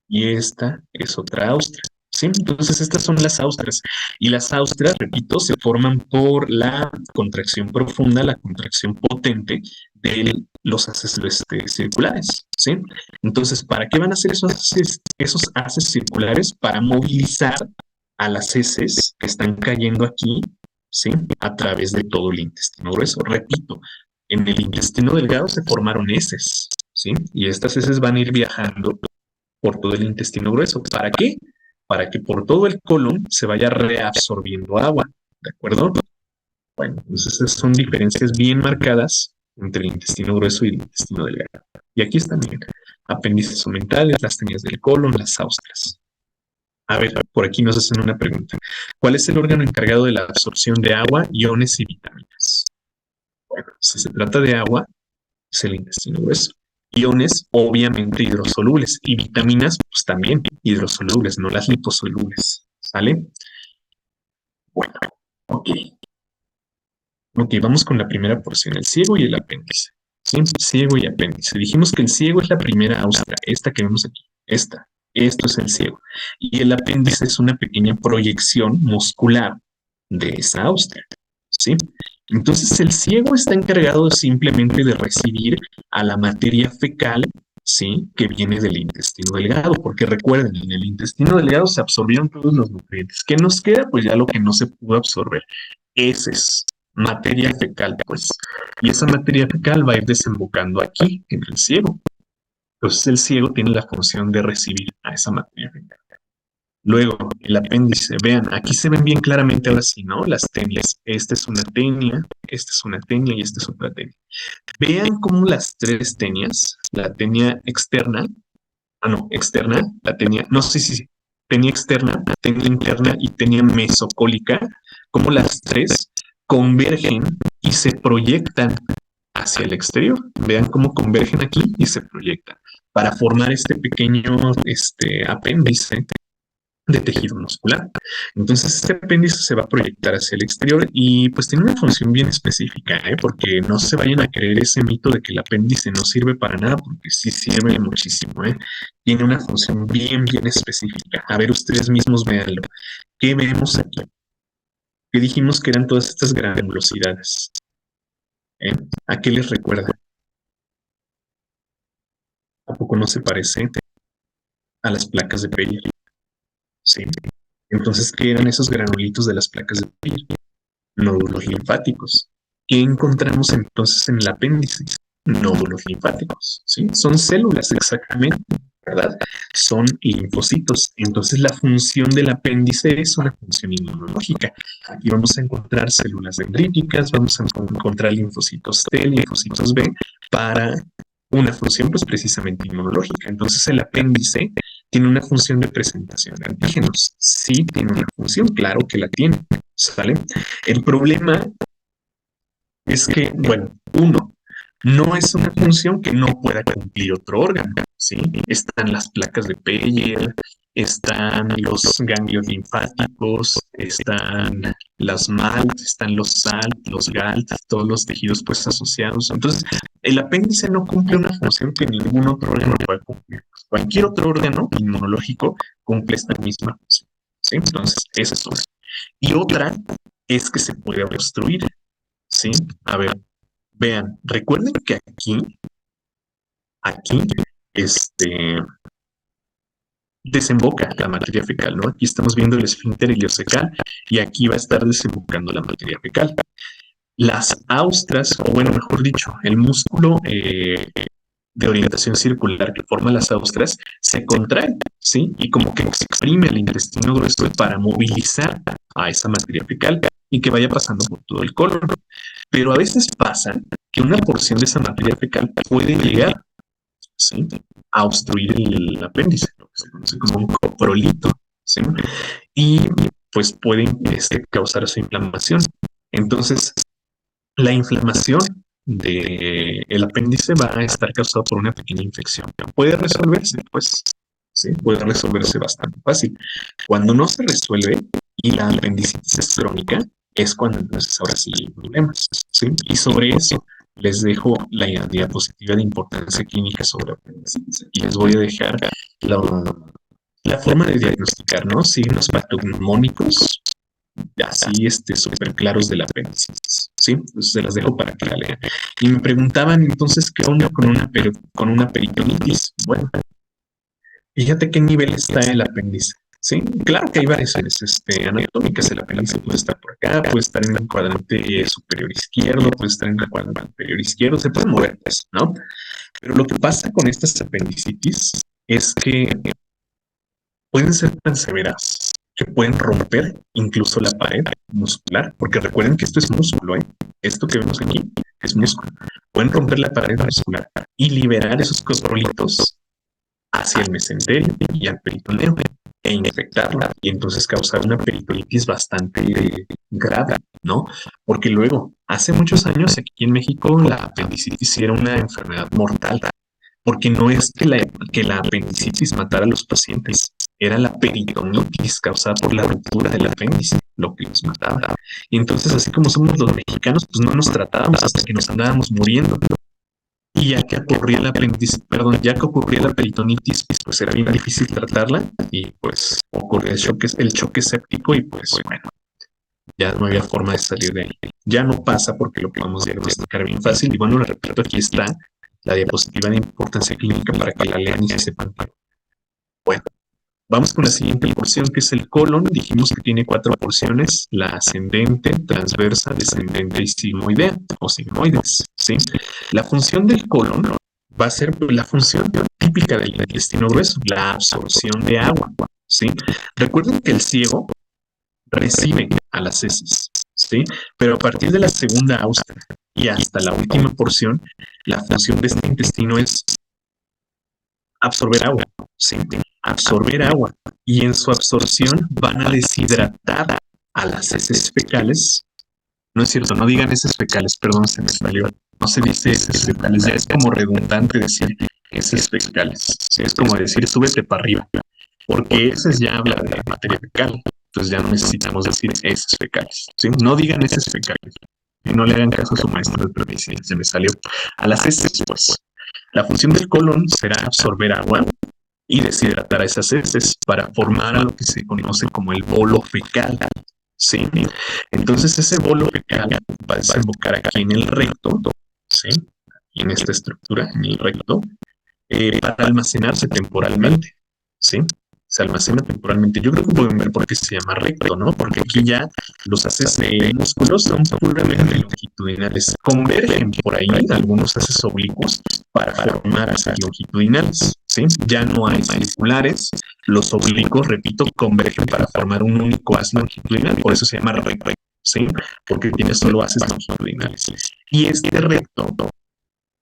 Y esta es otra austra. ¿Sí? Entonces estas son las austras. Y las austras, repito, se forman por la contracción profunda, la contracción potente de los haces circulares. ¿Sí? Entonces, ¿para qué van a hacer esos haces circulares? Para movilizar a las heces que están cayendo aquí, ¿sí? A través de todo el intestino grueso. Repito, en el intestino delgado se formaron heces, ¿sí? Y estas heces van a ir viajando por todo el intestino grueso. ¿Para qué? Para que por todo el colon se vaya reabsorbiendo agua, ¿de acuerdo? Bueno, entonces esas son diferencias bien marcadas entre el intestino grueso y el intestino delgado. Y aquí están, bien, apéndices omentales, las tenias del colon, las austras. A ver, por aquí nos hacen una pregunta. ¿Cuál es el órgano encargado de la absorción de agua, iones y vitaminas? Bueno, si se trata de agua, es el intestino grueso. Iones, obviamente hidrosolubles, y vitaminas, pues también hidrosolubles, no las liposolubles. ¿Sale? Bueno, ok. Ok, vamos con la primera porción, el ciego y el apéndice. ¿Sí? Ciego y apéndice. Dijimos que el ciego es la primera austra, esta que vemos aquí, esta. Esto es el ciego. Y el apéndice es una pequeña proyección muscular de esa austra. ¿Sí? Entonces el ciego está encargado simplemente de recibir a la materia fecal, ¿sí? Que viene del intestino delgado, porque recuerden, en el intestino delgado se absorbieron todos los nutrientes. ¿Qué nos queda? Pues ya lo que no se pudo absorber. Heces, materia fecal, pues. Y esa materia fecal va a ir desembocando aquí, en el ciego. Entonces el ciego tiene la función de recibir a esa materia fecal. Luego, el apéndice, vean, aquí se ven bien claramente ahora sí, ¿no? Las tenias. Esta es una tenia, esta es una tenia y esta es otra tenia. Vean cómo las tres tenias, la tenia externa, externa, la tenia, no sé si tenia externa, tenia interna y tenia mesocólica, como las tres convergen y se proyectan hacia el exterior. Vean cómo convergen aquí y se proyectan para formar este pequeño apéndice de tejido muscular. Entonces, este apéndice se va a proyectar hacia el exterior y pues tiene una función bien específica, porque no se vayan a creer ese mito de que el apéndice no sirve para nada, porque sí sirve muchísimo, ¿eh? Tiene una función bien específica. A ver, ustedes mismos véanlo. ¿Qué vemos aquí? Que dijimos que eran todas estas granulosidades. ¿Eh? ¿A qué les recuerda? ¿A poco no se parece a las placas de Peyer? Sí. Entonces, ¿qué eran esos granulitos de las placas de Peyer? Nódulos linfáticos. ¿Qué encontramos entonces en el apéndice? Nódulos linfáticos, ¿sí? Son células exactamente, ¿verdad? Son linfocitos. Entonces la función del apéndice es una función inmunológica. Aquí vamos a encontrar células dendríticas, vamos a encontrar linfocitos T, linfocitos B, para una función pues precisamente inmunológica. Entonces el apéndice tiene una función de presentación de antígenos. Sí, tiene una función, claro que la tiene, ¿sale? El problema es que, bueno, uno, no es una función que no pueda cumplir otro órgano, ¿sí? Están las placas de Peyer, están los ganglios linfáticos, están las MALT, están los SALT, los GALT, todos los tejidos pues asociados. Entonces, el apéndice no cumple una función que ningún otro órgano puede cumplir. Cualquier otro órgano inmunológico cumple esta misma función, ¿sí? Entonces, esa es una. Y otra es que se puede obstruir, ¿sí? A ver, vean, recuerden que aquí, este, desemboca la materia fecal, ¿no? Aquí estamos viendo el esfínter ileocecal y aquí va a estar desembocando la materia fecal. Las austras, o bueno, mejor dicho, el músculo de orientación circular que forma las austras se contrae, ¿sí? Y como que exprime el intestino grueso para movilizar a esa materia fecal y que vaya pasando por todo el colon. Pero a veces pasa que una porción de esa materia fecal puede llegar, ¿sí?, a obstruir el apéndice, lo que se conoce como un coprolito, ¿sí? Y pues puede causar su inflamación. Entonces, la inflamación del apéndice va a estar causada por una pequeña infección. Puede resolverse, pues, ¿sí? Puede resolverse bastante fácil. Cuando no se resuelve y la apendicitis es crónica, es cuando entonces ahora sí hay problemas, ¿sí? Y sobre eso les dejo la diapositiva de importancia clínica sobre apendicitis. Y les voy a dejar la forma de diagnosticar, ¿no? Signos patognomónicos, así súper claros del apendicitis, ¿sí? Entonces se las dejo para que la lean. Y me preguntaban entonces qué onda con una peritonitis. Bueno, fíjate qué nivel está el apéndice, ¿sí? Claro que hay variaciones anatómicas. El apéndice puede estar por acá, puede estar en el cuadrante superior izquierdo, puede estar en el cuadrante inferior izquierdo, se puede mover, pues, ¿no? Pero lo que pasa con estas apendicitis es que pueden ser tan severas que pueden romper incluso la pared muscular, porque recuerden que esto es músculo, ¿eh? Esto que vemos aquí es músculo. Pueden romper la pared muscular y liberar esos coprolitos hacia el mesenterio y al peritoneo e infectarla y entonces causar una peritonitis bastante grave, ¿no? Porque luego, hace muchos años aquí en México la apendicitis era una enfermedad mortal, porque no es que la apendicitis matara a los pacientes, era la peritonitis causada por la ruptura del apéndice lo que los mataba. Y entonces, así como somos los mexicanos, pues no nos tratábamos hasta que nos andábamos muriendo. Y ya que ocurría la ya que ocurría la peritonitis, pues era bien difícil tratarla y pues ocurrió el choque séptico y pues bueno, ya no había forma de salir de ahí. Ya no pasa porque lo podemos diagnosticar bien fácil. Y bueno, le repito, aquí está la diapositiva de importancia clínica para que la lean y se sepan. Bueno, vamos con la siguiente porción, que es el colon. Dijimos que tiene 4 porciones: la ascendente, transversa, descendente y sigmoidea o sigmoides, ¿sí? La función del colon va a ser la función típica del intestino grueso, la absorción de agua, ¿sí? Recuerden que el ciego recibe a las heces, ¿sí? Pero a partir de la segunda austra y hasta la última porción, la función de este intestino es absorber agua, ¿sí? Absorber agua. Y en su absorción van a deshidratar a las heces fecales. No es cierto, no digan heces fecales, perdón, se me salió. No se dice heces fecales, ya es como redundante decir heces fecales. ¿Sí? Es como decir súbete para arriba. porque ese ya habla de materia fecal, entonces ya no necesitamos decir heces fecales, ¿sí? No digan heces fecales, y no le hagan caso a su maestro, pero sí, se me salió. A las heces, pues, la función del colon será absorber agua y deshidratar a esas heces para formar a lo que se conoce como el bolo fecal, ¿sí? Entonces ese bolo fecal va a desembocar aquí en el recto, ¿sí? Y en esta estructura, en el recto, para almacenarse temporalmente, ¿sí? Se almacena temporalmente. Yo creo que pueden ver por qué se llama recto, ¿no? Porque aquí ya los haces músculos son puramente longitudinales. Convergen por ahí algunos haces oblicuos para formar haces longitudinales, ¿sí? Ya no hay circulares. Los oblicuos, repito, convergen para formar un único haz longitudinal. Por eso se llama recto, ¿sí? Porque tiene solo haces longitudinales. Y este recto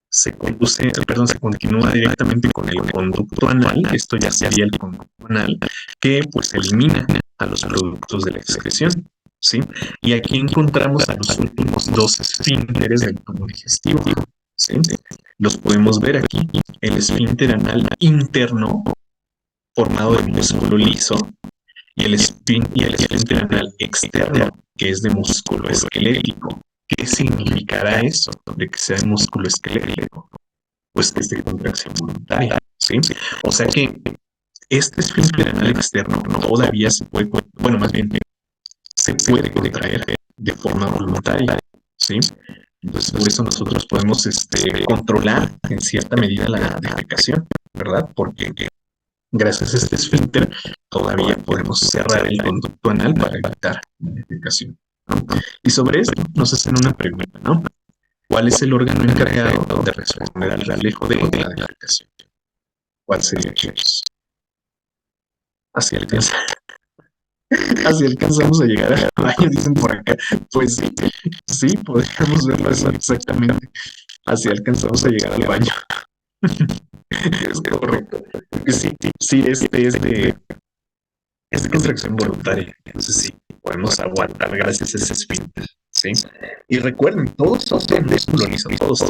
se conduce, perdón, se continúa directamente con el conducto anal, esto ya sería el conducto anal, que pues elimina a los productos de la excreción, ¿sí? Y aquí encontramos a los últimos dos esfínteres del tubo digestivo, ¿sí? Los podemos ver aquí, el esfínter anal interno, formado de músculo liso, y el esfínter anal externo, que es de músculo esquelético. ¿Qué significará eso de que sea de músculo esquelético? Pues que es de contracción voluntaria, ¿sí? O sea que este esfínter anal externo todavía se puede, bueno, más bien se puede contraer de forma voluntaria, ¿sí? Entonces, por eso nosotros podemos controlar en cierta medida la defecación, ¿verdad? Porque gracias a este esfínter todavía podemos cerrar el conducto anal para evitar la defecación, ¿no? Y sobre esto nos hacen una pregunta, ¿no? ¿Cuál es el órgano encargado de responder al reflejo de la defecación? ¿Cuál sería, chicos? Así alcanza, así alcanzamos a llegar al baño, dicen por acá. Pues sí, sí, podríamos verlo así exactamente. Así alcanzamos a llegar al baño. Es correcto. Sí, sí, es de contracción voluntaria. Entonces sí, podemos aguantar gracias a ese esfínter, ¿sí? Y recuerden, todos son músculo liso, todos,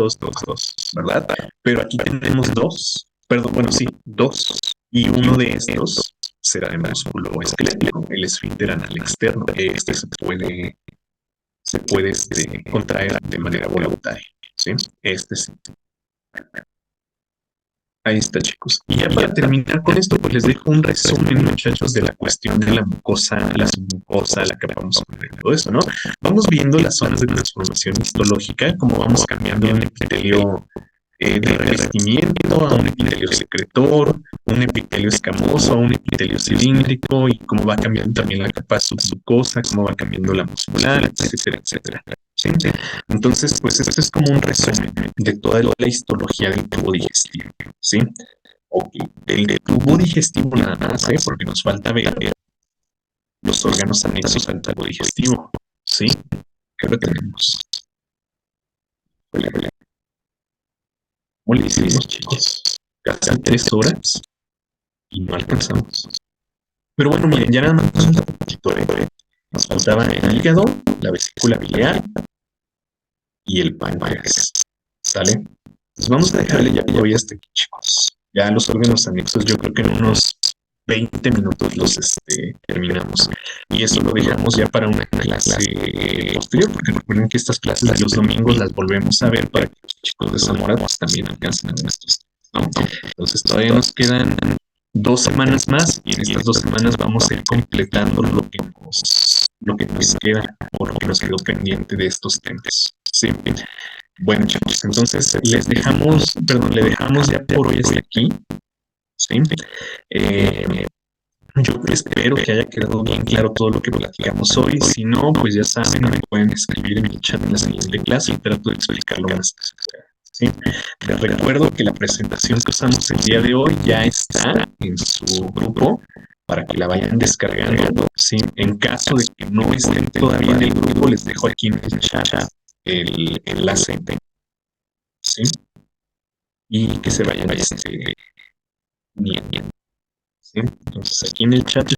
¿verdad? Pero aquí tenemos dos, perdón, bueno, sí, dos. Y uno de estos será de músculo esquelético, el esfínter anal externo. Este se puede contraer de manera voluntaria, ¿sí? Este sí. Ahí está, chicos. Y ya para terminar con esto, pues les dejo un resumen, muchachos, de la cuestión de la mucosa, la submucosa, la capa muscular, todo eso, ¿no? Vamos viendo las zonas de transformación histológica, cómo vamos cambiando de un epitelio de revestimiento a un epitelio secretor, un epitelio escamoso a un epitelio cilíndrico, y cómo va cambiando también la capa submucosa, cómo va cambiando la muscular, etcétera, etcétera. ¿Sí? Entonces, pues esto es como un resumen de toda la histología del tubo digestivo, ¿sí? Ok, del tubo digestivo nada más, ¿eh? Porque nos falta ver los órganos anexos al tubo digestivo, ¿sí? ¿Qué lo tenemos? ¿Cómo le hicimos, chicos? Casi 3 horas y no alcanzamos. Pero bueno, miren, ya nada más nos falta poquito, ¿eh? Nos faltaba el hígado, la vesícula biliar y el páncreas, ¿sale? Pues vamos a dejarle ya por hoy hasta aquí, chicos. Ya los órganos anexos, yo creo que en unos 20 minutos los terminamos. Y eso lo dejamos ya para una clase posterior, porque recuerden que estas clases de los domingos las volvemos a ver para que los chicos de Zamora pues, también alcancen a estos, ¿no? Entonces todavía nos quedan 2 semanas más y en estas 2 semanas vamos a ir completando lo que nos queda o lo que nos quedó pendiente de estos temas. Sí. Bueno, chicos, entonces le dejamos ya por hoy hasta aquí. ¿Sí? Yo espero que haya quedado bien claro todo lo que platicamos hoy. Si no, pues ya saben, me pueden escribir en mi chat en la siguiente clase y trato de explicarlo más. ¿Sí? Les recuerdo que la presentación que usamos el día de hoy ya está en su grupo para que la vayan descargando. ¿Sí? En caso de que no estén todavía en el grupo, les dejo aquí en el chat el enlace. ¿Sí? Y que se vayan bien. ¿Sí? Entonces aquí en el chat